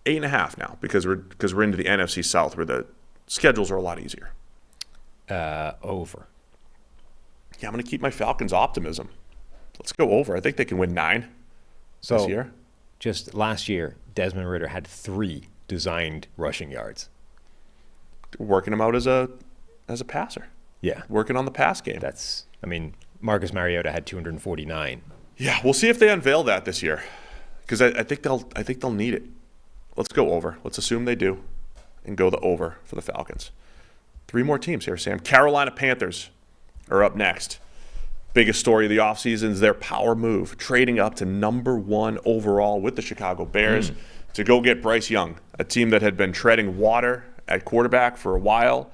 8.5 now, because we're into the NFC South where the schedules are a lot easier. Over. I'm going to keep my Falcons optimism. Let's go over. I think they can win 9 this year. Just last year, Desmond Ridder had 3 designed rushing yards. Working him out as a passer. Yeah. Working on the pass game. Marcus Mariota had 249. Yeah, we'll see if they unveil that this year, because I think they'll need it. Let's go over. Let's assume they do, and go the over for the Falcons. 3 more teams here, Sam. Carolina Panthers are up next. Biggest story of the offseason is their power move, trading up to number 1 overall with the Chicago Bears to go get Bryce Young, a team that had been treading water at quarterback for a while.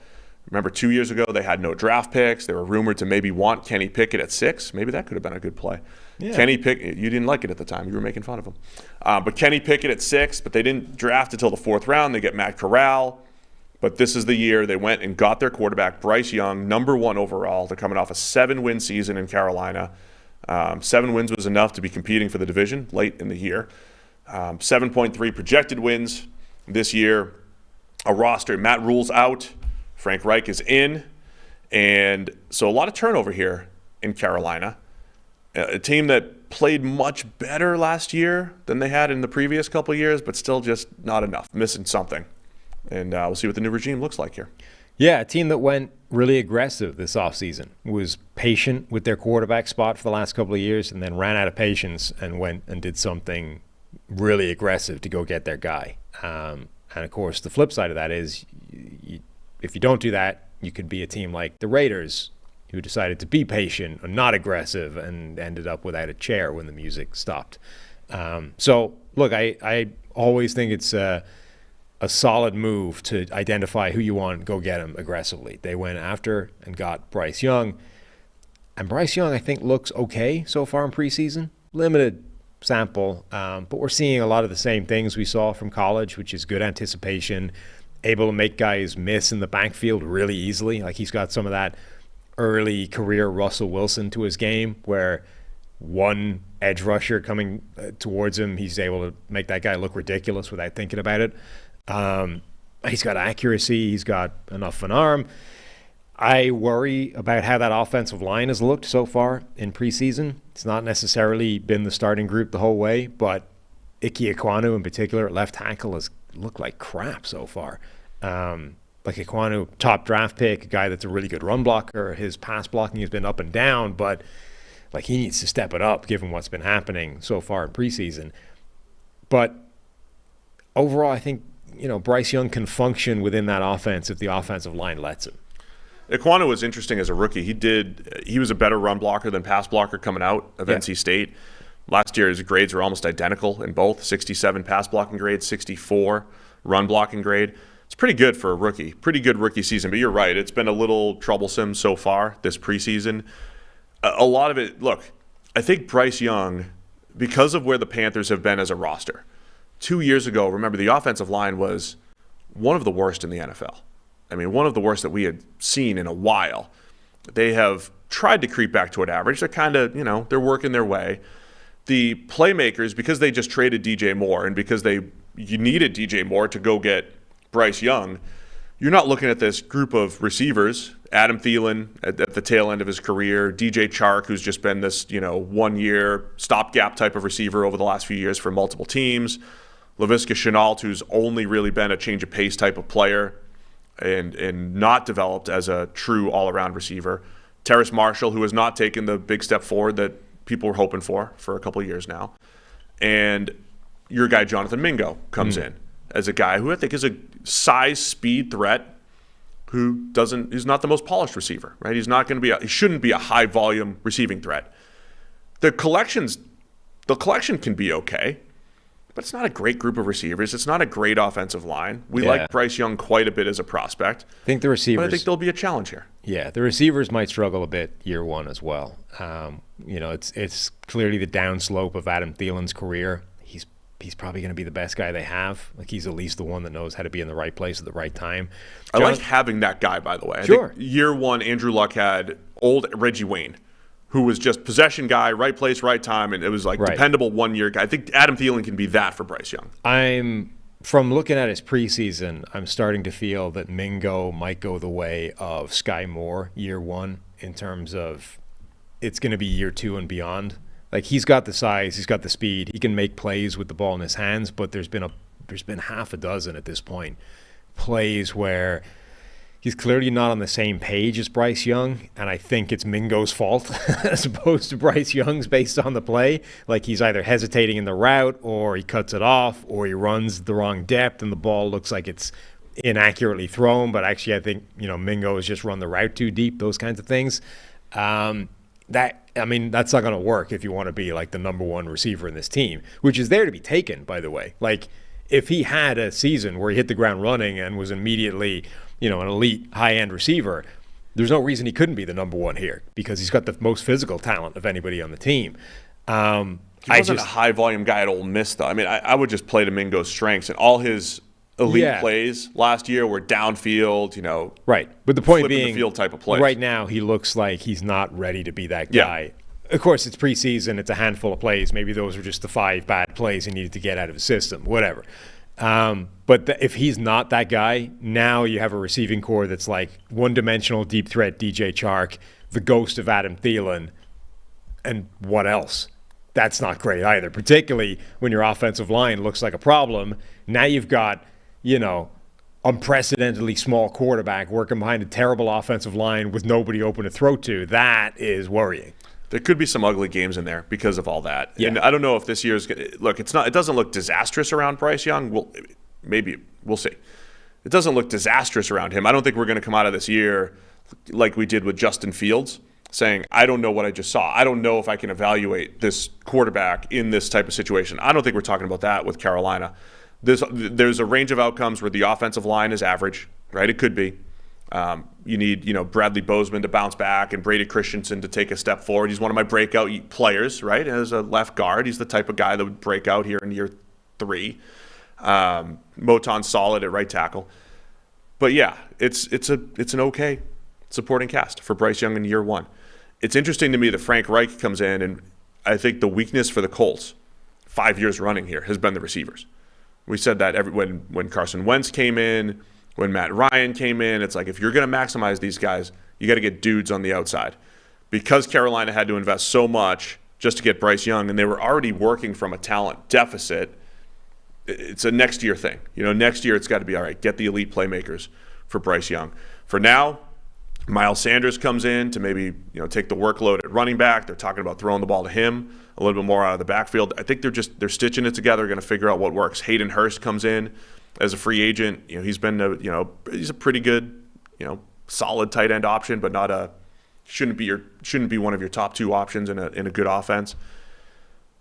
Remember, 2 years ago, they had no draft picks. They were rumored to maybe want Kenny Pickett at 6. Maybe that could have been a good play. Yeah. Kenny Pickett, you didn't like it at the time. You were making fun of him. But Kenny Pickett at 6, but they didn't draft until the 4th round. They get Matt Corral. But this is the year they went and got their quarterback, Bryce Young, number 1 overall. They're coming off a 7-win season in Carolina. 7 wins was enough to be competing for the division late in the year. 7.3 projected wins this year. A roster, Matt Rule's out. Frank Reich is in. And so a lot of turnover here in Carolina. A team that played much better last year than they had in the previous couple of years, but still just not enough, missing something. And we'll see what the new regime looks like here. Yeah, a team that went really aggressive this offseason, was patient with their quarterback spot for the last couple of years, and then ran out of patience and went and did something really aggressive to go get their guy. And, of course, the flip side of that is if you don't do that, you could be a team like the Raiders, who decided to be patient and not aggressive and ended up without a chair when the music stopped. So, look, I always think it's a solid move to identify who you want, go get him aggressively. They went after and got Bryce Young. And Bryce Young, I think, looks okay so far in preseason. Limited sample, but we're seeing a lot of the same things we saw from college, which is good anticipation, able to make guys miss in the backfield really easily. Like, he's got some of that early career Russell Wilson to his game, where one edge rusher coming towards him, he's able to make that guy look ridiculous without thinking about it. He's got accuracy. He's got enough of an arm. I worry about how that offensive line has looked so far in preseason. It's not necessarily been the starting group the whole way, but Ike Ekwonu in particular at left tackle has looked like crap so far. Like Ekwonu, top draft pick, a guy that's a really good run blocker. His pass blocking has been up and down, but like, he needs to step it up given what's been happening so far in preseason. But overall, I think, Bryce Young can function within that offense if the offensive line lets him. Ekwonu was interesting as a rookie. He was a better run blocker than pass blocker coming out of NC State. Last year, his grades were almost identical in both, 67 pass blocking grade, 64 run blocking grade. It's pretty good for a rookie. Pretty good rookie season. But you're right, it's been a little troublesome so far this preseason. A lot of it, look, I think Bryce Young, because of where the Panthers have been as a roster, 2 years ago, remember, the offensive line was one of the worst in the NFL. I mean, one of the worst that we had seen in a while. They have tried to creep back toward average. They're kind of, they're working their way. The playmakers, because they just traded DJ Moore and because you needed DJ Moore to go get Bryce Young, you're not looking at this group of receivers, Adam Thielen at the tail end of his career, DJ Chark, who's just been this, 1-year stopgap type of receiver over the last few years for multiple teams, Laviska Shenault, who's only really been a change of pace type of player and not developed as a true all-around receiver, Terrace Marshall, who has not taken the big step forward that people were hoping for a couple of years now, and your guy Jonathan Mingo comes in as a guy who I think is a size speed threat he's not the most polished receiver, right? He's not going to he shouldn't be a high volume receiving threat. The collection can be okay, but it's not a great group of receivers. It's not a great offensive line. We like Bryce Young quite a bit as a prospect. I think the receivers, but I think there'll be a challenge here. Yeah, the receivers might struggle a bit year one as well. It's clearly the downslope of Adam Thielen's career. He's probably going to be the best guy they have. Like, he's at least the one that knows how to be in the right place at the right time. I like having that guy, by the way. I think year one, Andrew Luck had old Reggie Wayne, who was just possession guy, right place, right time, and it was like dependable 1 year guy. I think Adam Thielen can be that for Bryce Young. From looking at his preseason, I'm starting to feel that Mingo might go the way of Sky Moore year one in terms of it's going to be year 2 and beyond. Like, he's got the size, he's got the speed, he can make plays with the ball in his hands, but there's been half a dozen at this point plays where he's clearly not on the same page as Bryce Young, and I think it's Mingo's fault as opposed to Bryce Young's based on the play. Like, he's either hesitating in the route, or he cuts it off, or he runs the wrong depth and the ball looks like it's inaccurately thrown, but actually I think, Mingo has just run the route too deep, those kinds of things. That's not going to work if you want to be like the number one receiver in this team, which is there to be taken, by the way. Like, if he had a season where he hit the ground running and was immediately, an elite high-end receiver, there's no reason he couldn't be the number one here, because he's got the most physical talent of anybody on the team. He wasn't a high-volume guy at Ole Miss, though. I mean, I would just play to Mingo's strengths, and all his elite plays last year were downfield, right. But the point being, the field type of plays. Right now he looks like he's not ready to be that guy. Yeah. Of course, it's preseason. It's a handful of plays. Maybe those were just the 5 bad plays he needed to get out of his system, whatever. But if he's not that guy, now you have a receiving core that's like one-dimensional deep threat DJ Chark, the ghost of Adam Thielen, and what else? That's not great either, particularly when your offensive line looks like a problem. Now you've got, unprecedentedly small quarterback working behind a terrible offensive line with nobody open to throw to. That is worrying. There could be some ugly games in there because of all that. Yeah. And I don't know if this year's – look, it doesn't look disastrous around Bryce Young. We'll see. It doesn't look disastrous around him. I don't think we're going to come out of this year like we did with Justin Fields, saying, I don't know what I just saw. I don't know if I can evaluate this quarterback in this type of situation. I don't think we're talking about that with Carolina. There's a range of outcomes where the offensive line is average, right? It could be. You need, Bradley Bozeman to bounce back and Brady Christensen to take a step forward. He's one of my breakout players, right? As a left guard, he's the type of guy that would break out here in year 3. Moton's solid at right tackle. But yeah, it's an okay supporting cast for Bryce Young in year 1. It's interesting to me that Frank Reich comes in, and I think the weakness for the Colts 5 years running here has been the receivers. We said that when Carson Wentz came in, when Matt Ryan came in, it's like, if you're going to maximize these guys, you got to get dudes on the outside. Because Carolina had to invest so much just to get Bryce Young, and they were already working from a talent deficit, it's a next year thing. Next year it's got to be, all right, get the elite playmakers for Bryce Young. For now, Miles Sanders comes in to maybe take the workload at running back. They're talking about throwing the ball to him a little bit more out of the backfield. I think they're stitching it together, going to figure out what works. Hayden Hurst comes in as a free agent. He's been he's a pretty good solid tight end option, but not shouldn't be one of your top 2 options in a good offense.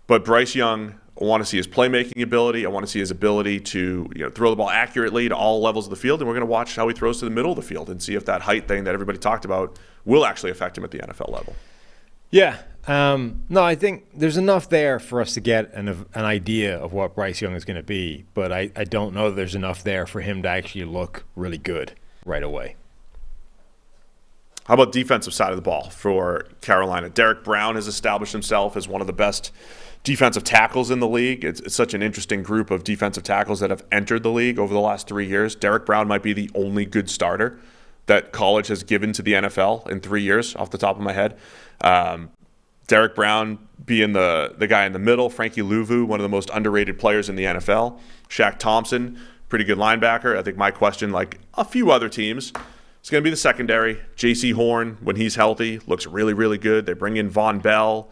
But Bryce Young, I want to see his playmaking ability. I want to see his ability to throw the ball accurately to all levels of the field, and we're going to watch how he throws to the middle of the field and see if that height thing that everybody talked about will actually affect him at the NFL level. Yeah. No, I think there's enough there for us to get an idea of what Bryce Young is going to be, but I don't know that there's enough there for him to actually look really good right away. How about defensive side of the ball for Carolina? Derek Brown has established himself as one of the best defensive tackles in the league. It's such an interesting group of defensive tackles that have entered the league over the last 3 years. Derek Brown might be the only good starter that college has given to the NFL in 3 years, off the top of my head. Derek Brown being the guy in the middle. Frankie Louvu, one of the most underrated players in the NFL. Shaq Thompson, pretty good linebacker. I think my question, like a few other teams, it's going to be the secondary. J.C. Horn, when he's healthy, looks really, really good. They bring in Von Bell,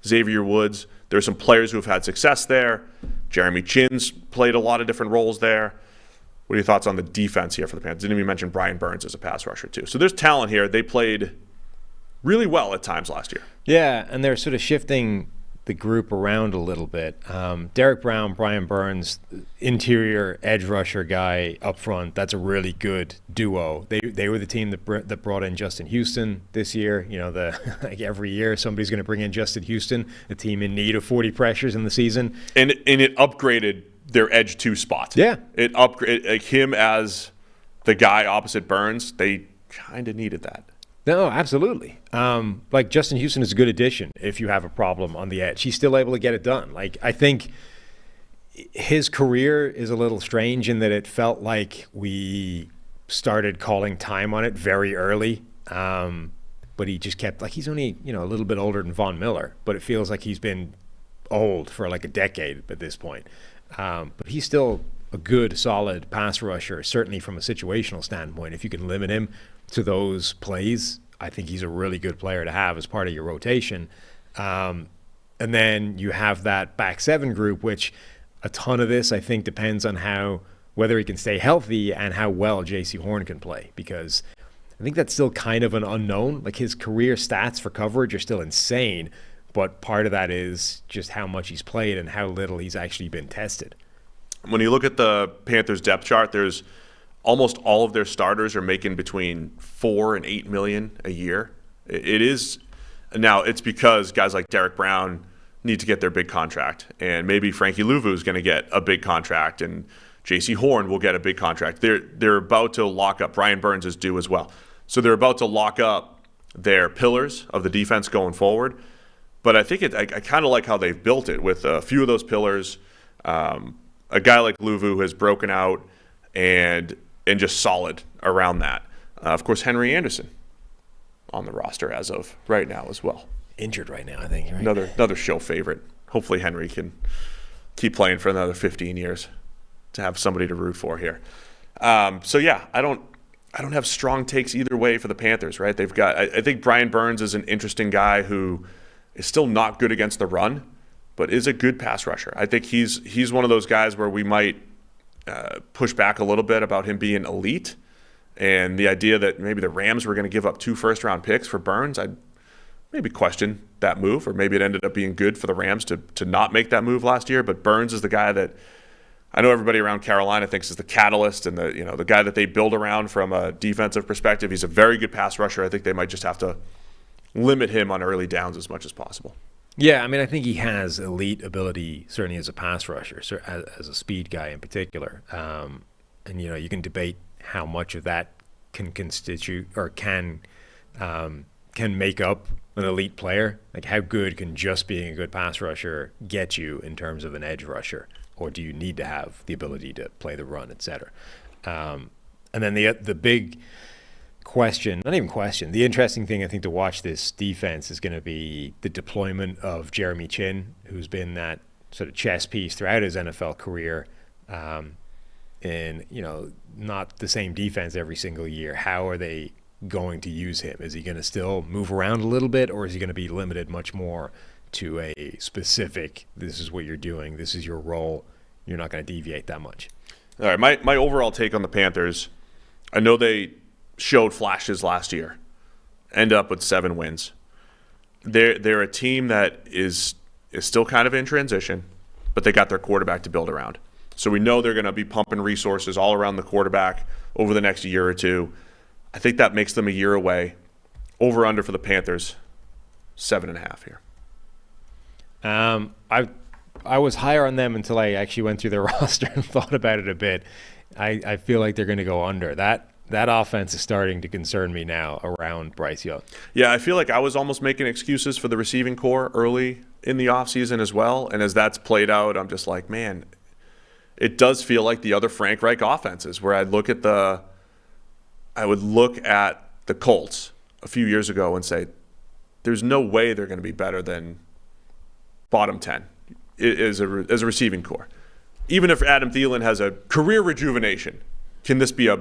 Xavier Woods. There's some players who have had success there. Jeremy Chinn's played a lot of different roles there. What are your thoughts on the defense here for the Panthers? Didn't even mention Brian Burns as a pass rusher too. So there's talent here. They played really well at times last year. Yeah, and they're sort of shifting the group around a little bit. Derek Brown, Brian Burns, interior edge rusher guy up front. That's a really good duo. They were the team that brought in Justin Houston this year. Like every year somebody's going to bring in Justin Houston, a team in need of 40 pressures in the season. And it upgraded their edge 2 spot. Yeah, it upgraded like him as the guy opposite Burns. They kind of needed that. No, absolutely. Like Justin Houston is a good addition if you have a problem on the edge. He's still able to get it done. Like, I think his career is a little strange in that it felt like we started calling time on it very early. but he just kept, like, he's only, a little bit older than Von Miller, but it feels like he's been old for like a decade at this point. But he's still a good, solid pass rusher, certainly from a situational standpoint. If you can limit him to those plays, I think he's a really good player to have as part of your rotation. And then you have that back seven group, which a ton of this, I think, depends on whether he can stay healthy and how well J.C. Horn can play, because I think that's still kind of an unknown. Like, his career stats for coverage are still insane, but part of that is just how much he's played and how little he's actually been tested. When you look at the Panthers depth chart, there's almost all of their starters are making between $4 and $8 million a year. It is now. It's because guys like Derek Brown need to get their big contract, and maybe Frankie Louvu is going to get a big contract, and J.C. Horn will get a big contract. They're about to lock up. Brian Burns is due as well, so they're about to lock up their pillars of the defense going forward. But I think I kind of like how they've built it with a few of those pillars. A guy like Louvu has broken out and just solid around that. Of course, Henry Anderson on the roster as of right now as well. Injured right now, I think. Right? Another show favorite. Hopefully Henry can keep playing for another 15 years to have somebody to root for here. So yeah, I don't have strong takes either way for the Panthers, right? They've got, I think Brian Burns is an interesting guy who is still not good against the run, but is a good pass rusher. I think he's one of those guys where we might push back a little bit about him being elite, and the idea that maybe the Rams were going to give up 2 first-round picks for Burns, I'd maybe question that move, or maybe it ended up being good for the Rams to not make that move last year. But Burns is the guy that I know everybody around Carolina thinks is the catalyst and the guy that they build around from a defensive perspective. He's a very good pass rusher. I think they might just have to limit him on early downs as much as possible. Yeah, I mean, I think he has elite ability, certainly as a pass rusher, as a speed guy in particular. And, you can debate how much of that can constitute or can make up an elite player. Like, how good can just being a good pass rusher get you in terms of an edge rusher? Or do you need to have the ability to play the run, et cetera? And then the big question, not even question, the interesting thing I think to watch this defense is going to be the deployment of Jeremy Chin, who's been that sort of chess piece throughout his NFL career, in not the same defense every single year. How are they going to use him? Is he going to still move around a little bit, or is he going to be limited much more to a specific, this is what you're doing, this is your role, you're not going to deviate that much? All right, my overall take on the Panthers, I know they showed flashes last year, end up with 7 wins. They're a team that is still kind of in transition, but they got their quarterback to build around. So we know they're going to be pumping resources all around the quarterback over the next year or two. I think that makes them a year away. Over under for the Panthers, 7.5 here. I was higher on them until I actually went through their roster and thought about it a bit. I feel like they're going to go under. That offense is starting to concern me now around Bryce Young. Yeah, I feel like I was almost making excuses for the receiving core early in the offseason as well. And as that's played out, I'm just like, man, it does feel like the other Frank Reich offenses where I would look at the Colts a few years ago and say, there's no way they're going to be better than bottom 10 as a receiving core. Even if Adam Thielen has a career rejuvenation, can this be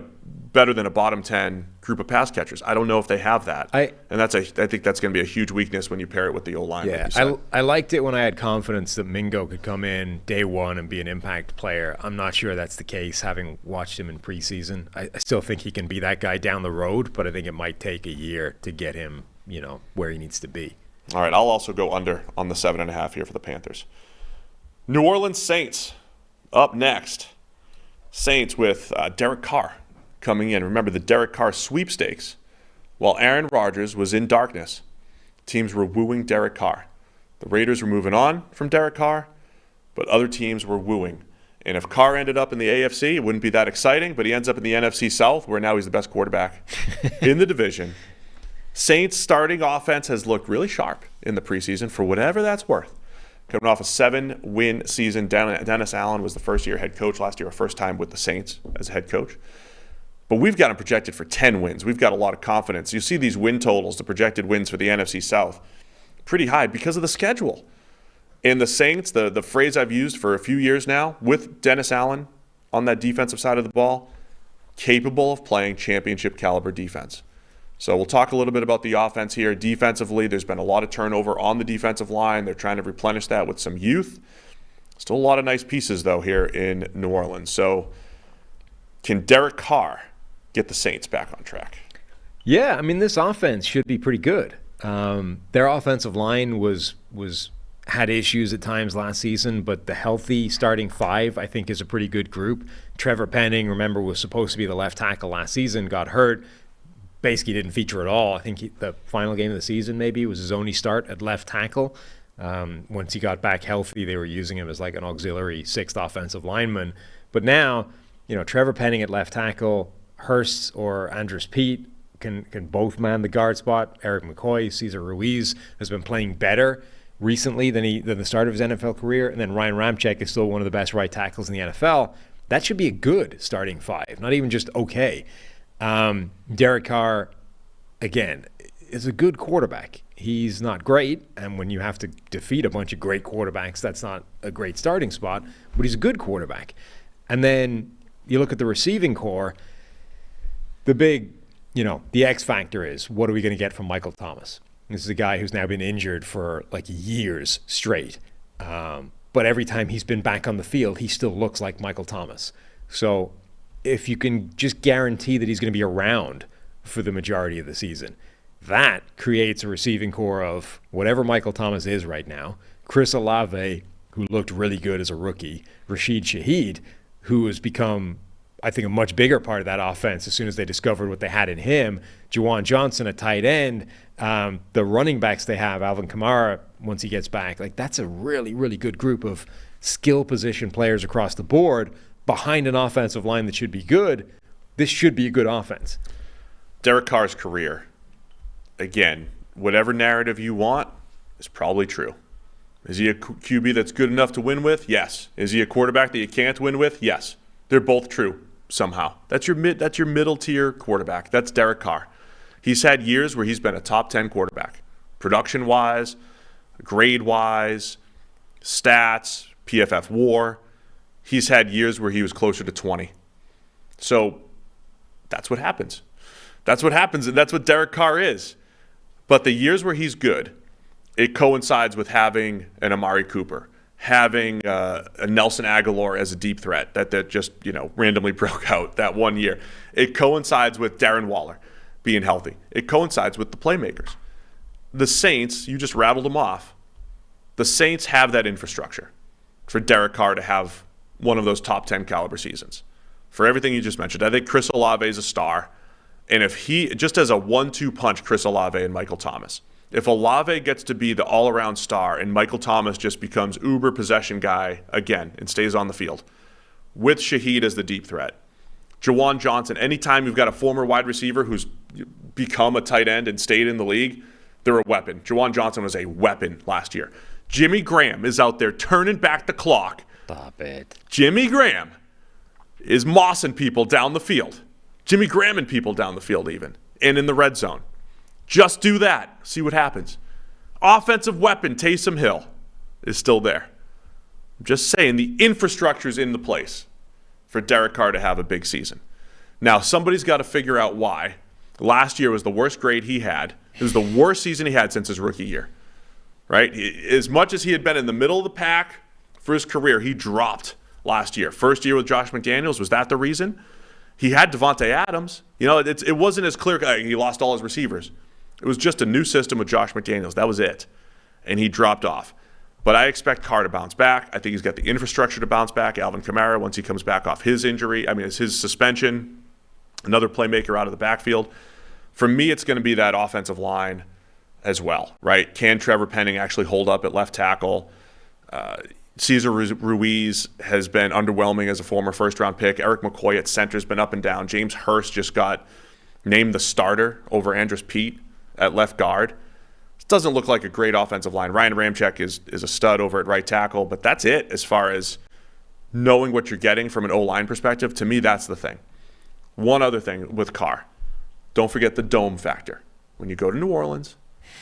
better than a bottom 10 group of pass catchers? I don't know if they have that. I think that's going to be a huge weakness when you pair it with the O-line. Yeah, I liked it when I had confidence that Mingo could come in day one and be an impact player. I'm not sure that's the case, having watched him in preseason. I still think he can be that guy down the road, but I think it might take a year to get him, where he needs to be. All right, I'll also go under on the 7.5 here for the Panthers. New Orleans Saints up next. Saints with Derek Carr coming in. Remember the Derek Carr sweepstakes. While Aaron Rodgers was in darkness, teams were wooing Derek Carr. The Raiders were moving on from Derek Carr, but other teams were wooing. And if Carr ended up in the AFC, it wouldn't be that exciting, but he ends up in the NFC South, where now he's the best quarterback in the division. Saints' starting offense has looked really sharp in the preseason, for whatever that's worth. Coming off a 7-win season, Dennis Allen was the first-year head coach last year, first time with the Saints as a head coach. But we've got them projected for 10 wins. We've got a lot of confidence. You see these win totals, the projected wins for the NFC South, pretty high because of the schedule. And the Saints, the phrase I've used for a few years now, with Dennis Allen on that defensive side of the ball, capable of playing championship caliber defense. So we'll talk a little bit about the offense here. Defensively, there's been a lot of turnover on the defensive line. They're trying to replenish that with some youth. Still a lot of nice pieces, though, here in New Orleans. So can Derek Carr get the Saints back on track? Yeah, I mean, this offense should be pretty good. Their offensive line had issues at times last season, but the healthy starting five, I think, is a pretty good group. Trevor Penning, remember, was supposed to be the left tackle last season, got hurt, basically didn't feature at all. I think the final game of the season maybe was his only start at left tackle. Once he got back healthy, they were using him as like an auxiliary sixth offensive lineman. But now, Trevor Penning at left tackle, Hurst or Andres Pete can both man the guard spot. Eric McCoy, Cesar Ruiz has been playing better recently than the start of his NFL career. And then Ryan Ramczyk is still one of the best right tackles in the NFL. That should be a good starting five, not even just okay. Derek Carr, again, is a good quarterback. He's not great, and when you have to defeat a bunch of great quarterbacks, that's not a great starting spot, but he's a good quarterback. And then you look at the receiving core, the big, the X factor is, what are we going to get from Michael Thomas? This is a guy who's now been injured for like years straight. But every time he's been back on the field, he still looks like Michael Thomas. So if you can just guarantee that he's going to be around for the majority of the season, that creates a receiving core of whatever Michael Thomas is right now. Chris Olave, who looked really good as a rookie. Rashid Shaheed, who has become, I think, a much bigger part of that offense as soon as they discovered what they had in him. Juwan Johnson, a tight end. The running backs they have, Alvin Kamara, once he gets back, that's a really, really good group of skill position players across the board behind an offensive line that should be good. This should be a good offense. Derek Carr's career, again, whatever narrative you want is probably true. Is he a QB that's good enough to win with? Yes. Is he a quarterback that you can't win with? Yes. They're both true somehow. That's your middle tier quarterback. That's Derek Carr. He's had years where he's been a top 10 quarterback, production-wise, grade-wise, stats, PFF WAR. He's had years where he was closer to 20. So that's what happens. That's what happens, and that's what Derek Carr is. But the years where he's good, it coincides with having an Amari Cooper, having a Nelson Aguilar as a deep threat that just randomly broke out that one year. It coincides with Darren Waller being healthy. It coincides with the playmakers. The Saints, you just rattled them off. The Saints have that infrastructure for Derek Carr to have one of those top 10 caliber seasons. For everything you just mentioned, I think Chris Olave is a star. And if he, just as a 1-2 punch, Chris Olave and Michael Thomas, if Olave gets to be the all-around star and Michael Thomas just becomes uber possession guy again and stays on the field, with Shaheed as the deep threat, Juwan Johnson, anytime you've got a former wide receiver who's become a tight end and stayed in the league, they're a weapon. Juwan Johnson was a weapon last year. Jimmy Graham is out there turning back the clock. Stop it. Jimmy Graham is mossing people down the field. Jimmy Graham and people down the field even, and in the red zone. Just do that. See what happens. Offensive weapon, Taysom Hill, is still there. I'm just saying the infrastructure's in the place for Derek Carr to have a big season. Now, somebody's got to figure out why. Last year was the worst grade he had. It was the worst season he had since his rookie year, right? As much as he had been in the middle of the pack for his career, he dropped last year. First year with Josh McDaniels, was that the reason? He had Devontae Adams. It wasn't as clear. He lost all his receivers. It was just a new system with Josh McDaniels. That was it. And he dropped off. But I expect Carr to bounce back. I think he's got the infrastructure to bounce back. Alvin Kamara, once he comes back off his injury, it's his suspension, another playmaker out of the backfield. For me, it's going to be that offensive line as well, right? Can Trevor Penning actually hold up at left tackle? Cesar Ruiz has been underwhelming as a former first-round pick. Eric McCoy at center has been up and down. James Hurst just got named the starter over Andres Pete at left guard. It doesn't look like a great offensive line. Ryan Ramczyk is a stud over at right tackle, but that's it as far as knowing what you're getting from an O-line perspective. To me, that's the thing. One other thing with Carr. Don't forget the dome factor. When you go to New Orleans,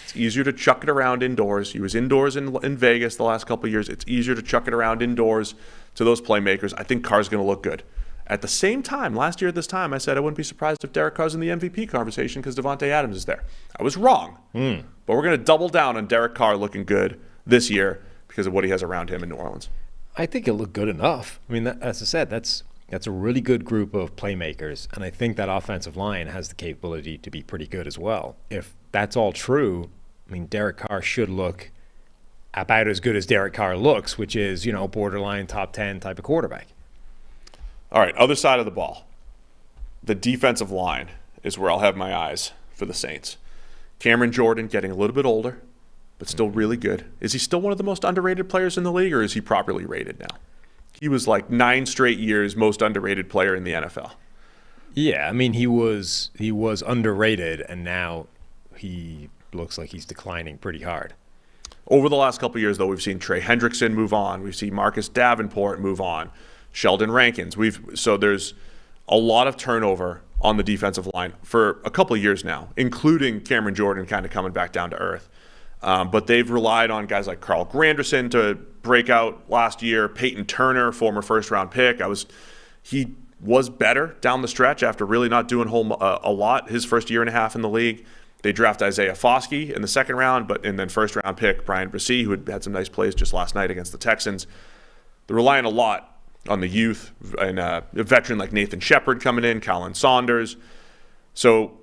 it's easier to chuck it around indoors. He was indoors in Vegas the last couple of years. It's easier to chuck it around indoors to those playmakers. I think Carr's going to look good. At the same time, last year at this time, I said I wouldn't be surprised if Derek Carr's in the MVP conversation because Devontae Adams is there. I was wrong. But we're going to double down on Derek Carr looking good this year because of what he has around him in New Orleans. I think it'll look good enough. I mean, as I said, that's a really good group of playmakers, and I think that offensive line has the capability to be pretty good as well. If that's all true, I mean, Derek Carr should look about as good as Derek Carr looks, which is, borderline top 10 type of quarterback. All right, other side of the ball. The defensive line is where I'll have my eyes for the Saints. Cameron Jordan getting a little bit older, but still really good. Is he still one of the most underrated players in the league, or is he properly rated now? He was like 9 straight years most underrated player in the NFL. Yeah, I mean, he was underrated, and now he looks like he's declining pretty hard. Over the last couple of years, though, we've seen Trey Hendrickson move on. We've seen Marcus Davenport move on. Sheldon Rankins. So there's a lot of turnover on the defensive line for a couple of years now, including Cameron Jordan kind of coming back down to earth. But they've relied on guys like Carl Granderson to break out last year. Peyton Turner, former first-round pick. He was better down the stretch after really not doing a lot his first year and a half in the league. They draft Isaiah Foskey in the second round, and then first-round pick Brian Bresee, who had some nice plays just last night against the Texans. They're relying a lot on the youth and a veteran like Nathan Shepard coming in, Colin Saunders. So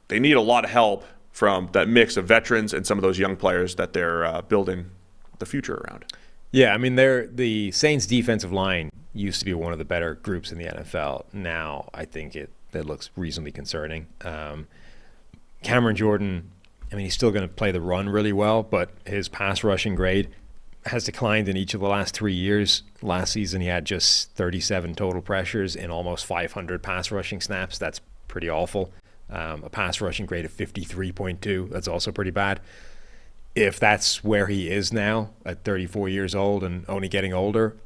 they need a lot of help from that mix of veterans and some of those young players that they're building the future around. Yeah, I mean, the Saints' defensive line used to be one of the better groups in the NFL. Now I think it looks reasonably concerning. Cameron Jordan, I mean, he's still going to play the run really well, but his pass rushing grade has declined in each of the last 3 years. Last season, he had just 37 total pressures in almost 500 pass rushing snaps. That's pretty awful. A pass rushing grade of 53.2. That's also pretty bad. If that's where he is now at 34 years old and only getting older,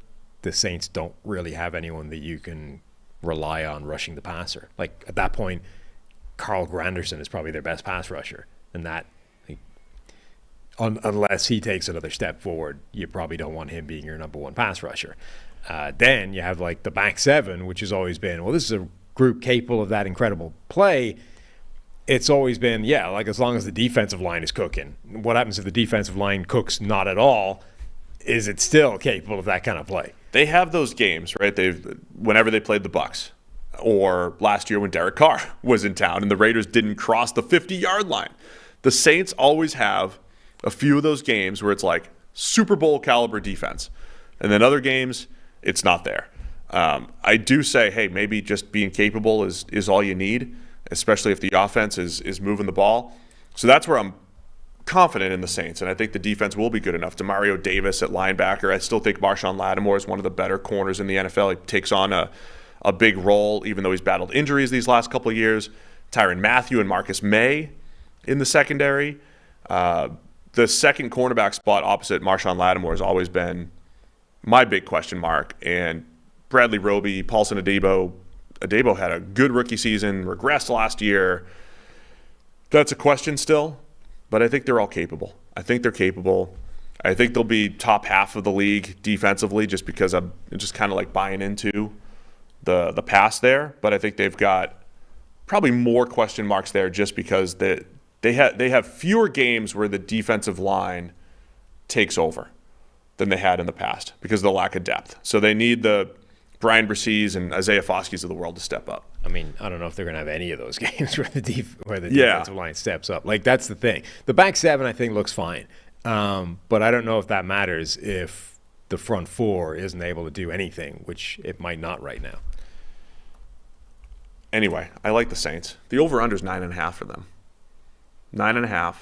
the Saints don't really have anyone that you can rely on rushing the passer. Like, at that point, Carl Granderson is probably their best pass rusher. And that, unless he takes another step forward, you probably don't want him being your number one pass rusher. Then you have like the back seven, which has always been, well, this is a group capable of that incredible play. It's always been, like as long as the defensive line is cooking. What happens if the defensive line cooks not at all? Is it still capable of that kind of play? They have those games, right? Whenever they played the Bucs, or last year when Derek Carr was in town and the Raiders didn't cross the 50-yard line. The Saints always have a few of those games where it's like Super Bowl caliber defense. And then other games, it's not there. I do say, hey, maybe just being capable is all you need, especially if the offense is moving the ball. So that's where I'm confident in the Saints, and I think the defense will be good enough. Demario Davis at linebacker. I still think Marshawn Lattimore is one of the better corners in the NFL. He takes on a big role, even though he's battled injuries these last couple of years. Tyrann Mathieu and Marcus May in the secondary. The second cornerback spot opposite Marshawn Lattimore has always been my big question mark. And Bradley Roby, Paulson Adebo had a good rookie season, regressed last year. That's a question still, but I think they're all capable. I think they're capable. I think they'll be top half of the league defensively just because I'm just kind of like buying into the pass there. But I think they've got probably more question marks there just because they have fewer games where the defensive line takes over than they had in the past because of the lack of depth. So they need the Brian Bresees and Isaiah Foskeys of the world to step up. I mean, I don't know if they're going to have any of those games where the defensive line steps up. Like, that's the thing. The back seven, I think, looks fine. But I don't know if that matters if the front four isn't able to do anything, which it might not right now. Anyway, I like the Saints. The over-under is 9.5 for them. 9.5. I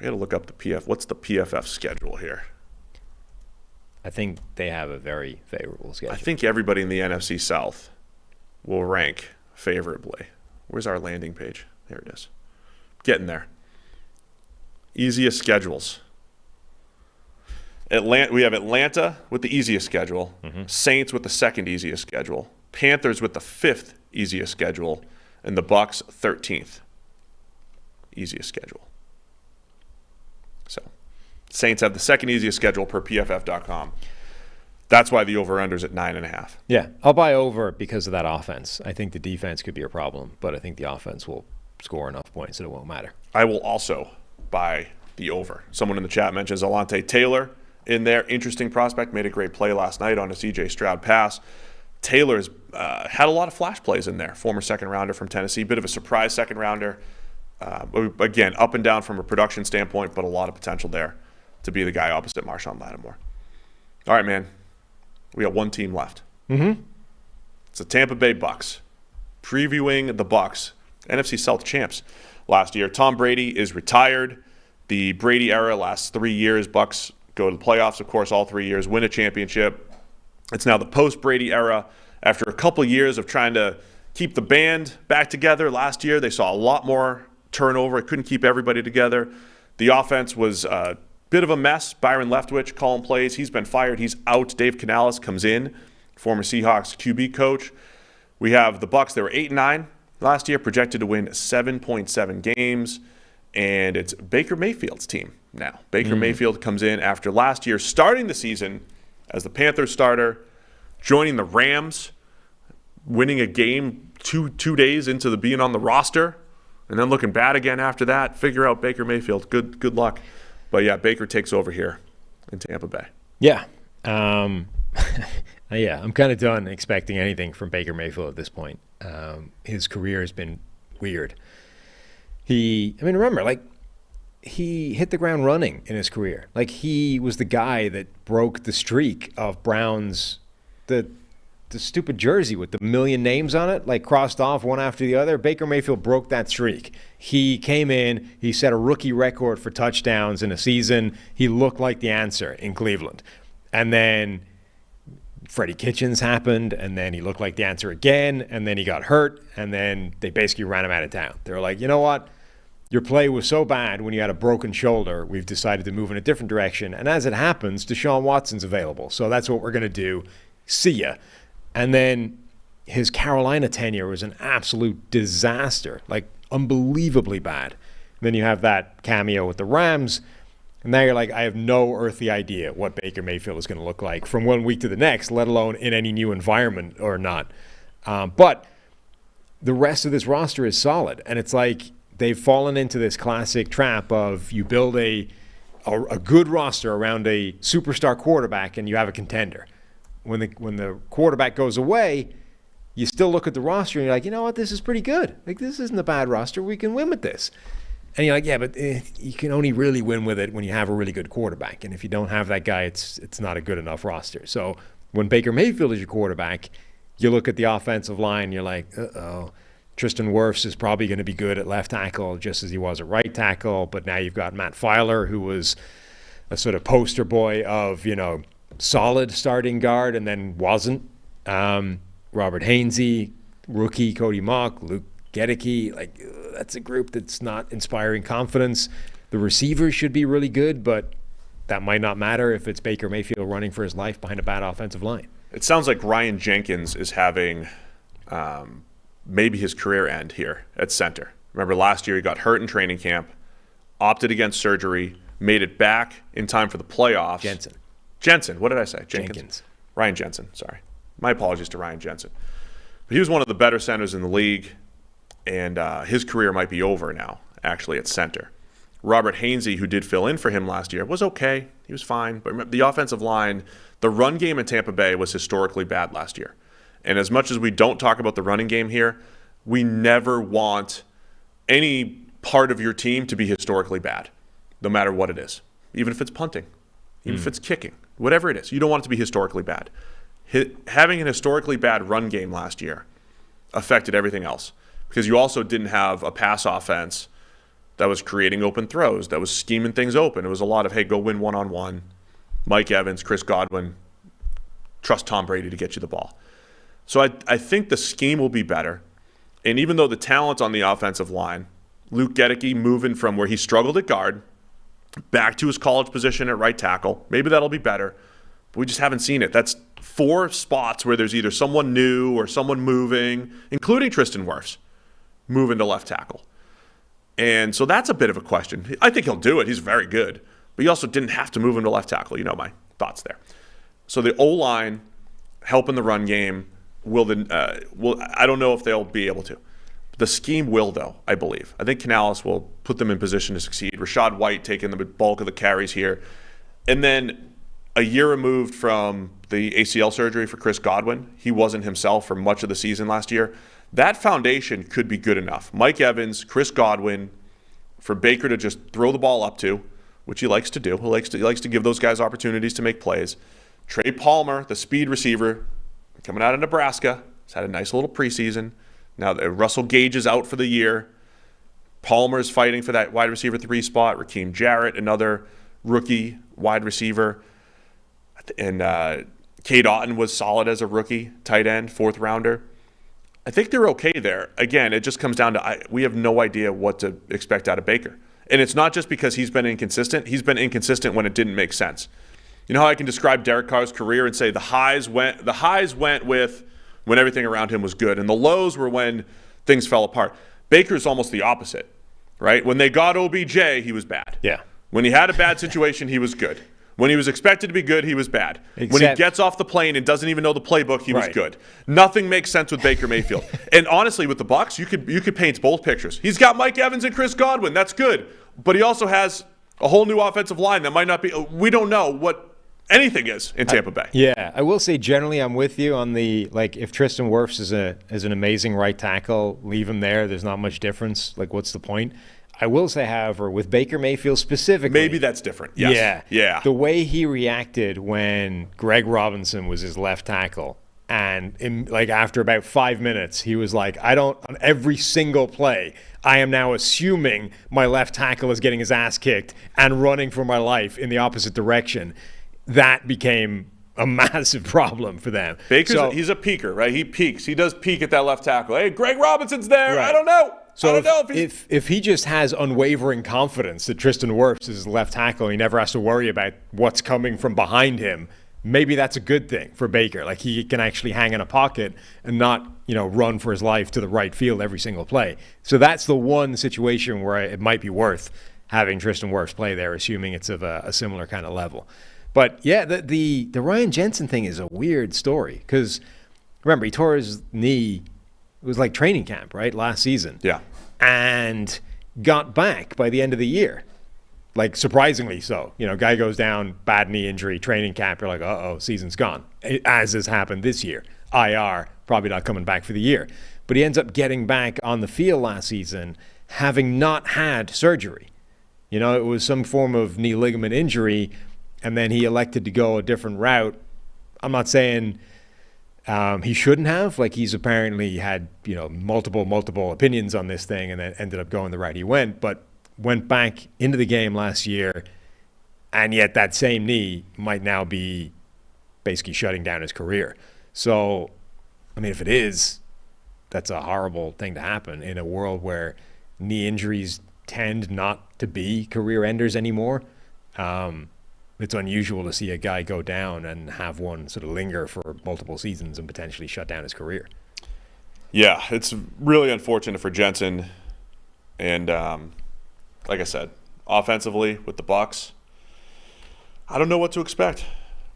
got to look up the PF. What's the PFF schedule here? I think they have a very favorable schedule. I think everybody in the NFC South will rank favorably. Where's our landing page? There it is. Getting there. Easiest schedules. We have Atlanta with the easiest schedule. Mm-hmm. Saints with the second easiest schedule. Panthers with the fifth easiest schedule, and the Bucs 13th easiest schedule. So Saints have the second easiest schedule per PFF.com. That's why the over-under's at 9.5. Yeah, I'll buy over because of that offense. I think the defense could be a problem, but I think the offense will score enough points that it won't matter. I will also buy the over. Someone in the chat mentions Alante Taylor in there. Interesting prospect. Made a great play last night on a C.J. Stroud pass. Taylor's had a lot of flash plays in there. Former second-rounder from Tennessee. Bit of a surprise second-rounder. Again, up and down from a production standpoint, but a lot of potential there to be the guy opposite Marshawn Lattimore. All right, man. We got one team left. It's the Tampa Bay Bucs. Previewing the Bucs, NFC South champs last year. Tom Brady is retired. The Brady era lasts 3 years. Bucs go to the playoffs, of course, all 3 years, win a championship. It's now the post-Brady era. After a couple years of trying to keep the band back together last year, they saw a lot more turnover. It couldn't keep everybody together. The offense was bit of a mess. Byron Leftwich calling plays. He's been fired. He's out. Dave Canales comes in, former Seahawks QB coach. We have the Bucs. They were 8-9 last year, projected to win 7.7 games, and it's Baker Mayfield's team now. Baker Mayfield comes in after last year starting the season as the Panthers starter, joining the Rams, winning a game two days into the being on the roster, and then looking bad again after that. Figure out Baker Mayfield. Good luck. But, yeah, Baker takes over here in Tampa Bay. Yeah. Yeah, I'm kind of done expecting anything from Baker Mayfield at this point. His career has been weird. Remember, he hit the ground running in his career. He was the guy that broke the streak of Browns, the stupid jersey with the million names on it, crossed off one after the other. Baker Mayfield broke that streak. He came in, he set a rookie record for touchdowns in a season. He looked like the answer in Cleveland. And then Freddie Kitchens happened, and then he looked like the answer again, and then he got hurt, and then they basically ran him out of town. They were like, you know what? Your play was so bad when you had a broken shoulder, we've decided to move in a different direction. And as it happens, Deshaun Watson's available. So that's what we're going to do. See ya. And then his Carolina tenure was an absolute disaster, unbelievably bad. And then you have that cameo with the Rams, and now you're like, I have no earthly idea what Baker Mayfield is going to look like from 1 week to the next, let alone in any new environment or not. But the rest of this roster is solid, and it's like they've fallen into this classic trap of you build a good roster around a superstar quarterback and you have a contender. When the quarterback goes away, you still look at the roster and you're like, you know what, this is pretty good. This isn't a bad roster. We can win with this. And you're like, yeah, but you can only really win with it when you have a really good quarterback. And if you don't have that guy, it's not a good enough roster. So when Baker Mayfield is your quarterback, you look at the offensive line and you're like, uh-oh. Tristan Wirfs is probably going to be good at left tackle just as he was at right tackle. But now you've got Matt Filer, who was a sort of poster boy of, solid starting guard and then wasn't. Robert Hainsey, rookie Cody Mock, Luke Gedicke, that's a group that's not inspiring confidence. The receivers should be really good, but that might not matter if it's Baker Mayfield running for his life behind a bad offensive line. It sounds like Ryan Jenkins is having maybe his career end here at center. Remember last year he got hurt in training camp, opted against surgery, made it back in time for the playoffs. Jensen, what did I say? Jenkins. Ryan Jensen, sorry. My apologies to Ryan Jensen. But he was one of the better centers in the league, and his career might be over now, actually, at center. Robert Hainsey, who did fill in for him last year, was okay. He was fine. But remember, the offensive line, the run game in Tampa Bay was historically bad last year. And as much as we don't talk about the running game here, we never want any part of your team to be historically bad, no matter what it is, even if it's punting, even if it's kicking, whatever it is. You don't want it to be historically bad. Having an historically bad run game last year affected everything else because you also didn't have a pass offense that was creating open throws, that was scheming things open. It was a lot of, hey, go win one-on-one, Mike Evans, Chris Godwin, trust Tom Brady to get you the ball. So I think the scheme will be better. And even though the talent on the offensive line, Luke Gedicke moving from where he struggled at guard back to his college position at right tackle, maybe that'll be better. But we just haven't seen it. That's 4 spots where there's either someone new or someone moving, including Tristan Wirfs, moving to left tackle. And so that's a bit of a question. I think he'll do it. He's very good. But you also didn't have to move him to left tackle. You know my thoughts there. So the O-line helping the run game I don't know if they'll be able to. The scheme will, though, I believe. I think Canales will put them in position to succeed. Rashad White taking the bulk of the carries here. And then a year removed from the ACL surgery for Chris Godwin, he wasn't himself for much of the season last year. That foundation could be good enough. Mike Evans, Chris Godwin, for Baker to just throw the ball up to, which he likes to do. He likes to give those guys opportunities to make plays. Trey Palmer, the speed receiver, coming out of Nebraska, has had a nice little preseason. Now Russell Gage is out for the year. Palmer is fighting for that wide receiver 3 spot. Raheem Jarrett, another rookie wide receiver. And Cade Otton was solid as a rookie tight end, 4th rounder. I think they're okay there. Again, it just comes down to we have no idea what to expect out of Baker. And it's not just because he's been inconsistent. He's been inconsistent when it didn't make sense. You know how I can describe Derek Carr's career and say the highs went with when everything around him was good, and the lows were when things fell apart. Baker's almost the opposite, right? When they got OBJ, he was bad. Yeah. When he had a bad situation, he was good. When he was expected to be good, he was bad. When he gets off the plane and doesn't even know the playbook, he was good. Nothing makes sense with Baker Mayfield. And honestly, with the Bucs, you could paint both pictures. He's got Mike Evans and Chris Godwin. That's good. But he also has a whole new offensive line that might not be – we don't know what anything is in Tampa Bay. Yeah, I will say generally I'm with you on the – like if Tristan Wirfs is an amazing right tackle, leave him there. There's not much difference. Like what's the point? I will say, however, with Baker Mayfield specifically. Maybe that's different. Yes. Yeah. The way he reacted when Greg Robinson was his left tackle, and after about 5 minutes, he was like, on every single play, I am now assuming my left tackle is getting his ass kicked and running for my life in the opposite direction. That became a massive problem for them. He's a peaker, right? He peaks. He does peak at that left tackle. Hey, Greg Robinson's there. Right. I don't know. So if he just has unwavering confidence that Tristan Wirfs is his left tackle and he never has to worry about what's coming from behind him, maybe that's a good thing for Baker. Like he can actually hang in a pocket and not, run for his life to the right field every single play. So that's the one situation where it might be worth having Tristan Wirfs play there, assuming it's of a similar kind of level. But yeah, the Ryan Jensen thing is a weird story because remember, he tore his knee. It was like training camp, right, last season. Yeah. And got back by the end of the year. Like, surprisingly so. Guy goes down, bad knee injury, training camp. You're like, uh-oh, season's gone. As has happened this year. IR, probably not coming back for the year. But he ends up getting back on the field last season, having not had surgery. It was some form of knee ligament injury, and then he elected to go a different route. I'm not saying he shouldn't have. Like, he's apparently had, multiple opinions on this thing and then ended up going the route he went, but went back into the game last year, and yet that same knee might now be basically shutting down his career. So, I mean, if it is, that's a horrible thing to happen in a world where knee injuries tend not to be career enders anymore. It's unusual to see a guy go down and have one sort of linger for multiple seasons and potentially shut down his career. Yeah, it's really unfortunate for Jensen. And like I said, offensively with the Bucs, I don't know what to expect.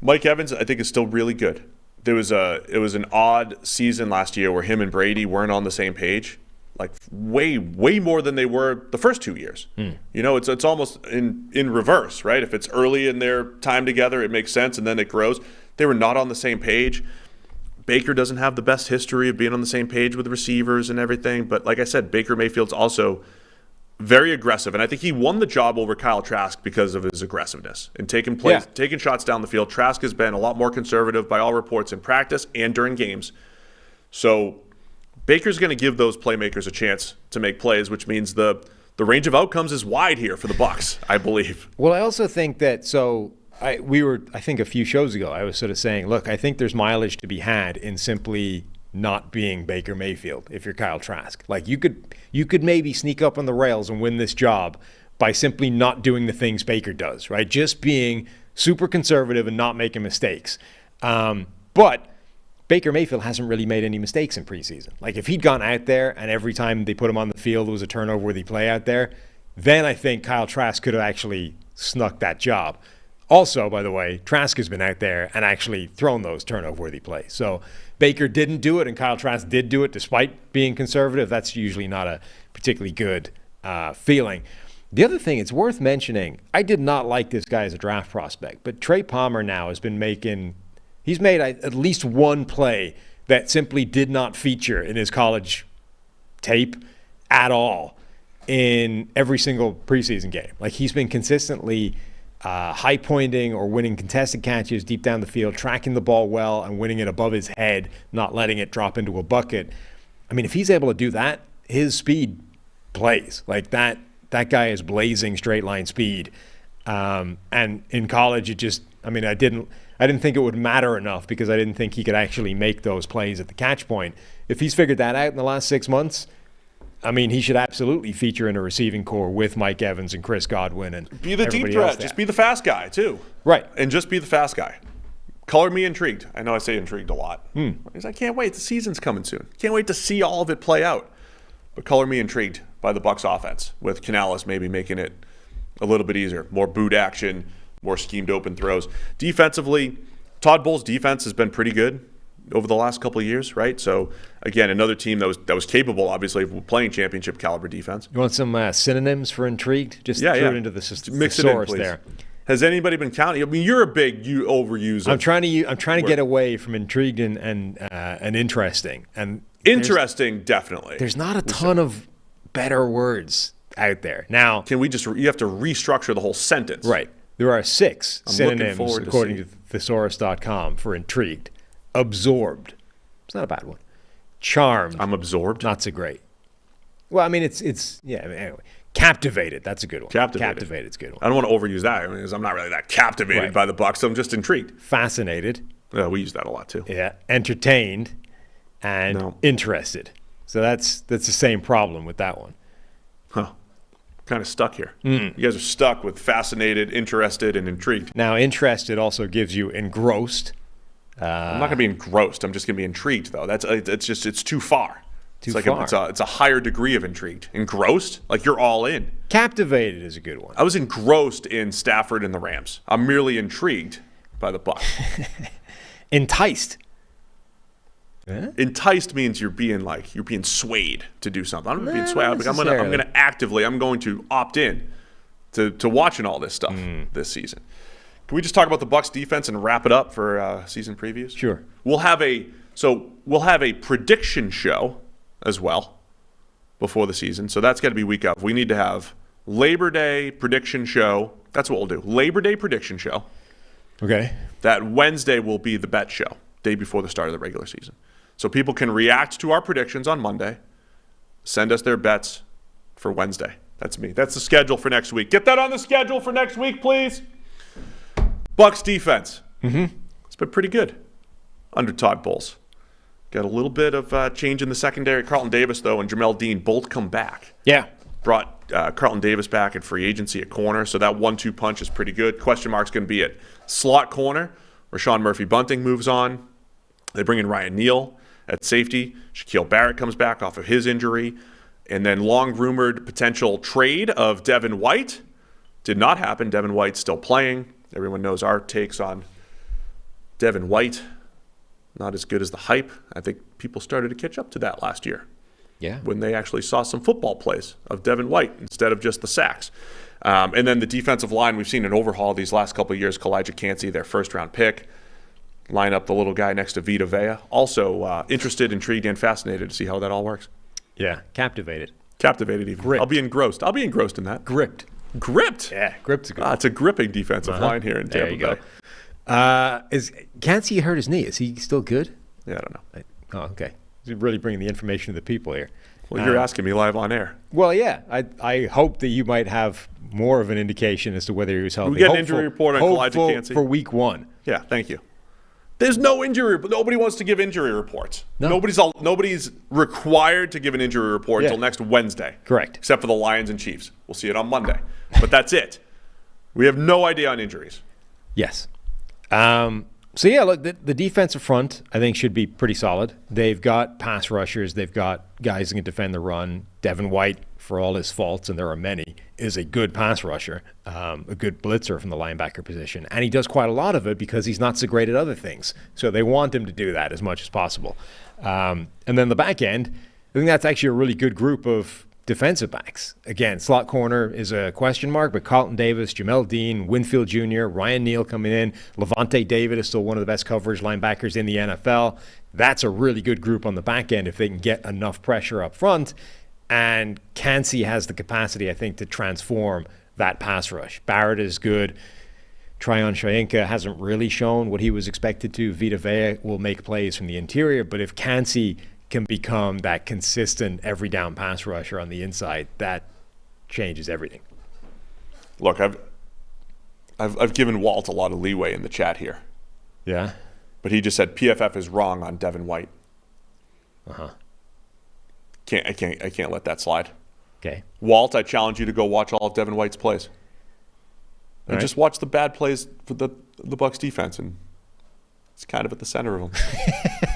Mike Evans, I think, is still really good. It was an odd season last year where him and Brady weren't on the same page, like way more than they were the first 2 years. It's almost in reverse, right? If it's early in their time together, it makes sense, and then it grows. They were not on the same page. Baker doesn't have the best history of being on the same page with the receivers and everything, but like I said, Baker Mayfield's also very aggressive, and I think he won the job over Kyle Trask because of his aggressiveness and taking shots down the field. Trask has been a lot more conservative by all reports in practice and during games. So Baker's going to give those playmakers a chance to make plays, which means the range of outcomes is wide here for the Bucs, I believe. Well, I also think that I think a few shows ago, I was sort of saying, look, I think there's mileage to be had in simply not being Baker Mayfield if you're Kyle Trask. Like you could maybe sneak up on the rails and win this job by simply not doing the things Baker does, right? Just being super conservative and not making mistakes. But Baker Mayfield hasn't really made any mistakes in preseason. Like, if he'd gone out there and every time they put him on the field, there was a turnover-worthy play out there, then I think Kyle Trask could have actually snuck that job. Also, by the way, Trask has been out there and actually thrown those turnover-worthy plays. So Baker didn't do it and Kyle Trask did do it despite being conservative. That's usually not a particularly good feeling. The other thing, it's worth mentioning, I did not like this guy as a draft prospect, but Trey Palmer now has been he's made at least one play that simply did not feature in his college tape at all in every single preseason game. Like, he's been consistently high pointing or winning contested catches deep down the field, tracking the ball well and winning it above his head, not letting it drop into a bucket. I mean, if he's able to do that, his speed plays. Like, that guy is blazing straight line speed. And in college, I didn't think it would matter enough because I didn't think he could actually make those plays at the catch point. If he's figured that out in the last 6 months, I mean, he should absolutely feature in a receiving corps with Mike Evans and Chris Godwin and be the deep threat. Just be the fast guy too. Right. And just be the fast guy. Color me intrigued. I know I say intrigued a lot. Because I can't wait. The season's coming soon. Can't wait to see all of it play out. But color me intrigued by the Bucs offense, with Canales maybe making it a little bit easier. More boot action, more schemed open throws. Defensively, Todd Bowles' defense has been pretty good over the last couple of years, right? So, again, another team that was capable, obviously, of playing championship caliber defense. You want some synonyms for intrigued? Just throw it into the mix it in, thesaurus please. there. Has anybody been counting? I mean, you're a big overuser. I'm trying to get away from intrigued and interesting. And interesting, definitely. There's not a ton of better words out there. Now, you have to restructure the whole sentence. Right. There are 6 synonyms, according to thesaurus.com, for intrigued. Absorbed. It's not a bad one. Charmed. I'm absorbed. Not so great. Well, I mean, anyway. Captivated. That's a good one. Captivated's a good one. I don't want to overuse that because I'm not really that captivated by the Bucs. I'm just intrigued. Fascinated. Yeah, we use that a lot too. Yeah. Entertained and interested. So that's the same problem with that one. Huh. Kind of stuck here. You guys are stuck with fascinated, interested, and intrigued. Now, interested also gives you engrossed. I'm not going to be engrossed. I'm just going to be intrigued, though. It's too far. It's a higher degree of intrigued. Engrossed, like you're all in. Captivated is a good one. I was engrossed in Stafford and the Rams. I'm merely intrigued by the Bucs. Enticed. Enticed means you're being swayed to do something. I'm not being swayed. I'm going to opt in to watching all this stuff this season. Can we just talk about the Bucs defense and wrap it up for season previews? Sure. We'll have a prediction show as well before the season. So that's got to be week of. We need to have Labor Day prediction show. That's what we'll do. Labor Day prediction show. Okay. That Wednesday will be the bet show, day before the start of the regular season. So people can react to our predictions on Monday, send us their bets for Wednesday. That's me. That's the schedule for next week. Get that on the schedule for next week, please. Bucs defense. It's been pretty good under Todd Bowles. Got a little bit of change in the secondary. Carlton Davis, though, and Jamel Dean both come back. Yeah. Brought Carlton Davis back at free agency at corner, so that 1-2 punch is pretty good. Question mark's going to be at slot corner. Rashawn Murphy-Bunting moves on. They bring in Ryan Neal at safety. Shaquille Barrett comes back off of his injury. And then long-rumored potential trade of Devin White. Did not happen. Devin White's still playing. Everyone knows our takes on Devin White. Not as good as the hype. I think people started to catch up to that last year. Yeah. When they actually saw some football plays of Devin White instead of just the sacks. And then the defensive line, we've seen an overhaul these last couple of years. Kalijah Cansey, their first-round pick. Line up the little guy next to Vita Vea. Also interested, intrigued, and fascinated to see how that all works. Yeah. Captivated. Captivated even. Gripped. I'll be engrossed in that. Gripped. Yeah, gripped's a good one. It's a gripping defensive line here in Tampa Bay. There you go. Cansey hurt his knee? Is he still good? Yeah, I don't know. Oh, okay. He's really bringing the information to the people here. Well, you're asking me live on air. Well, yeah. I hope that you might have more of an indication as to whether he was healthy. We get an injury report on Kalijah Cansey for week 1. Yeah, thank you. There's no injury. Nobody wants to give injury reports. No. Nobody's required to give an injury report until next Wednesday. Correct. Except for the Lions and Chiefs. We'll see it on Monday. But that's it. We have no idea on injuries. Yes. So, yeah, look, the defensive front, I think, should be pretty solid. They've got pass rushers. They've got guys who can defend the run. Devin White, for all his faults, and there are many, is a good pass rusher, a good blitzer from the linebacker position. And he does quite a lot of it because he's not so great at other things. So they want him to do that as much as possible. And then the back end, I think that's actually a really good group of defensive backs. Again, slot corner is a question mark, but Carlton Davis, Jamel Dean, Winfield Jr., Ryan Neal coming in. Levante David is still one of the best coverage linebackers in the NFL. That's a really good group on the back end if they can get enough pressure up front. And Kancey has the capacity, I think, to transform that pass rush. Barrett is good. Tryon Shoyinka hasn't really shown what he was expected to. Vita Vea will make plays from the interior, but if Kancey can become that consistent every down pass rusher on the inside, that changes everything. Look, I've given Walt a lot of leeway in the chat here. Yeah? But he just said PFF is wrong on Devin White. Uh-huh. I can't let that slide. Okay. Walt, I challenge you to go watch all of Devin White's plays. And just watch the bad plays for the Bucs defense, and it's kind of at the center of them.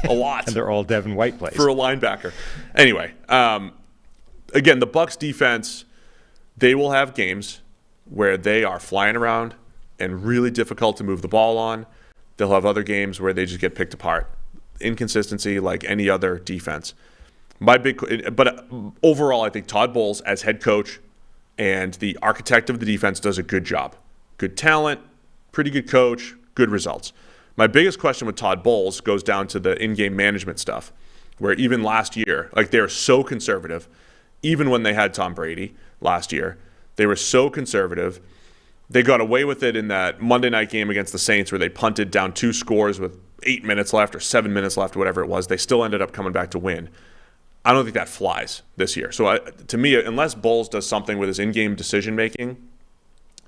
A lot. And they're all Devin White plays. For a linebacker. Anyway, again, the Bucs defense, they will have games where they are flying around and really difficult to move the ball on. They'll have other games where they just get picked apart. Inconsistency like any other defense. But overall, I think Todd Bowles as head coach and the architect of the defense does a good job. Good talent, pretty good coach, good results. My biggest question with Todd Bowles goes down to the in-game management stuff, where even last year, like they're so conservative, even when they had Tom Brady last year, they were so conservative. They got away with it in that Monday night game against the Saints where they punted down 2 scores with 8 minutes left or 7 minutes left, whatever it was. They still ended up coming back to win. I don't think that flies this year. So to me, unless Bowles does something with his in-game decision-making,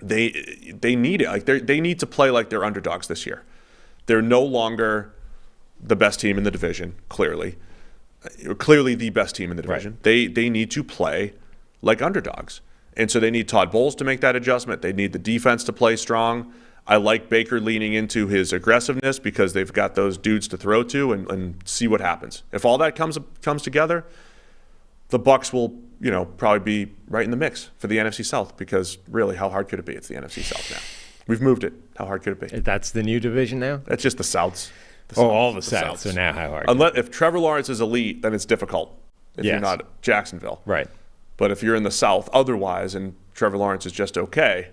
they need it. Like they need to play like they're underdogs this year. They're no longer the best team in the division, clearly the best team in the division. Right. They need to play like underdogs. And so they need Todd Bowles to make that adjustment. They need the defense to play strong. I like Baker leaning into his aggressiveness because they've got those dudes to throw to and see what happens. If all that comes together, the Bucs will, probably be right in the mix for the NFC South because really, how hard could it be? It's the NFC South now. We've moved it. How hard could it be? That's the new division now? That's just the Souths. All the Souths. So now how hard? If Trevor Lawrence is elite, then it's difficult if you're not Jacksonville. Right. But if you're in the South otherwise and Trevor Lawrence is just okay,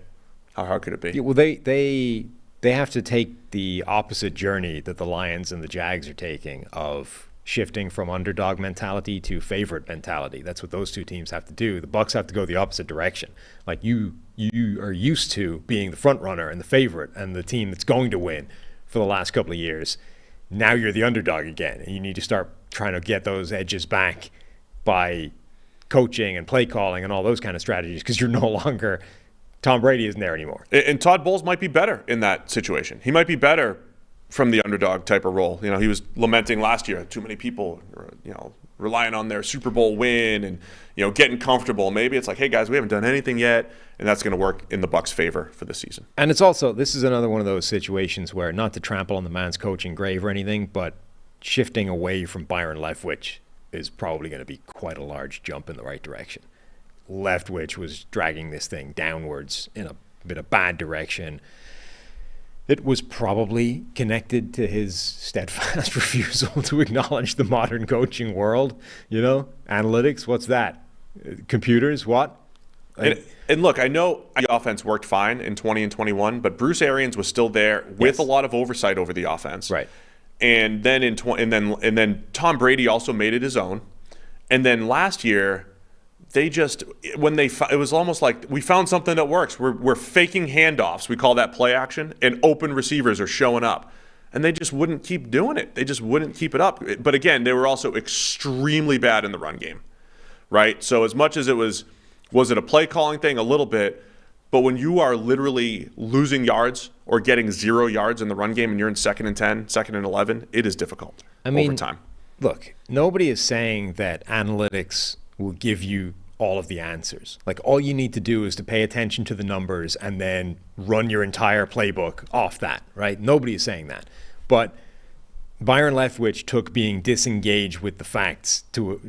how hard could it be? Yeah, well, they have to take the opposite journey that the Lions and the Jags are taking of shifting from underdog mentality to favorite mentality. That's what those two teams have to do. The Bucs have to go the opposite direction. Like you are used to being the front runner and the favorite and the team that's going to win for the last couple of years. Now you're the underdog again, and you need to start trying to get those edges back by coaching and play calling and all those kind of strategies because you're no longer – Tom Brady isn't there anymore. And Todd Bowles might be better in that situation. He might be better from the underdog type of role. He was lamenting last year, too many people, relying on their Super Bowl win and, getting comfortable. Maybe it's like, hey, guys, we haven't done anything yet, and that's going to work in the Bucs' favor for this season. And it's also, this is another one of those situations where, not to trample on the man's coaching grave or anything, but shifting away from Byron Leftwich is probably going to be quite a large jump in the right direction. Leftwich was dragging this thing downwards in a bit of bad direction. It was probably connected to his steadfast refusal to acknowledge the modern coaching world. Analytics, what's that? Computers, what? And look, I know the offense worked fine in 20 and 21, but Bruce Arians was still there with a lot of oversight over the offense. Right. And then and then Tom Brady also made it his own. And then last year, it was almost like we found something that works. We're faking handoffs. We call that play action, and open receivers are showing up. And they just wouldn't keep doing it. They just wouldn't keep it up. But again, they were also extremely bad in the run game, right? So as much as it was it a play calling thing? A little bit. But when you are literally losing yards or getting 0 yards in the run game and you're in 2nd and 10, 2nd and 11, it is difficult over time. Look, nobody is saying that analytics will give you all of the answers. Like, all you need to do is to pay attention to the numbers and then run your entire playbook off that, right? Nobody is saying that. But Byron Leftwich took being disengaged with the facts to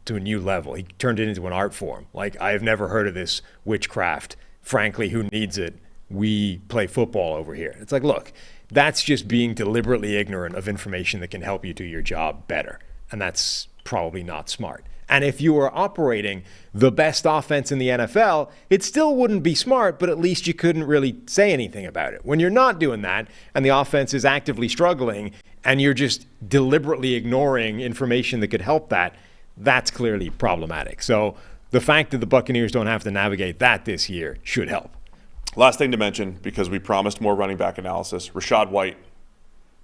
a new level. He turned it into an art form. Like, I have never heard of this witchcraft. Frankly, who needs it? We play football over here. It's like, look, that's just being deliberately ignorant of information that can help you do your job better. And that's probably not smart. And if you were operating the best offense in the NFL, it still wouldn't be smart, but at least you couldn't really say anything about it. When you're not doing that and the offense is actively struggling and you're just deliberately ignoring information that could help that, that's clearly problematic. So the fact that the Buccaneers don't have to navigate that this year should help. Last thing to mention, because we promised more running back analysis, Rachaad White,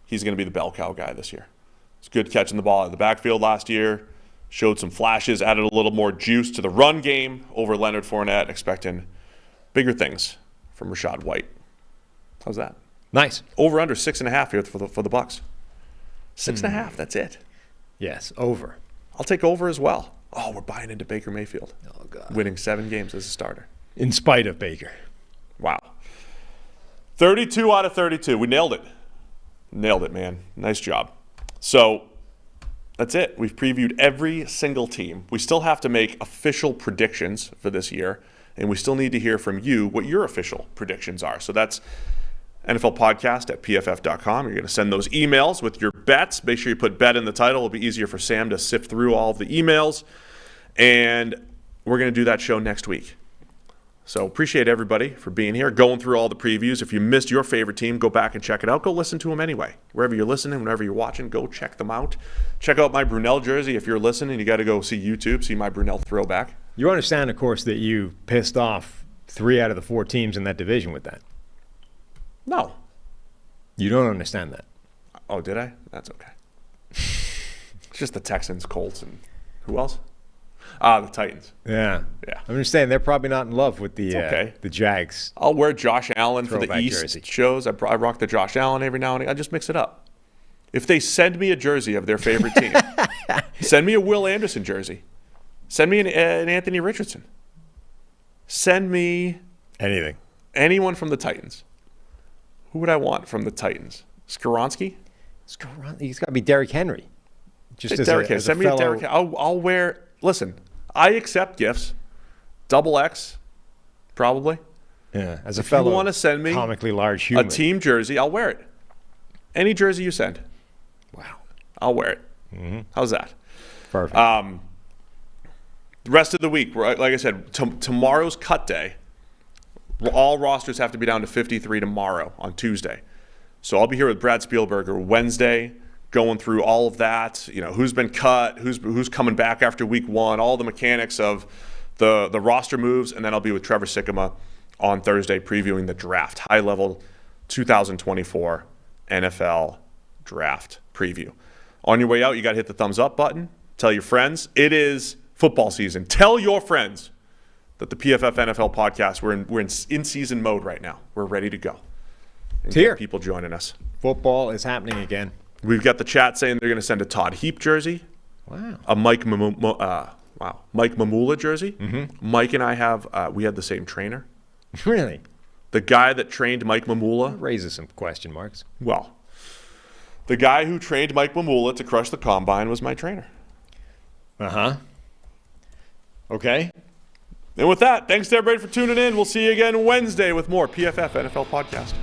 he's going to be the bell cow guy this year. It's good catching the ball out of the backfield last year. Showed some flashes, added a little more juice to the run game over Leonard Fournette, expecting bigger things from Rachaad White. How's that? Nice. Over under 6.5 here for the Bucs. 6.5, that's it. Yes, over. I'll take over as well. Oh, we're buying into Baker Mayfield. Oh, God. Winning 7 games as a starter. In spite of Baker. Wow. 32 out of 32. We nailed it. Nailed it, man. Nice job. So that's it. We've previewed every single team. We still have to make official predictions for this year, and we still need to hear from you what your official predictions are. So that's NFLpodcast@pff.com. You're going to send those emails with your bets. Make sure you put bet in the title. It'll be easier for Sam to sift through all of the emails. And we're going to do that show next week. So appreciate everybody for being here, going through all the previews. If you missed your favorite team, go back and check it out. Go listen to them anyway. Wherever you're listening, whenever you're watching, go check them out. Check out my Brunel jersey. If you're listening, you got to go see YouTube, see my Brunel throwback. You understand, of course, that you pissed off 3 out of the 4 teams in that division with that. No. You don't understand that. Oh, did I? That's okay. It's just the Texans, Colts, and who else? The Titans. Yeah. Yeah. I'm just saying they're probably not in love with the the Jags. I'll wear Josh Allen for the Throwback East jersey. shows. I rock the Josh Allen every now and again. I just mix it up. If they send me a jersey of their favorite team, send me a Will Anderson jersey. Send me an Anthony Richardson. Send me Anything. anyone from the Titans. Who would I want from the Titans? Skoronski? He's got to be Derrick Henry. Just as Derrick a, Henry. as a Send me a fellow, Derrick Henry. I'll wear. Listen, I accept gifts. XXL, probably. Yeah, as a If fellow you want to send me comically large human. a team jersey, I'll wear it. Any jersey you send, Wow. I'll wear it. Mm-hmm. How's that? Perfect. The rest of the week, like I said, tomorrow's cut day. All rosters have to be down to 53 tomorrow on Tuesday. So I'll be here with Brad Spielberger Wednesday, going through all of that. You know, who's been cut, who's coming back after week 1, all the mechanics of the roster moves, and then I'll be with Trevor Sikkema on Thursday previewing the draft, high-level 2024 NFL draft preview. On your way out, you got to hit the thumbs up button. Tell your friends. It is football season. Tell your friends that the PFF NFL podcast, we're in in-season mode right now. We're ready to go. And Here. get people joining us. Football is happening again. We've got the chat saying they're going to send a Todd Heap jersey. Wow. A Mike Mamula jersey. Mm-hmm. Mike and I we had the same trainer. Really? The guy that trained Mike Mamula. Raises some question marks. Well, the guy who trained Mike Mamula to crush the combine was my trainer. Uh-huh. Okay. And with that, thanks to everybody for tuning in. We'll see you again Wednesday with more PFF NFL Podcast.